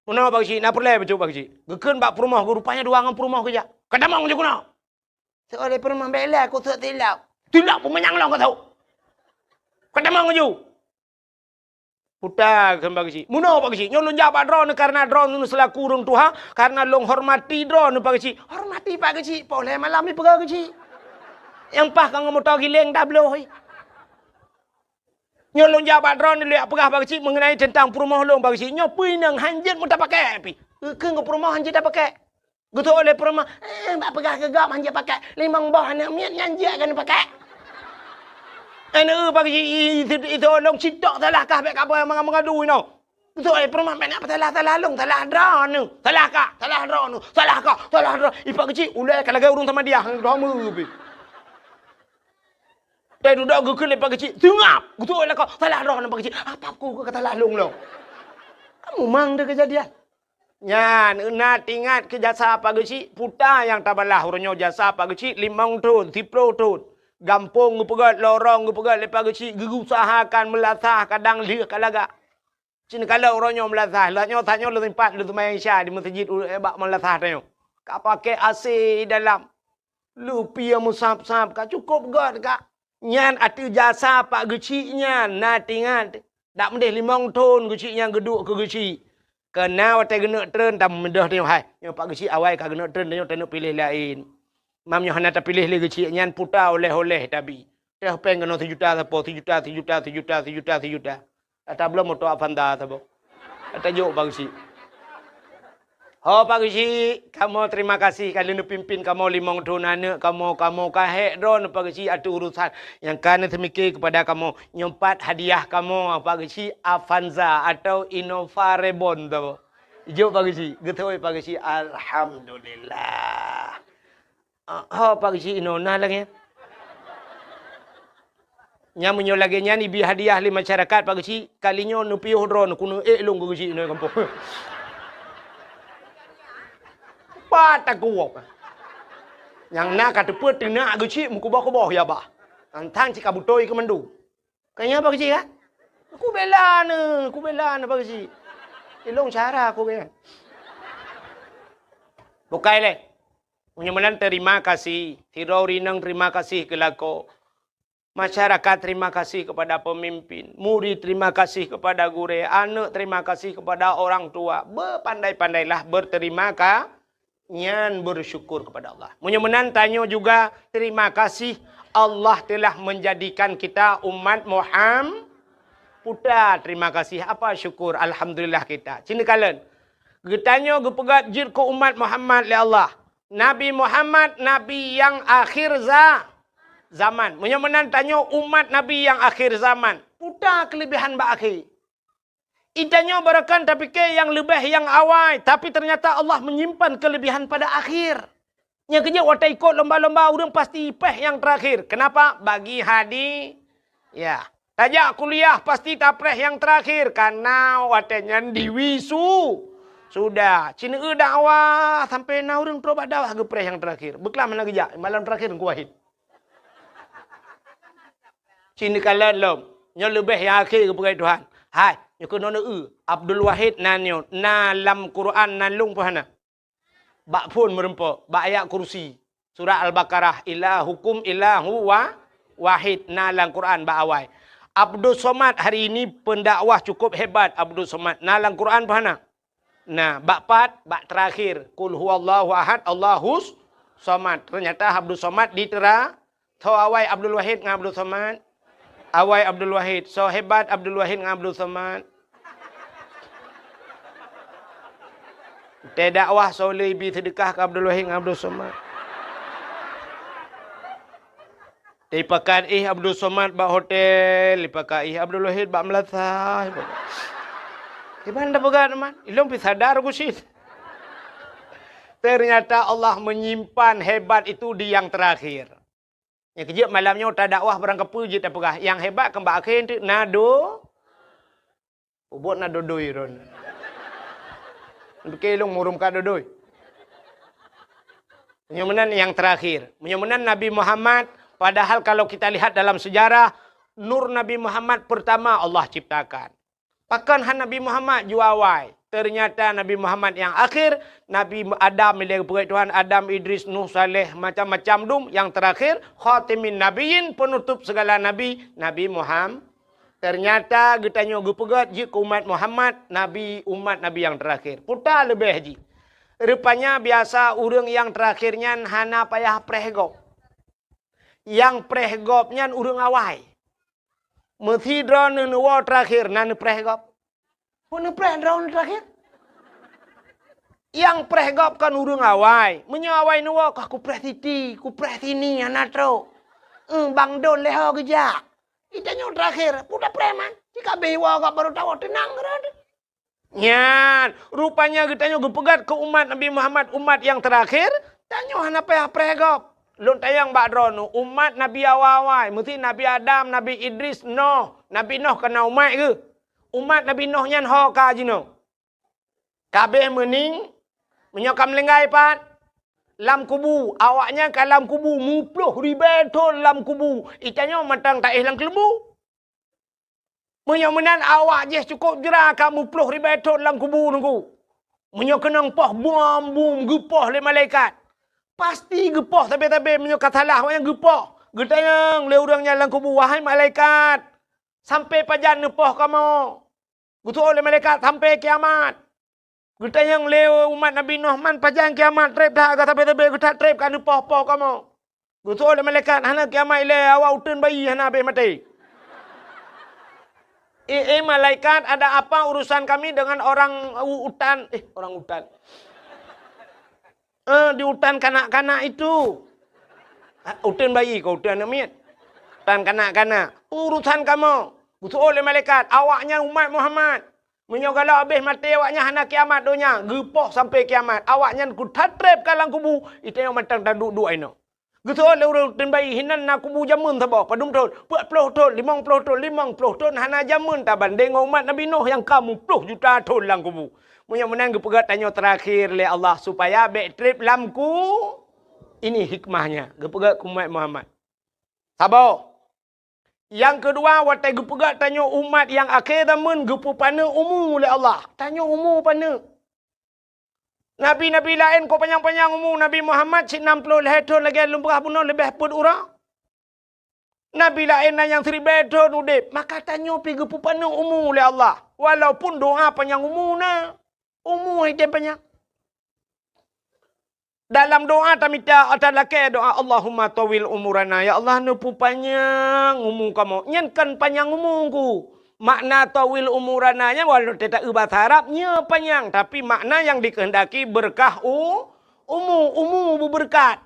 Mana pak kecil, nak perlai betul pak kecil. Gekeun bak perumah, rupanya dua orang perumah kerja. Kadamang je kuna. Seoleh permah bela aku tak tilap. Tilap pun menyang long kau tahu. Kata mau ngaju. Putar kembali si. Muno pak si. Nyolong jabat drone karena drone nu selaku urung tuha karena long hormati drone pak si. Hormati pak si. Boleh malam ni pergi si. Yang pah kang motor giling dah beloi. Nyolong jabat drone ni lihat perah pak si mengenai tentang perumahan long pak si. Nyopui nang hanjit mu tak pakai pi. Ke perumahan hanjit tak pakai. Gitu oleh permah, mbak pegah gegap hanya pakai limang bawah anak miat nyanjak kan pakai. Anak pakai itu long citok salah kah baik apa yang mengadu ini. Gitu oleh permah nak salah long salah drone, salah kah, salah drone, salah kah, salah drone. Ipak kecil ulai kalau gay urung sama dia hang drama pi. Dah duduk gukul ipak kecil, tengap. Gitu oleh kau salah drone ipak kecil. Apa aku kata salah long lo? Kamu mang dah kejadian. Nyan, ingat ingat ke jasa pagi si puta yang tabalah hurunyo jasa pagi si 5 tahun, 10 tahun. Gampung ngupegat, lorong ngupegat lepas si gerusahakan melasah kadang lihat kalaga. Cina kalau hurunyo melasah, lahnya tanya lu tempat lu tumayang Isya di masjid bak melasah tanya. Kak pakai AC dalam. Lu pia musap-sap kak cukup god kak. Nyan atu jasa pagi si nyan, nak ingat. Tak mendih 5 tahun geci yang geduk ke geci. Kena watai gena tren tam mendah ni hai. Yang pak geci awal ka gena tren dia tak pilih lain. Mamnya hana tak pilih lagi geci nyan puta oleh-oleh tabi. Teh peng kena 7 juta sapo 7 juta 7 juta 7 juta 7 juta 7 juta. Ata belum motor Avanta sapo. Ata jok pak geci. Oh pak geci, kamu terima kasih kali nu pimpin kamu 5 tahun anak kamu kahek don pak geci atu urusan yang kana semikir kepada kamu nyempat hadiah kamu pak geci Avanza atau Innova Reborn tu. Jom pak geci, getoi pak geci alhamdulillah. Oh pak geci inona lagi. Nyamunyo lagi nyani bi hadiah li masyarakat pak geci kalinya nu piuh drone kuno long geci no kampung. Tak kuok. Yang nak kata put nak geci muku bawah ya bah. Antang cik kabutoi ke mendu. Kayaknya apa geci kan? Aku bela apa geci. Ilong cara aku kan. Bukai le. Menyemenan terima kasih. Tirori nang terima kasih ke lako. Masyarakat terima kasih kepada pemimpin. Murid terima kasih kepada guru. Anak terima kasih kepada orang tua. Berpandai-pandailah berterima kasih. Nyan bersyukur kepada Allah. Menyemenan tanya juga terima kasih Allah telah menjadikan kita umat Muhammad. Putra terima kasih apa syukur alhamdulillah kita. Cina kalian. Getanya gepegat jir ke umat Muhammad le Allah. Nabi Muhammad nabi yang akhir zaman. Menyemenan tanya umat nabi yang akhir zaman. Putra kelebihan ba akhir. Idanya barakan tapi ke yang lebih yang awal. Tapi ternyata Allah menyimpan kelebihan pada akhir. Yang kerja watai ikut lomba-lomba orang pasti ipeh yang terakhir. Kenapa? Bagi hadi. Ya. Tajak kuliah pasti tapreh yang terakhir. Karena watainya diwisu. Sudah. Cina dakwah. Sampai na orang terobak dakwah gepreh yang terakhir. Beklah mana kerja. Malam terakhir kuahid. Cina kalian lom. Yang lebih yang akhir kepada Tuhan. Hai. Yang kena Abdul Wahid nanyo na lam Quran nalung pahana. Bak pun merempo, bak ayat kursi. Surah Al-Baqarah ilahukum ilahu wahid na lam Quran bak awal. Abdul Somad hari ini pendakwah cukup hebat Abdul Somad. Na lam Quran pahana. Nah, bak pat, bak terakhir kul huwallahu ahad Allahus Somad. Ternyata Abdul Somad ditera tho awal Abdul Wahid dengan Abdul Somad. Awai Abdul Wahid. So hebat Abdul Wahid dengan Abdul Somad. Teh dakwah soleh bi sedekah ke Abdul Wahid dengan Abdul Somad. Teh pakat Abdul Somad bak hotel, pakat Abdul Wahid bak Melasa. Gimana pegat teman? Ilong pi sadar aku sih. Ternyata Allah menyimpan hebat itu di yang terakhir. Yang kejap malamnya tak dakwah barang kepu je tak pegah. Yang hebat kembak akhir tu nado. Ubot nado doi ron. Untuk kelong murum ka doi. Menyemenan yang terakhir. Menyemenan Nabi Muhammad. Padahal kalau kita lihat dalam sejarah. Nur Nabi Muhammad pertama Allah ciptakan. Pakan han Nabi Muhammad juawai. Ternyata Nabi Muhammad yang akhir, Nabi Adam milik Tuhan, Adam, Idris, Nuh, Saleh, macam-macam dum. Yang terakhir, khatimin nabiyin, penutup segala nabi, Nabi Muhammad. Ternyata getanya gepegat je ke umat Muhammad, Nabi umat Nabi yang terakhir. Putar lebih haji. Rupanya biasa orang yang terakhirnya hana payah prehgop. Yang prehgopnya orang awai. Mesti drone nuwa terakhir nan prehgop. Mana prehgop terakhir? Yang prehgop kan orang awai. Menyawai nuwa kah ku preh titi, ku preh tini anatro. Bang don leho gejak. Itanya terakhir, udah preman. Jika bewa kak baru tahu tenang rada. Nyan, rupanya kitanya gepegat ke umat Nabi Muhammad, umat yang terakhir. Tanya hana payah prehgop. Lun tayang bakdrono, umat Nabi awal-awal, mesti Nabi Adam, Nabi Idris, Nuh. Nabi Nuh kena umat ke? Umat Nabi Nuh nyan ho ka jino. Kabeh mening, menyokam lenggai pat. Lam kubu, awaknya ke lam kubu, mupluh ribetul lam kubu. Itanya matang tak lang kelebu. Menyomenan awak je cukup jera kamu puluh ribetul dalam kubur nunggu. Menyokenang poh bum gepoh le malaikat. Pasti gepoh tapi menyokat salah yang gepoh. Getayang le urangnya dalam kubur wahai malaikat. Sampai pajan nepoh kamu. Betul oleh malaikat sampai kiamat. Getayang le umat Nabi Nuh man pajan kiamat trep dah agak tapi getat trep kan nepoh-poh kamu. Betul oleh malaikat hana kiamat le awak utun bayi hana be mati. Malaikat, ada apa urusan kami dengan orang hutan? Orang hutan. Di hutan kanak-kanak itu. Hutan bayi kau hutan amin. Hutan kanak-kanak. Urusan kamu. Betul oleh malaikat. Awaknya umat Muhammad. Menyogala habis mati awaknya hana kiamat dunia. Gepoh sampai kiamat. Awaknya ku tatrep kalang kubu. Itu yang matang duduk aino. Betul le urang ten bayi hinan na kubu jamun ta ba padum ton 40 ton 50 ton hana jamun ta banding umat Nabi Nuh yang kamu 10 juta ton lang kubu. Munya menang gepegat tanya terakhir le Allah supaya back trip lamku. Ini hikmahnya gepegat umat Muhammad. Sabar. Yang kedua watai gepegat tanya umat yang akhir zaman gepu pana umur le Allah. Tanya umur pana. Nabi-nabi lain kau panjang-panjang umur. Nabi Muhammad si 60 tahun lagi lumrah bunuh lebih pun orang. Nabi lain yang 1000 tahun udip. Maka tanya pergi pupana umur oleh Allah. Walaupun doa panjang umur na. Umur hidup panjang. Dalam doa tamita atalake doa Allahumma tawil umurana. Ya Allah nu panjang umur kamu. Nyan kan panjang umurku. Makna tawil umurananya walau tidak bahasa Arabnya panjang. Tapi makna yang dikehendaki berkah umur berberkat.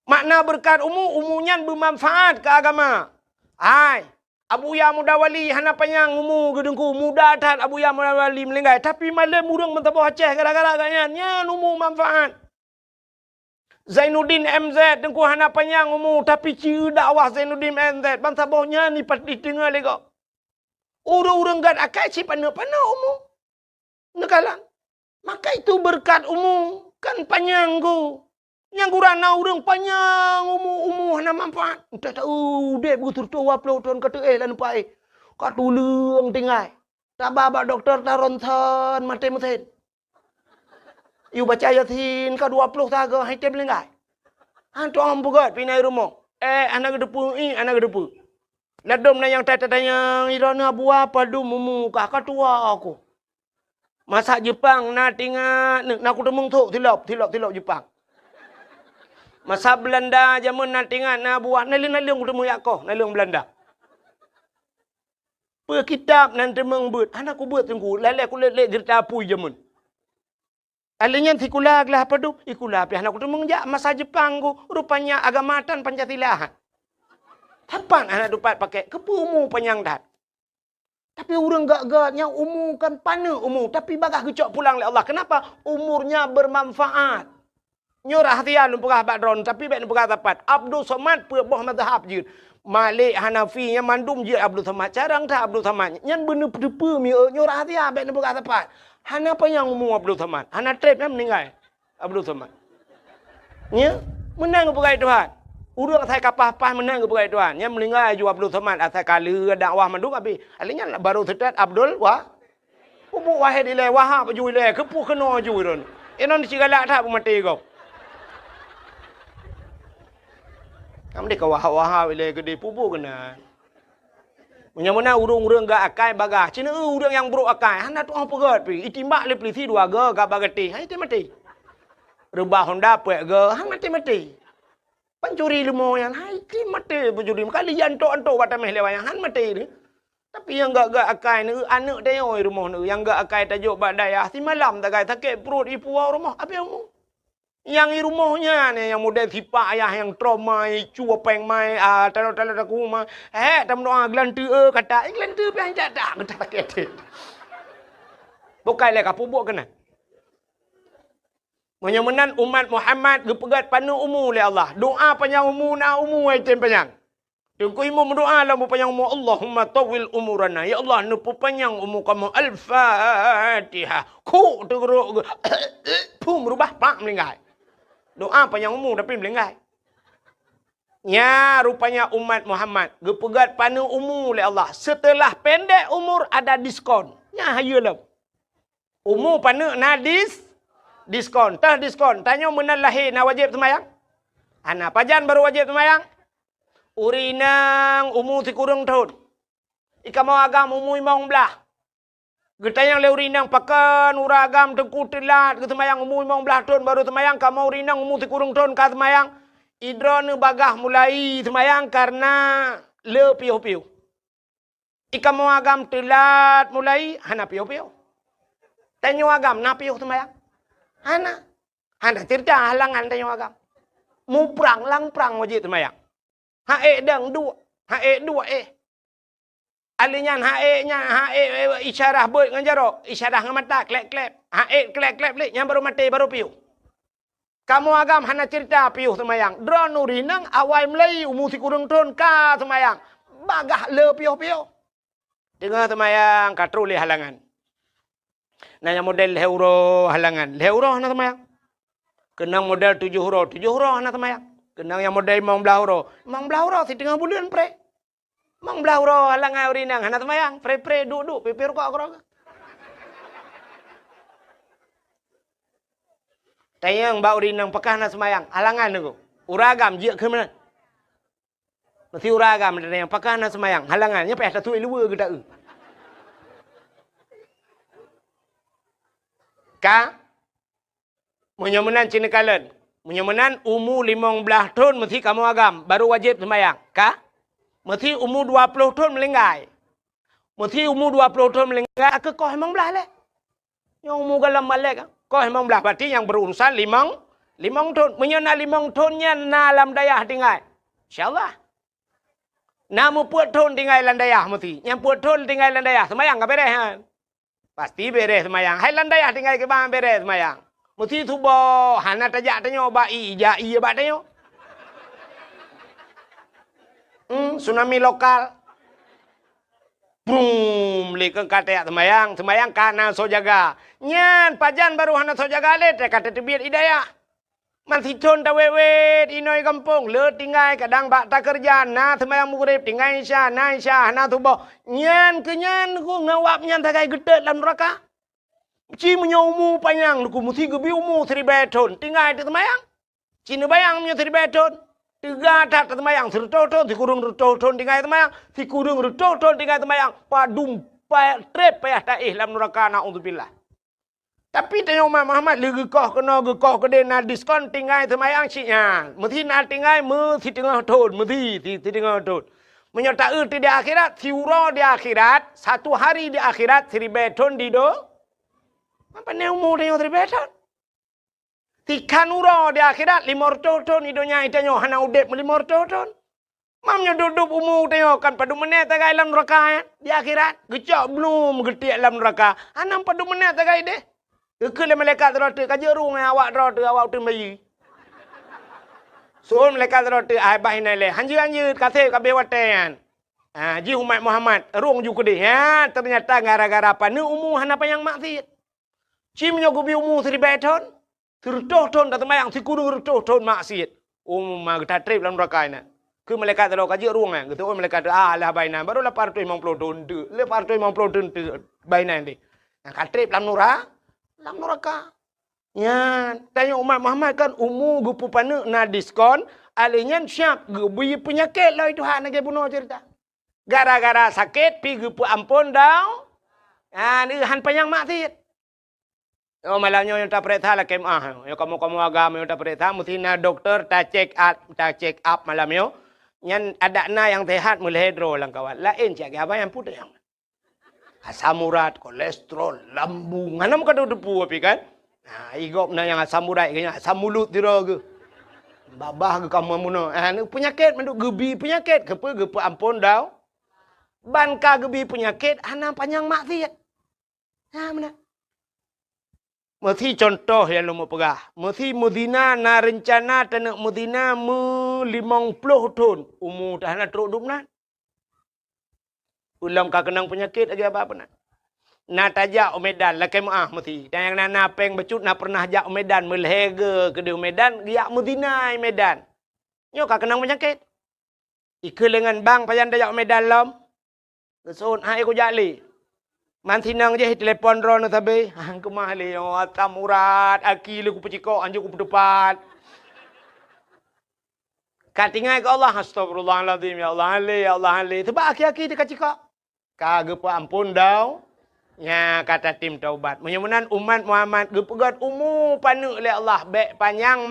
Makna berkat umurnya bermanfaat ke agama. Hai, Abu Ya Muda Wali hana panjang umur gedengku. Muda tat Abu Ya Muda Wali melenggai. Tapi malam murang mentabo Aceh gara-gara ganyan umur manfaat. Zainuddin MZ dengku hana panjang umur. Tapi ciri dakwah Zainuddin MZ. Bangsa bawahnya ni pasti dengar lego. Orang-orang gad akai si pana-pana umur. Nekalan. Maka itu berkat umur. Kan panjang ku. Yang kurana orang panjang umur hana manfaat. Tak tahu. Dek begitu tua 20 tahun kata lan pai. Kat tulung tinggal. Tak babak doktor taronton mati mesin. You baca yasin ka 20 taga hai tem lengai. Han tuang bugat pinai rumah. Anak gedepu anak gedepu. Ladom na yang tanya irana buah padu muka katua aku. Masak Jepang na tinggal nak aku demung tu tilap Jepang. Masak Belanda zaman na tinggal na buah nalung aku demung yakoh nalung Belanda. Per kitab nan demung beut anak aku beut tengku lele aku lele gerta pui zaman. Alenya tikulag lah padu ikulah pi anak aku demung ja masa Jepang ku rupanya agamatan Pancasila. Tapan anak dapat pakai kepumu panjang dat. Tapi orang gak-gaknya umur kan pana umur. Tapi bagah kecok pulang oleh Allah. Kenapa? Umurnya bermanfaat. Nyorah hatian lumpurah bakdron. Tapi baik lumpurah tapat. Abdul Somad perbah mazhab je. Malik Hanafi yang mandum je Abdul Somad. Carang tak Abdul Somad. Yang benar-benar nyorah hatian baik lumpurah tapat. Hana panjang umur Abdul Somad. Hana trip yang meninggal. Abdul Somad. Ya? Menang lumpurah Tuhan. Urang saya kapah-pah menang ke perai tuan. Yang meninggal ju Abdul Somad asal kala dakwah manduk habis. Alihnya baru setat Abdul Pupuk wahid ilai wahab ju ilai kepu kena ju ron. Enon cigalak tak mati kau. Kamu dek wahab ilai gede pupuk kena. Menyamana urung-urung ga akai bagah. Cina urung yang buruk akai. Hana tu apa gat pi. Itimbak le pelisi dua ga ga bagati. Hai mati. Rubah Honda pek ga, hang mati. Pencuri lemo yang hai mati pencuri. Kali yang antok batameh lewat han mati ni. Tapi yang gak akai ni anak dia oi rumah ni. Yang gak akai tajuk badaya si malam tak kai sakit perut ipu rumah. Apa yang mu? Yang di rumahnya ni yang model sipak ayah yang trauma cu peng mai talau-talau aku mah. Tam doa gelantu kata gelantu pi hang tak kata sakit. Bukan le ka pubuk kena. Menyemenan umat Muhammad gepegat panu umu le Allah. Doa panjang umu na umu ai tem panjang. Tunggu imu berdoa lah panjang umu Allahumma tawil umurana. Ya Allah nu panjang umu kamu Al-Fatihah. Ku teruk pum rubah pak melingkai. Doa panjang umu tapi melingkai. Ya rupanya umat Muhammad gepegat panu umu le Allah. Setelah pendek umur ada diskon. Ya hayalah. Umu panu na diskon. Tah diskon. Tanya menal lahir na wajib semayang. Anak pajan baru wajib semayang. Urinang umu si kurung tahun. Ika mau agam umu imong belah. Getayang le urinang pakan uragam tengku telat ke semayang umu imong belah tahun baru semayang. Kamu urinang umu si kurung tahun ka semayang. Idron bagah mulai semayang karena le piu-piu. Ika mau agam telat mulai hana piu-piu. Tanya agam na piu semayang. Hana cerita halangan tanya agam. Mu perang lang perang wajib semayang. Dang dua. Dua. Alinya isyarah boy nganjaro. Isyarah ngamata klep-klep. Klep-klep lek yang baru mati baru piu. Kamu agam hana cerita piu semayang. Drone urinang awai Melayu musi kurung ton ka semayang. Bagah le piu-piu. Tengah semayang katruli halangan. Nanya model heuro halangan. Heuro hana semayang. Kenang model 7 huruf. 7 huruf hana semayang. Kenang yang model Mang Blauro. Mang Blauro si tengah bulan pre. Mang Blauro halangan urinang hana semayang. Pre duduk pipir kok aku. Tayang bau urinang pakah hana semayang. Halangan tu. Uragam je ke mana? Mesti uragam yang pakah hana semayang. Halangannya payah satu luar ke tak? Ka menyemenan Cina kalen. Menyemenan umur 15 tahun mesti kamu agam baru wajib sembahyang. Ka? Mesti umur 20 tahun melinggai. Mesti umur 20 tahun melinggai ke kau emang belah leh. Yang umur galam balik kau emang belah berarti yang berurusan 5 tahun. Menyena 5 tahunnya nalam dayah tinggal. Insyaallah. Namu puat tahun tinggal landayah mesti. Yang puat tahun tinggal landayah sembahyang ke beres ha? Pasti beres semayang. Hai landayah tinggal ke bang beres semayang. Mesti tu bo hana tajak tanya bai jai ba tanya. Tsunami lokal. Brum lek kata semayang kana so jaga. Nyan pajan baru hana so jaga le kata tebit hidayah. Masih con ta wewet inoi kampung le tinggal kadang bak tak kerja na semayang mughrib tinggal isya na isya hana tu bo. Nyan kenyan ku ngawap nyan takai gedet dalam neraka. Ci menyomu panjang ku mesti gebi umu 3 tahun tinggal di semayang. Cina bayang punya 3 tahun. 3 tak semayang 100 tahun si kurung 100 tahun tinggal di semayang. Si kurung 100 tahun tinggal di semayang. Padum trep payah taih dalam neraka naudzubillah. Tapi tanya Umar Muhammad lagi kau kena gekau ke dia diskon tinggal semayang ciknya. Mesti nak tinggal mesti tengah tahun. Mesti tengah tahun. Menyertai di akhirat. Siura di akhirat. 1 hari di akhirat. 1000 tahun di do. Apa ni umur dia 3 tahun? 3 nuro di akhirat 500 tahun hidupnya itanya hana udep 500 tahun. Mamnya duduk umur tengok kan padu menit tagai dalam neraka di akhirat. Gecak belum getik dalam neraka. Hanam padu menit tagai deh. Ke malaikat roti kaje rung awak roti awak tu bayi. So malaikat roti ai bahina le. Hanji kase kabe watean. Ji umat Muhammad rung ju kede. Ya ternyata gara-gara apa ni umur hana panjang maksiat. Cimnya gubi umur 1000 tahun. 100 tahun tak temayang si kudu 100 tahun maksiat. Mah kita trip dalam neraka ina. Ke malaikat ro kaje rung gitu malaikat lah baina baru 850 tahun tu. 850 tahun tu baina ni. Katrip lam neraka. Ya, tanya umat Muhammad kan umur gupu pana na diskon, alihnya siap gubu penyakit lah itu hak nak bunuh cerita. Gara-gara sakit pi gupu ampun dah. Ni han panjang maksiat. Oh malamnya yang tak perintah lah kemah. Yang kamu agama yang tak perintah mesti na doktor ta check up malam yo. Yang ada na yang sehat mulai hidro lang kawan. Lain cak apa yang putih yang. Asam urat, kolesterol, lambung. Mana muka depu api kan? Nah, igop na yang asam urat kayaknya asam mulut tira ke. Babah ke kamu muno. Penyakit manduk gebi penyakit gepa ampun dah. Banka gebi penyakit ana panjang maksiat. Mana? Mesti contoh yang lu mau pegah. Mesti Medina na rencana tanah Medina 50 tahun. Umur dah nak teruk duduk nak. Ulam ka kenang penyakit lagi apa nak. Na tajak Medan lah kemah mesti. Dan yang na peng becut na pernah jak Medan melhega ke di Medan giak Medina Medan. Nyo ka kenang penyakit. Ike lengan bang payan tajak Medan lom. Kesun hai ko jali. Man sinang je telefon ron tabe. Hang kemah le atam urat aki le ku pecikok anjuk ku depan. Katingai ke Allah astagfirullahalazim ya Allah ali. Sebab aki-aki dia kacikok. Kagak ampun dah. Ya kata tim taubat. Menyemunan umat Muhammad gepegat umur panu oleh Allah baik panjang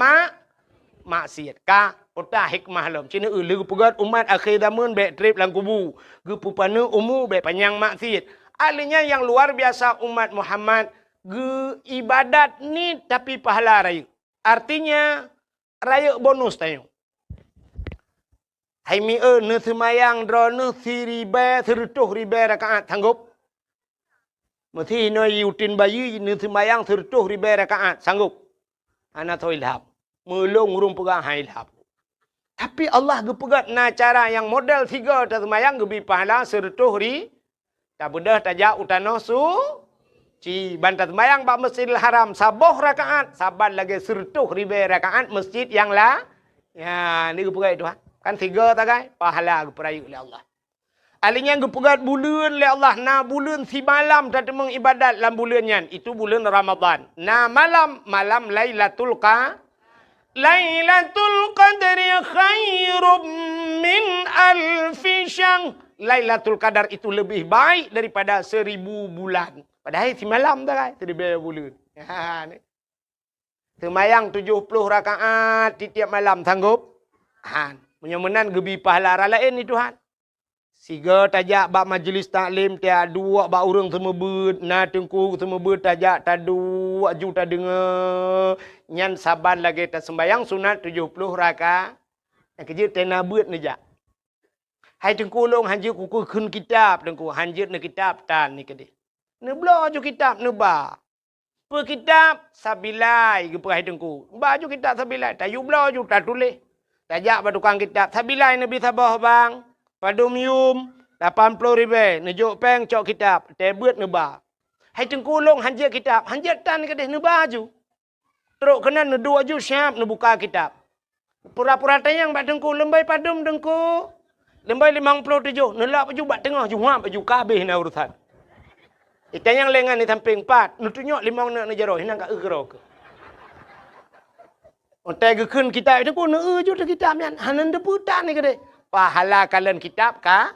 maksiat. Ka utah hikmah lom. Cina le gepegat umat akhir zaman baik trip lang kubu. Gepu panu umur baik panjang maksiat. Alinya yang luar biasa umat Muhammad ge ibadat ni tapi pahala raya. Artinya raya bonus tayo. Hai mi ne semayang drone siribe 100,000 rakaat sanggup. Mesti no yutin bayi ne semayang 100,000 rakaat sanggup. Ana toilhab. Melong urung pegah hailhab. Tapi Allah gepegat na cara yang model 3 ta semayang gebi pahala 100,000. Tak bedah tajak utano ci bantah semayang ba Masjidil Haram saboh rakaat, saban lagi 100,000 rakaat masjid yang lah. Ya, ni gepegat itu ha. Kan 3 tagai pahala geperayu oleh Allah. Alinya gepegat bulan oleh Allah. Na bulan si malam tak temeng ibadat dalam bulan nyan. Itu bulan Ramadan. Na malam Lailatul Qadri khairum min alfi syahr. Lailatul Qadar itu lebih baik daripada 1000 bulan. Padahal si malam tagai 1000 bulan. Ha ni. Semayang 70 rakaat tiap malam sanggup? Han. Menyemenan gebi pahala lain itu han. Siga tajak bab majlis taklim tia 2 bab urang semua ber na tengku semua ber tajak ta 2 juta dengar. Nyan saban lagi ta sembayang sunat 70 rakaat. Yang kerja tena beut ni jak. Hai tengku long hanjir kuku kun kitab tengku hanjir ne kitab tan ni kede. Ne blo ju kitab ne ba. Per kitab sabilai ge per hai tengku. Ba ju kitab sabilai ta yu blo ju ta tulis. Tajak pada tukang kitab. Sabilai Nabi Sabah bang. Padum yum. 80,000. Nejuk peng cok kitab. Tebut neba. Hai tengkulung hanjir kitab. Hanjir tan kedih neba ju. Teruk kena nedua ju siap nebuka kitab. Pura-pura tayang bak tengku. Lembai padum tengku. Lembai 57. Nelak baju bak tengah. Juham baju kabeh na urusan. Itayang lengan ni samping 4. Nutunyok 5 nak nejaroh. Hinang kat ke. Ontai ke kun kitab itu pun ju tu kitab nyan. Hanan deputan ni kede. Pahala kalian kitab ka?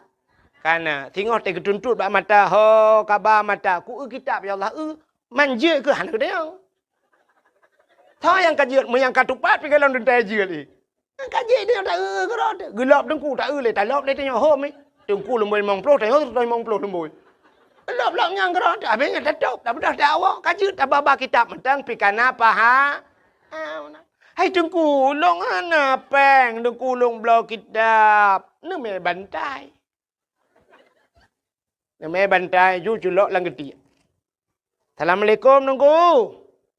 Kana tengok te ketuntut bak mata ho kabar mata ku kitab ya Allah manja ke han kede yang. Tha yang kajiat mu yang katupat pi kalau dentai je li. Kajiat dia tak kero gelap dengku tak le tak lop le tengok ho mi. Dengku lemboi 50 tengok 50 lemboi. Gelap yang kero tak ben tak bedah tak awak kajiat tak baba kitab mentang pi kana paha. Hai tengkulung ana peng tengkulung blau kitab. Ne me bantai. Ne me bantai ju culok lang geti. Assalamualaikum tengku.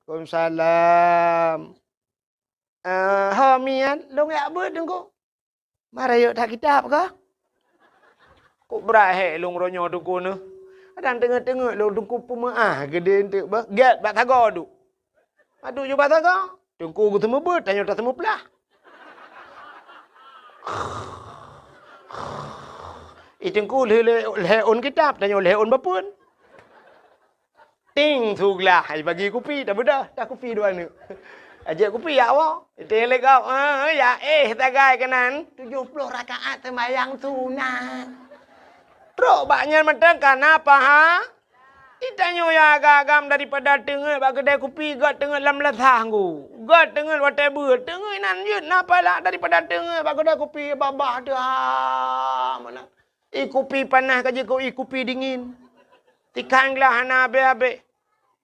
Waalaikumsalam. Ha mian long ya ber tengku. Marayo tak kitab ke? Kok berahe long ronyo tengku ne. Kadang tengok-tengok long tengku pemaah gede entek ba. Get bak tago du. Aduh ju bak tago. Tengku ku semua ber, tanya tak semua pelah. Tengku leon kitab, tanya leon bapun. Ting suglah. Hai bagi kopi dah bedah. Dah kopi dua ni. Ajak kopi ya awak. Telek kau. Ya tagai kanan. 70 rakaat sembahyang sunat. Teruk banyak macam kenapa ha? Itanya ya agam daripada tengah bak kedai kopi gat tengah lam latah ku. Gat tengah whatever. Tengah nan je napa lah daripada tengah bak kedai kopi babah dah. Mana? Kopi panas kaje kau kopi dingin. Tikanglah hana abe-abe.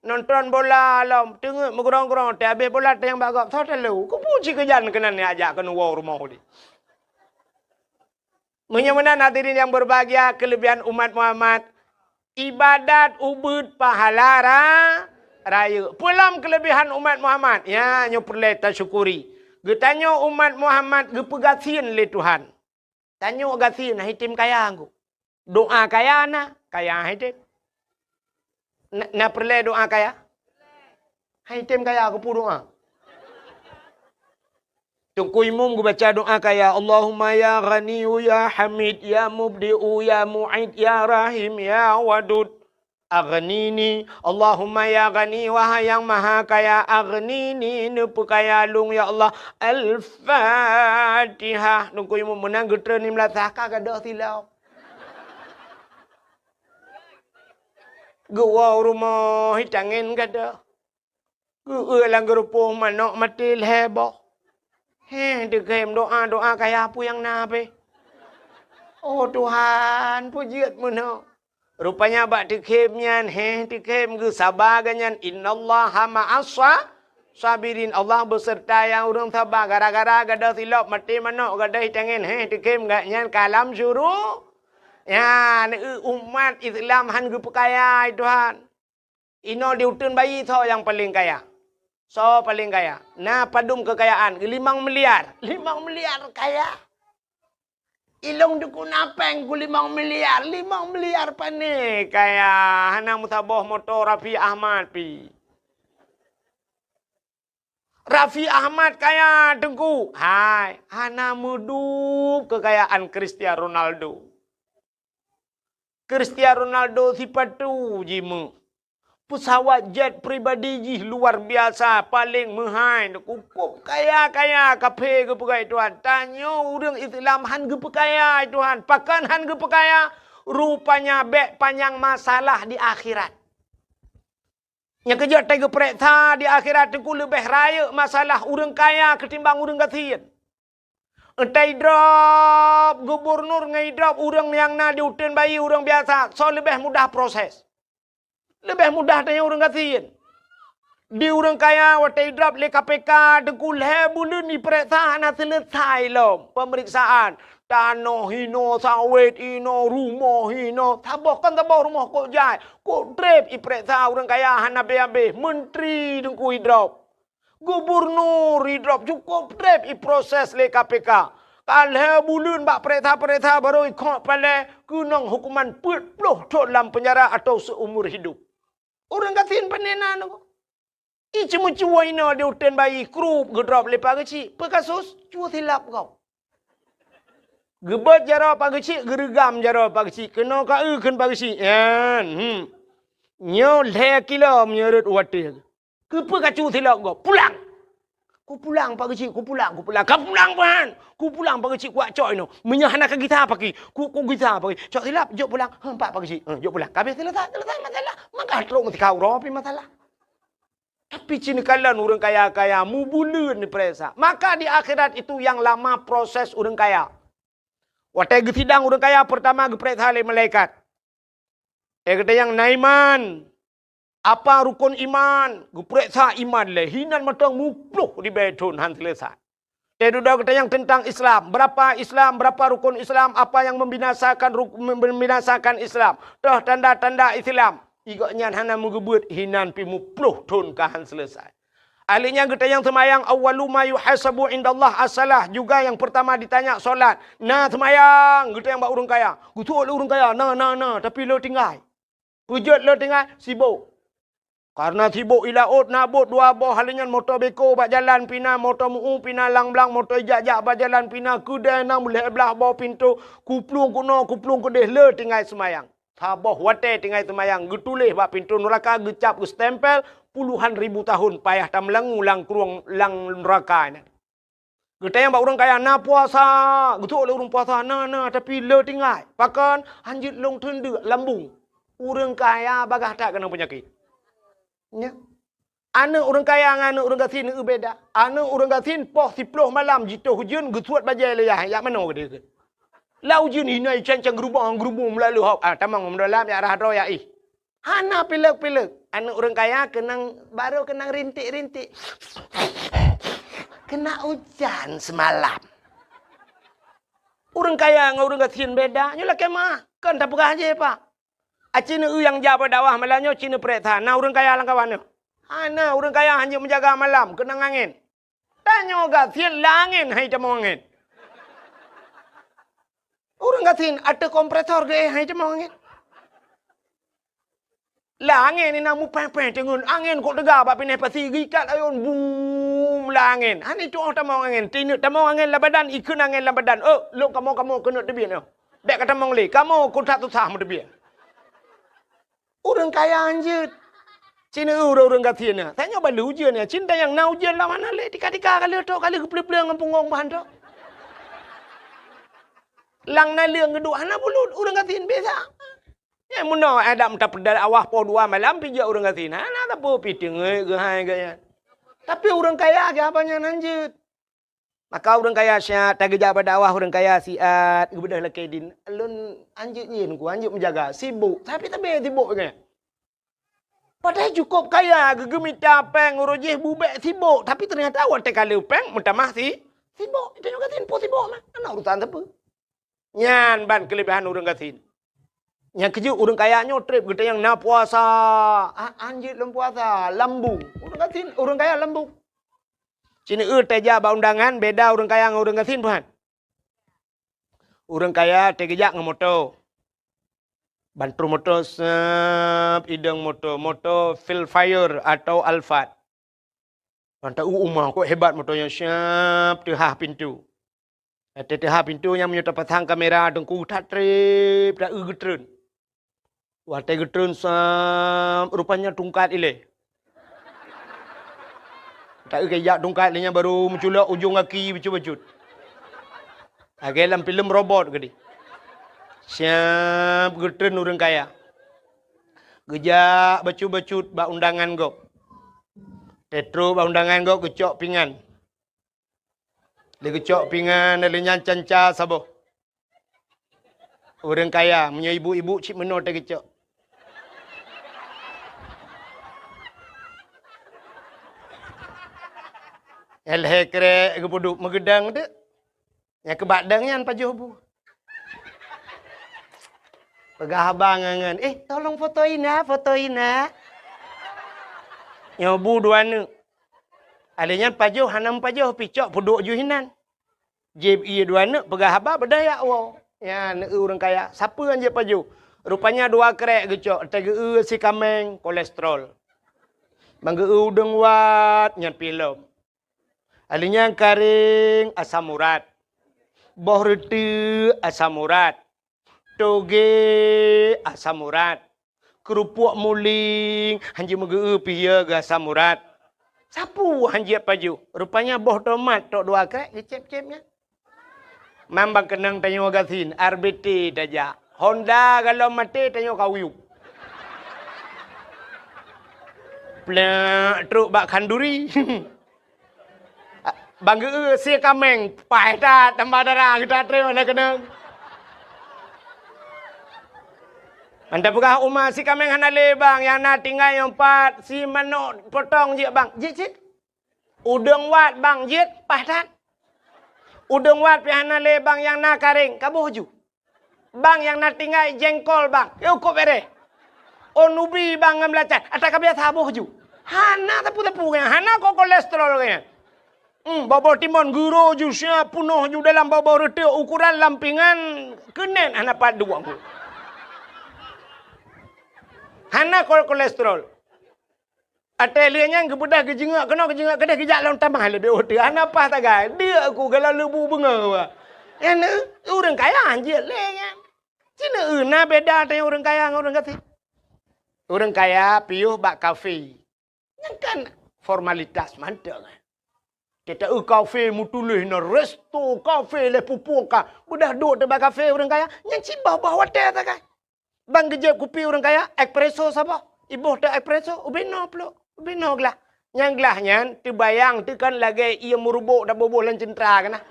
Nonton bola alam tengah megorong-gorong te habis bola te yang bagak thot lu. Ku puji kejan kenan ni ajak ke nuwa rumah dia. Menyamanan hadirin yang berbahagia kelebihan umat Muhammad. Ibadat ubud pahala raya. Pulam kelebihan umat Muhammad. Ya, nyo perlu syukuri. Getanyo umat Muhammad gepegasian le Tuhan. Tanyo gasian hitim kaya aku. Doa kaya na, kaya hitim. Na perlu doa kaya? Hitim kaya aku pu doa. Tungku imum gue baca doa kaya Allahumma ya ghaniyu ya hamid ya mubdi'u ya mu'id ya rahim ya wadud aghnini Allahumma ya ghani wahai yang maha kaya aghnini nupu kaya lung ya Allah al-fatihah. Tungku imum menang getra ni melatah kagak silau. Gua rumah hitangin kada. Gua lang gerupuh manok mati leheboh. Dekem doa kaya apa yang nabe. Oh Tuhan, pujiat mana. Rupanya bak dekemnya, dekem ge sabar ganyan. Innallaha ma'asa sabirin. Allah beserta yang urang sabar. Gara-gara gada silap mati manok gada hitangin. Dekem gak nyan kalam syuruh. Ya, umat Islam han ge pekaya Tuhan. Ino diutun bayi so yang paling kaya. So paling kaya. Nah padum kekayaan 5 miliar. 5 miliar kaya. Ilong duku napeng ku 5 miliar. 5 miliar pane kaya. Hana mutabah motor Raffi Ahmad pi. Raffi Ahmad kaya dengku. Hai. Hana mudup kekayaan Cristiano Ronaldo. Cristiano Ronaldo sifat tu jimu. Pesawat jet pribadi ji luar biasa paling mahal kukup kaya kape ke pekai Tuhan tanyo urang Islam han ke pekaya Tuhan pakan han ke pekaya rupanya bek panjang masalah di akhirat yang kerja tega periksa di akhirat ku lebih raya masalah urang kaya ketimbang urang kasihan entai drop gubernur ngai drop urang yang na diutin bayi urang biasa so lebih mudah proses. Lebih mudah tanya orang kasihan. Di orang kaya, watai drop le KPK, dekul bulan ni periksa nak selesai lom. Pemeriksaan. Tanah hino, sawit hino, rumah hino. Tabah rumah kok jai. Kok drip i periksa orang kaya, hana be-be. Menteri dengku drop. Gubernur drop. Cukup drip i proses le KPK. Kalau bulan bak periksa baru ikut pada kunang hukuman 40 tahun dalam penjara atau seumur hidup. Orang kasihan panenan aku. Cuma cua ina dia utan bayi krup gedrop lepas kecil. Pekasus cua silap kau. Gebat jara pak kecil, gerigam jara pak kecil. Kena ka ken pak kecil. Nyo le kilo menyerut wadah. Kepa kacu silap kau. Pulang. Ku pulang pak kecil, ku pulang. Kau pulang pan. Ku pulang pak kecil kuat cok ino. Menyahana ke gitar pagi. Ku gitar pagi. Cok silap, jok pulang. Pak kecil. Jok pulang. Habis selesai masalah. Maka teruk mesti kau ropi masalah. Tapi cinikalan orang kaya-kaya mu bulan ni peresa. Maka di akhirat itu yang lama proses orang kaya. Watai sidang orang kaya pertama geperiksa oleh malaikat. Kata yang naiman. Apa rukun iman? Geperiksa iman le. Hinan matang mupluh di bedun han selesai. Dia kata yang tentang Islam. Berapa rukun Islam. Apa yang membinasakan Islam. Dah tanda-tanda Islam. Igaknya hana mugebut hinan pi mupluh tun kahan selesai. Ahlinya kita yang semayang awwalu ma yuhasabu indallah as-salah juga yang pertama ditanya solat. Nah semayang kita yang bak urang kaya. Gutul urang kaya. Nah tapi lo tinggal. Pujut lo tinggal sibuk. Karena sibuk ilaut nabut dua boh halingan motor beko bak jalan pina motor muu pina lang-lang motor jak-jak bak jalan pina kedai nang boleh belah bawah pintu kuplung kuno kuplung kedeh le tinggal semayang. Saboh wate tinggal temayang. Getulih bak pintu neraka. Gecap ge stempel. Puluhan ribu tahun. Payah tam melengu lang keruang lang neraka. Getayang bak orang kaya. Na puasa. Getuk oleh orang puasa. Na. Tapi le tinggal. Pakan. Hanjit long tenda. Lambung. Orang kaya bagah tak kena penyakit. Ya. Anak orang kaya dengan anak orang gasin itu beda. Anak orang gasin poh 10 malam jituh hujan gesuat bajai leyah. Yak mana ke dia ke? Lau hujan hinai cancang gerubang melalui hop. Tamang mendalam ya arah roh ya ih. Hana pilek-pilek. Anak orang kaya baru kenang rintik-rintik. Kena hujan semalam. Orang kaya dengan orang gasin beda. Nyolah kemah. Kan tak pegah aja pak. Cina yang jabat dakwah malamnya Cina perintah. Nah orang kaya lang kawan. Ana orang kaya hanya menjaga malam, kena angin. Tanya gasin langin hai temu angin. Orang gasin ada kompresor ke hai temu angin. Langin ni namu pepeh tengun angin kok tegak bab pineh pasi gikat ayun boom langin. Hani tu temu angin, tinu temu angin la badan ikun angin la badan. Oh, lu kamu kena tebian. Dek kata mong li, kamu kutat susah mu tebian. Orang kaya anjut. Cina orang gatin ni. Tanya balu ujian ni. Cinta yang nak ujian lah mana le. Tika-tika kali tu. Kali kepelih-pelih dengan punggung bahan tu. Lang na liang geduk. Hana bulut orang gatin biasa. Ya muna ada tak pedal awah po 2 malam pijak orang gatin. Hana tak apa piting gehai gaya. Tapi orang kaya aja apanya nanjut. Maka orang kaya syat. Tak kerja pada awah orang kaya siat. Gebedah laki din. Alun anjut yin ku. Anjut menjaga. Sibuk. Tapi tak boleh sibuk ke. Padahal cukup kaya, gegemita peng, urujih bubek sibuk. Tapi ternyata awak kali peng, mutamah sibuk. Itu juga tin, sibuk mah. Anak urusan apa? Nyan ban kelebihan orang gatin. Yang keju orang kayanya trip kita yang nak puasa. Anjir lem puasa, lambung. Orang gatin, orang kaya lambung. Sini teja ba undangan beda orang kaya dengan orang gatin tuhan. Orang kaya tegejak dengan motor. Bantu motor idang motor Philfire atau Alphard. Mantap umah kok hebat motornya siap tehah pintu. Tehah pintu yang menyerta pasang kamera dengku tak trip dah getren. Watai getren rupanya tungkat ile. Tak kayak tungkat ilenya baru menculak ujung kaki baju-baju. Dalam film robot gede. Siap getren orang kaya. Gejak bacut-bacut bak undangan go. Tetro bak undangan go gecok pingan. Dia gecok pingan dia nyan canca sabo. Orang kaya punya ibu-ibu cik menor tak gecok. Elhe kere kepuduk megedang tu. Yang kebadangnya pajuh bu. Pegah abang ngan. Tolong fotoin ah. Nyobu dua ni. Alihnya pajuh hanam pajuh picok puduk juhinan. Jeb iya dua ni pegah abang berdaya wow. Ya ni orang kaya. Siapa yang je pajuh? Rupanya 2 krek gecok. Tege si kameng kolesterol. Bangge udeng wat nyat pilom. Alihnya karing asam urat. Boh reti asam urat. Toge asam urat. Kerupuk muling. Hanji mege pihya ke asam urat. Sapu hanji paju. Rupanya boh tomat. Tok 2 krek gecep-cepnya. Mambang kenang tanyo gasin. RBT daja. Honda kalau mati tanyo kawiu. Plak truk bak kanduri. Bangge si kameng. Pai ta tambah darah kita terima nak kenang. Anda pegah umah si kameng hanale bang yang nak tinggal yang 4 si manok potong je bang. Jit. Udang wat bang jit pahtan. Udang wat pi hanale bang yang nak karing kabuh ju. Bang yang nak tinggal jengkol bang. Yo kok bere. Onubi bang ngamlacan. Ata kabiasa buh ju. Hana tapu-tapu kan. Hana kok kolesterol kan. Bobor timun guru ju siap punuh ju dalam bobor reti ukuran lampingan kenen hana padu aku. Hana kolesterol. Atelianya kebudah kejengak kena kejengak kedai kejak lawan tambah lebih otak. Hana apa tak gay? Dia aku kalau lebu bengar. Yang orang kaya anjir le kan. Cina na beda dengan orang kaya dengan orang gatin. Orang kaya piuh bak kafe. Yang kan formalitas mantap. Kita kafe mutulih na resto kafe le pupuka. Budah duduk di kafe orang kaya. Yang cibah bawa hotel tak kan. Bang gejep kopi orang kaya. Espresso siapa? Ibu dah espresso. Ubino pula. Ubino gelah. Yang gelahnya terbayang tu kan lagi ia merubuk dah boboh lan centra kan.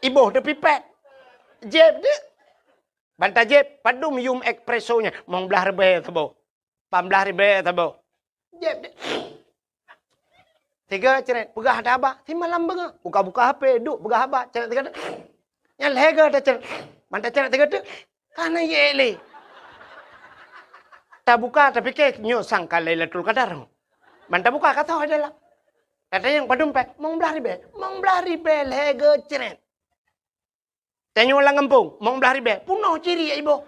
Ibu dah pipet. Jeb dia. Bantah jeb. Padu mium espressonya. Mau belah rebe tabo. 15 ribu tabo. Jeb dia. 3 ceret. Pegah dah abah. Si malam bengah. Buka-buka HP. Duk pegah abah. Ceret 3 tu. Yang lega dah ceret. Bantah ceret 3 tu. Kana ye le. Tak buka tapi ke nyo sangka Lailatul Qadar. Bantah buka kata ada dalam. Kata yang padumpet. Mau belah ribu. Mau belah ribu. Lega ceret. Tanya orang kampung. Mau belah ribu. Punuh ciri ya ibu.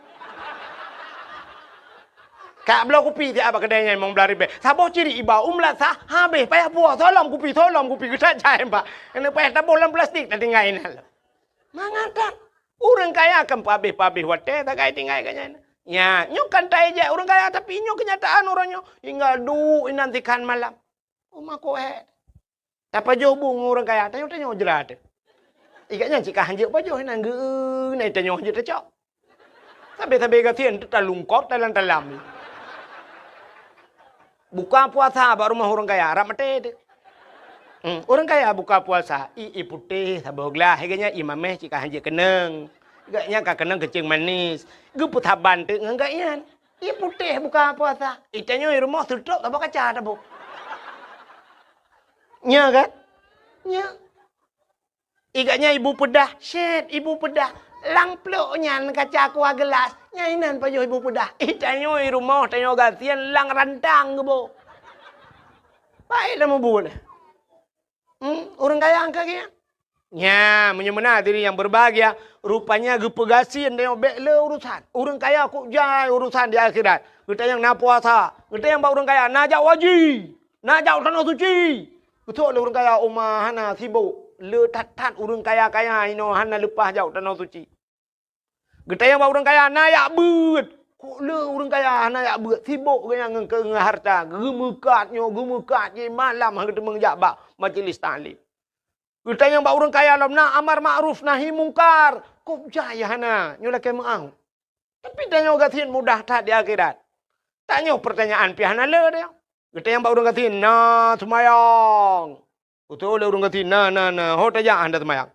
Kak belah kopi tiap apa kedainya mau belah ribu. Sabah ciri iba umlat sah habis payah buah tolong kopi kita cai pak. Kena payah tabur dalam plastik tadi ngain hal. Mangatak orang kaya akan pabih wate tak kaya tinggal kanya. Ya nyok kan tai je orang kaya tapi nyok kenyataan orangnya hingga nantikan malam. Rumah ko Tapi jauh bung orang kaya tanya jerat. Ikatnya jika hanjir apa jauh nang nai tanya hanjir tercok. Tapi kasihan tu talungkot talam. Buka puasa baru rumah orang kaya, arab mate. Orang kaya buka puasa, putih saboglah, heganya imameh jika hanjir keneng. Gaknya kak keneng kecing manis. Gu putaban tu enggaknya. Putih buka puasa. Itanya rumah tutup tak kaca tak bu. Nya kan? Nya. Igaknya ibu pedah, shit ibu pedah. Lang pluknya kaca aku gelas. Nyainan pa ibu pedah. Itanya rumah tanya gatian lang rantang ke bu. Baiklah mau boleh. Orang kaya angka kaya. Ya, menyemena diri yang berbahagia. Rupanya gepegasian tengok bekle urusan. Orang kaya kok jai urusan di akhirat. Kita yang nak puasa. Kita yang orang kaya nak jau haji. Nak jau tanah suci. Betul orang kaya umah hana sibuk. Le tat orang kaya-kaya ino hana lepas jauh tanah suci. Kita yang orang kaya nayak beut. Kok le orang kaya nayak beut sibuk ke yang ke harta. Gemekatnya malam kita mengjabak majlis taklim. Kita yang orang kaya lam nak amar ma'ruf nahi mungkar. Kok jaya hana nyola ke mau. Tapi tanya gatin mudah tak di akhirat. Tanya pertanyaan pihana le dia. Kita yang orang gatin na semayang. Betul orang kata na hot aja anda semayang.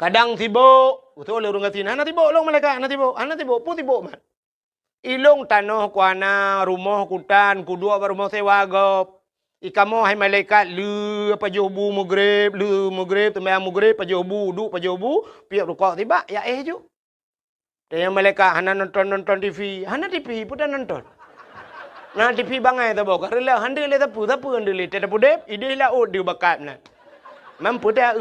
Kadang sibuk, betul orang kata ana sibuk long mereka, ana sibuk, pun sibuk man. Ilong tanah kuana rumah kutan kudua rumah sewa gop. Ikamo hai malaikat lu apa jobu maghrib temayang maghrib pajobu du pajobu piak rukuk tiba ya ju. Dia malaikat hana nonton TV, hana TV pun nonton. Nah TV bangai tak bawa. Kerana hande le tapu hande le. Tidak pudep. Ide lah dia bakat na. Mampu dah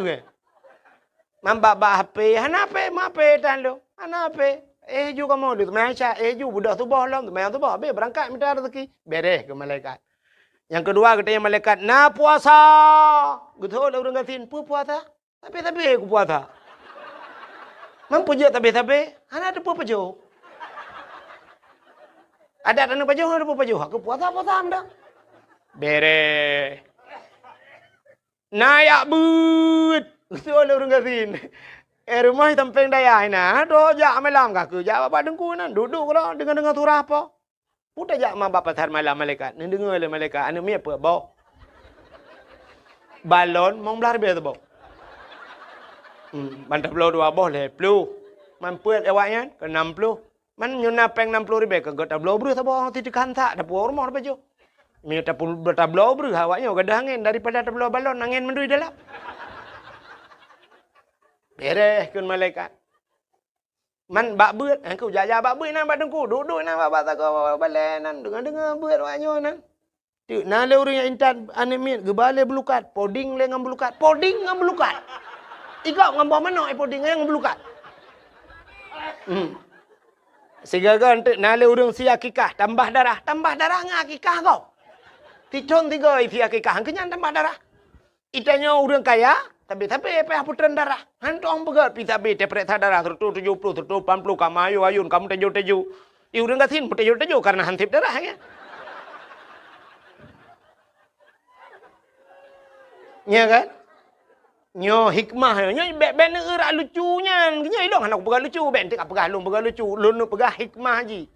Mambak HP. Hana HP, mape tan lo. Hana HP. Juga mau tu. Macam juga budak tu bohlam. Macam tu boh. Berangkat minta rezeki. Beres ke malaikat. Yang kedua kita yang malaikat na puasa. Betul lah orang katin. Puasa. Tapi aku puasa. Mampu je tapi. Hana ada apa je. Ada tanah pajuh, ada pajuh. Aku puasa anda. Bere. Nayak but. Betul orang katin. Rumah tampeng daya ina. Do jak malam kaku. Jak bapa dengku nan. Duduk kalau dengar surah apa. Putar jak mak bapa tar malam malaikat. Ni dengar le malaikat. Anu mi apa bau. Balon mau belar be tu bau. Bantap puluh 2 boh le. Puluh. Mampuat awaknya ke 60. Man nyuna peng 60 ribu ke gota blo bru sabo ti kantak da por rumah apa jo. Mi ta pul beta blo bru hawanya gada angin daripada ta blo balon angin mendui dalam. Beres kun malaikat. Man bak beut aku jaja bak beut nan badengku duduk nan bak tak balen nan dengar beut awaknya nan. Tu na le urang yang intan anemit gebale belukat poding le ngam belukat. Ikau ngam mana poding yang belukat. Sehingga kan nale urang si akikah tambah darah ngah akikah kau. Titon 3 isi akikah kenyan tambah darah. Itanya urang kaya Tapi apa putran darah. Hantong begat pi tapi tepret darah tertu 70 tertu 80 kamayo ayun kamu tejo-tejo. Iu dengan sin tejo-tejo karena hantip darah ya. Ya kan? Nyo hikmah nyo ben erak lucunya. Nya idong anak pegah lucu ben tik pegah lung pegah lucu. Lun pegah hikmah ji.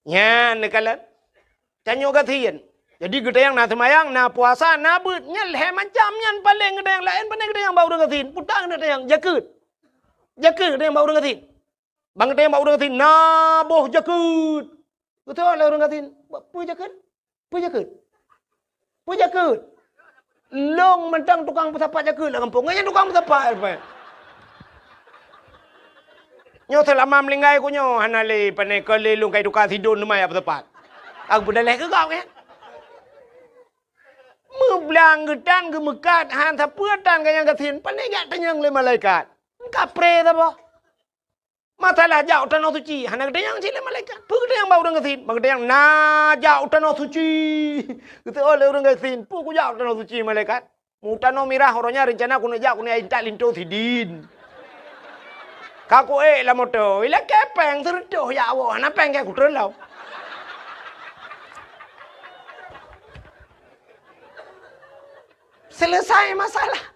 Nya nekalan. Canyo gatien. Jadi gede yang na semayang, na puasa, na beut nya leh macam nyan paling gede yang lain paling gede yang bau dengatin. Putang gede yang jakut. Jakut gede yang bau dengatin. Bang gede yang bau dengatin. Na boh jakut. Betul lah orang dengatin. Pu jakut? Pu jakut? Pu jakut? Long mentang tukang pesapat jakut lah kampung. Nganya tukang pesapat apa? Nyo selama melinggai ko nyo hanale panai kelelung kai tukang tidun lumai apa tepat. Aku bedaleh ke kau kan? Meblang gedan gemekat han sapuatan kayang gatin panai gak tanyang le malaikat. Kapre ta boh. Masalah jauh tanah suci, hana gede yang cile malaikat. Pu gede yang bau dengatin, bang gede yang na jauh tanah suci. Gitu oleh orang gatin, pu ku jauh tanah suci malaikat. Mutano mirah orangnya rencana ku nak jauh ku ni intak linto sidin. Kaku lah moto, ila kepeng terdoh ya Allah, hana peng kayak ku terlau. Selesai masalah.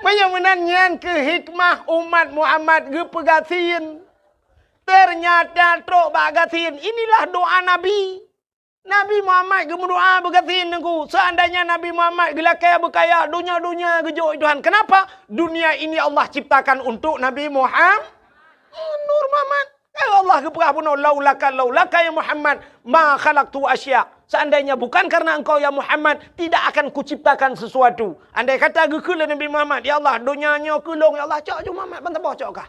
Menyenangan ke hikmah umat Muhammad ke pegatin. Ternyata trok bagatin. Inilah doa Nabi. Nabi Muhammad ke berdoa begatin aku. Seandainya Nabi Muhammad gelakaya berkaya dunia-dunia gejok Tuhan. Kenapa? Dunia ini Allah ciptakan untuk Nabi Muhammad. Nur Muhammad. Allah ke perah pun laulaka ya Muhammad ma khalaqtu asya. Seandainya bukan karena engkau ya Muhammad, tidak akan kuciptakan sesuatu. Andai kata gekul Nabi Muhammad, ya Allah, dunianya kulung, ya Allah, cok Muhammad, bantah bawah cok kah?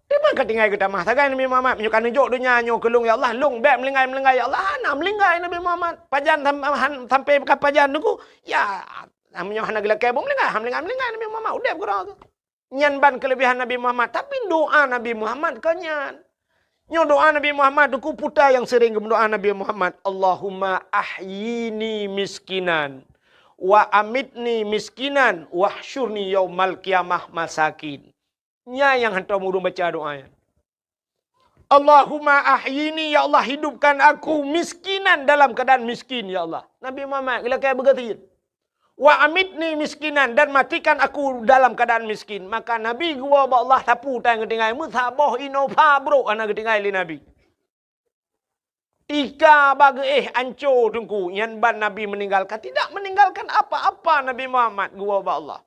Dia mana tinggal kita mah, sagai Nabi Muhammad, menyukan jok dunianya kulung, ya Allah, lung, bek melinggai, ya Allah, hana melinggai Nabi Muhammad. Pajan sampai ke pajan nuku, ya, namanya hana gila kebong melinggai Nabi Muhammad, udah kurang. Nyanban kelebihan Nabi Muhammad, tapi doa Nabi Muhammad kenyan. Nyo doa Nabi Muhammad, duku puta yang sering berdoa Nabi Muhammad. Allahumma ahyini miskinan, wa amitni miskinan, wahsyurni yaumal qiyamah masakin. Nya yang hantar murung baca doanya. Allahumma ahyini, ya Allah hidupkan aku miskinan dalam keadaan miskin, ya Allah. Nabi Muhammad, gila kayak begitu. Wa amitni miskinan, dan matikan aku dalam keadaan miskin. Maka Nabi gua Allah sapu tang ketinggai musabah inova bro anak ketinggai li Nabi. Tika bagi ancur tungku yan ban Nabi meninggalkan, tidak meninggalkan apa-apa Nabi Muhammad gua Allah.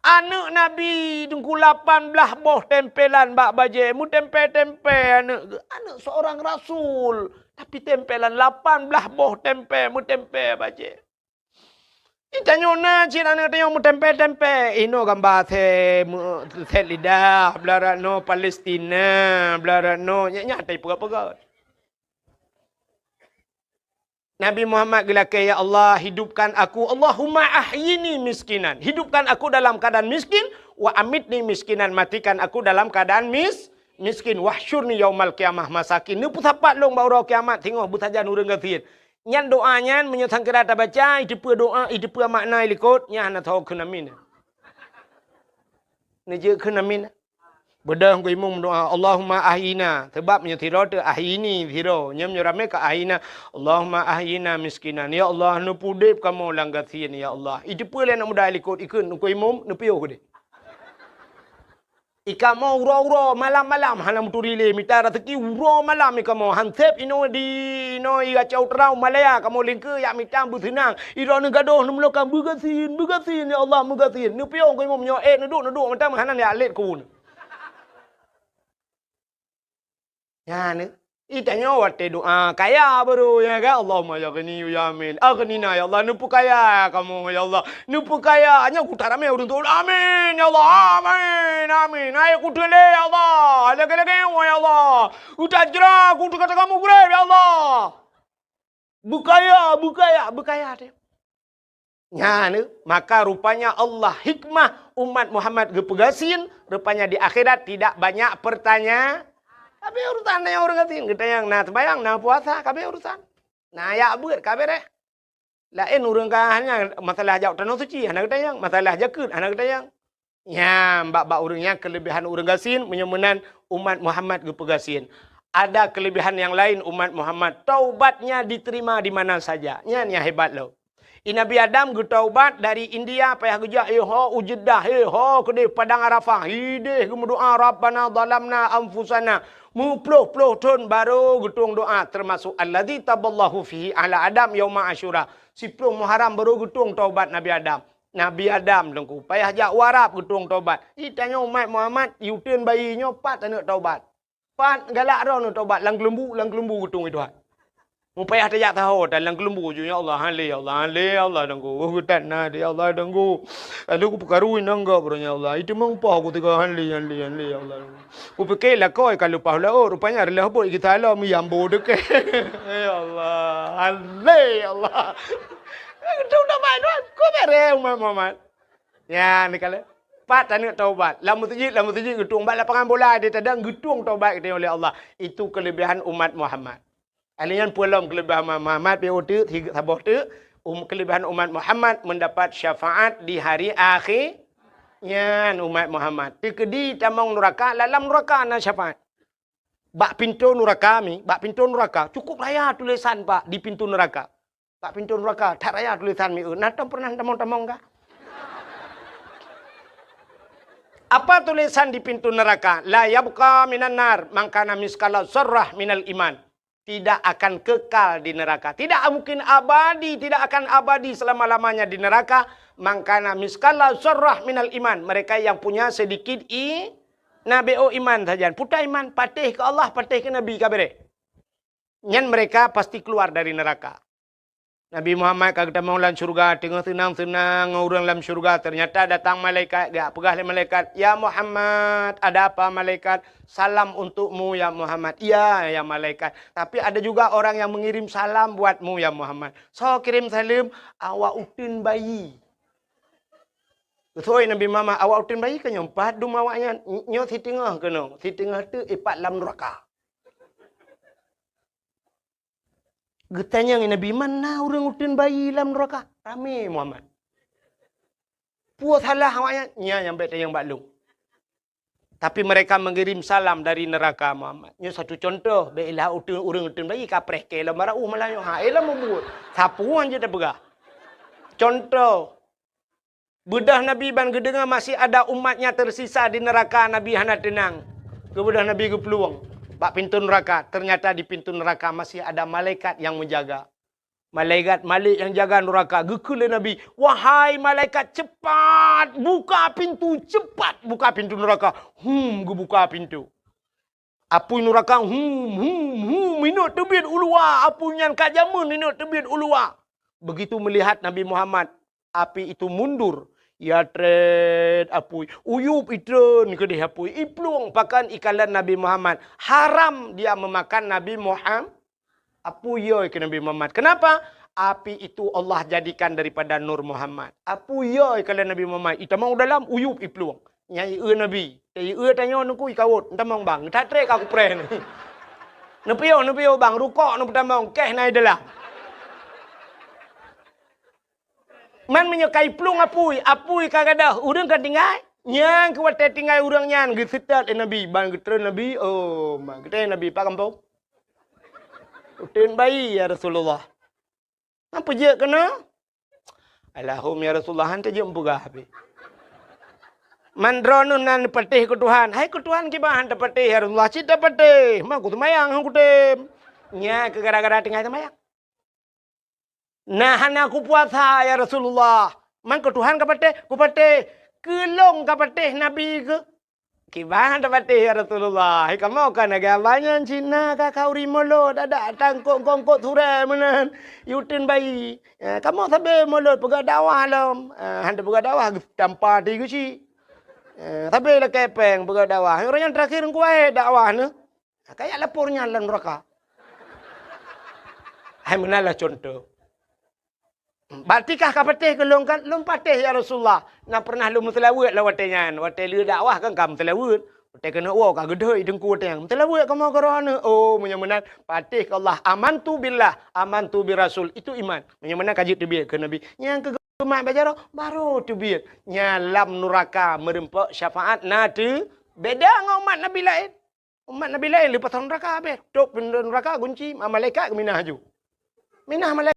Anak Nabi tungku 18 boh tempelan bak baje mu tempe-tempe anak seorang rasul tapi tempelan 18 boh tempe mu tempe baje. Itanyo na cina na tayo mo tempe-tempe. Ino gamba se lidah, belara no Palestina, belara no nyata pegat-pegat. Nabi Muhammad gelakai, ya Allah hidupkan aku. Allahumma ahyini miskinan. Hidupkan aku dalam keadaan miskin. Wa amitni miskinan. Matikan aku dalam keadaan miskin. Wahsyurni yaumal qiyamah masakin. Ni pusapat long baurau kiamat. Tengok butaja nurung gathir. Nyan doanya menyesang kerata baca, itu pun doa, itu pun makna ikut, nyan nak tahu kenamin. Ni je kenamin. Bedah ku imum doa Allahumma ahyina, sebab menyetiro tu ahyini zero, nyam nyurame ka ahyina. Allahumma ahyina miskinan. Ya Allah nu pudip kamu langgathin ya Allah. Itu pun nak mudah ikut ikut ku imum nu piyo ku de. Ika mau uro-uro malam-malam hanam turile mitara teki uro malam ika mau hansep ino di ino iga cau terau malaya kamu lingke ya mitam butinang iro negadoh numlokan bugasin ya Allah bugasin nu piong ko mo nyo nuduk macam hanan ya let kun ya ni itanya wate doa kaya baru ya kan Allahumma ya ghani ya amin aghnina ya Allah nupu kaya kamu ya Allah nupu kaya hanya kutarame urun amin ya Allah amin ayo kutele ya Allah lagi ya Allah utajra kutu kata kamu grab ya Allah bukaya deh ya ni maka rupanya Allah hikmah umat Muhammad gepegasin rupanya di akhirat tidak banyak pertanyaan. Kabe urusan yang orang ngatin kita yang nak bayang nak puasa kabe urusan. Nah ya buat kabe deh. Lain urang kahanya masalah jauh tanah suci anak tayang, masalah jakut anak tayang. Ya, bab urangnya kelebihan urang gasin menyemenan umat Muhammad ge pegasin. Ada kelebihan yang lain umat Muhammad, taubatnya diterima di mana saja. Nya hebat lo. Nabi Adam ge taubat dari India payah geja ho ujedah ho ke padang Arafah. Hideh ge doa Rabbana zalamna anfusana. Muploh-ploh ton baru getung doa termasuk alladzi taballahu fihi ala Adam yauma Asyura. 10 Muharram baru getung taubat Nabi Adam. Nabi Adam lengku payah jak warap getung taubat. Itanya umat Muhammad yuteun bayinya pat anak taubat. Pat galak ro nu taubat lang kelembu getung itu. Mupayah tajak tahu dan lang kelembu ju ya Allah Allah dengku. Hutan na dia Allah dengku. Aduh ku perkaruin nangga bronya Allah. Itu mengupah aku tiga hanli ya Allah. Ku fikir lah kau kalau pahala rupanya adalah buat kita lah mi ambo deke. Ya Allah. Allah. Itu dah main kau bere Muhammad. Ya ni kalau pat anak taubat. Lamu tujid getung bak lapangan bola dia tadang getung taubat kita oleh Allah. Itu kelebihan umat Muhammad. Alian pulang kelebihan Muhammad POT sabah tu kelebihan umat Muhammad mendapat syafaat di hari akhir. Yan umat Muhammad. Tikedi tamang neraka dalam neraka na syafaat. Bak pintu neraka cukup raya tulisan Pak di pintu neraka. Bak pintu neraka tak raya tulisan mi. Nata pernah tamang enggak? Apa tulisan di pintu neraka? La yabqa minan nar mangkana miskala zarrah minal iman. Tidak akan kekal di neraka. Tidak mungkin abadi, tidak akan abadi selama-lamanya di neraka. Mangkana miskala zarrah minal iman. Mereka yang punya sedikit nabeo iman saja. Putar iman, patih ke Allah, patih ke Nabi kabere. Nyan mereka pasti keluar dari neraka. Nabi Muhammad kata mau dalam syurga, tengah senang-senang orang dalam syurga. Ternyata datang malaikat, gak pegah malaikat. Ya Muhammad, ada apa malaikat? Salam untukmu ya Muhammad. Iya ya malaikat. Tapi ada juga orang yang mengirim salam buatmu ya Muhammad. So kirim salam, awak utin bayi. Betul Nabi Muhammad, awak utin bayi kan nyompat dum awaknya. Nyo si tengah kena. Si tengah tu ipat dalam neraka. Getanya Nabi mana orang utin bayi dalam neraka? Rame Muhammad. Puas salah awaknya. Nya yang baik yang baklung. Tapi mereka mengirim salam dari neraka Muhammad. Nya satu contoh. Baiklah orang utin bayi kapreh ke lah marah. Malah yang haelah membuat. Sapuan je dah pegah. Contoh. Bedah Nabi ban gedengar masih ada umatnya tersisa di neraka. Nabi hendak tenang. Kemudian Nabi ke peluang. Pak pintu neraka, ternyata di pintu neraka masih ada malaikat yang menjaga. Malaikat Malik yang jaga neraka. Gekul Nabi, wahai malaikat cepat buka pintu, cepat buka pintu neraka. Buka pintu. Apu neraka, minuk tebit ulua. Apu nyan kajamun minuk tebit ulua. Begitu melihat Nabi Muhammad, api itu mundur. Ya tred apui uyup itren ke dia apui iplung pakan ikalan Nabi Muhammad haram dia memakan Nabi Muhammad apuyoy ke Nabi Muhammad. Kenapa? Api itu Allah jadikan daripada Nur Muhammad. Apuyoy kalau Nabi Muhammad ita mau dalam uyup iplung nyai Nabi tei tanya nuku ikawut entamang bang tak trek aku pre ni nepio bang rukok nu pertama keh nai dalam. Man menyukai plung apui kagada urang kan tinggal nyang kuat tinggal urang nyan gesetat Nabi ban getren Nabi oh mak gede Nabi pak kampung utin bayi ya Rasulullah apa je kena Allahum ya Rasulullah hante je empugah habis mandronun nan patih ke Tuhan hai ke Tuhan ki bah hante patih ya Rasulullah cita patih mak ku semayang hang kutem nya ke gara-gara tinggal semayang. Nah, aku puasa ya Rasulullah. Man ke Tuhan kapate, kelong kapate Nabi ke. Kibahan kapate ya Rasulullah. Hai kamu kan agak banyak Cina kakau rimolo ada tangkok ture menan. Yutin bayi. Kamu sabe molot pegak dakwah lam. Handa pegak dakwah tanpa tiga si. Sabe la kepeng pegak dakwah. Orang yang terakhir kuai dakwah ne. Kayak lapornya lan neraka. Hai menalah contoh. Batikah kapatih ke lom patih ya Rasulullah. Nak pernah lom selawat lah watenyan. Waten lu dakwah kan kam selawat. Te kena wow ka gedhe dengku teng. Telah buat kamu korona. Oh, menyamanan patih ke Allah. Amantu billah, amantu bi rasul. Itu iman. Menyamanan kaji tu biar ke Nabi. Yang kegemak baca baru tu biar. Nyalam neraka merempak syafaat nade. Beda dengan umat Nabi lain. Umat Nabi lain lepas neraka habis. Tok neraka kunci malaikat ke minah haju. Minah malaikat.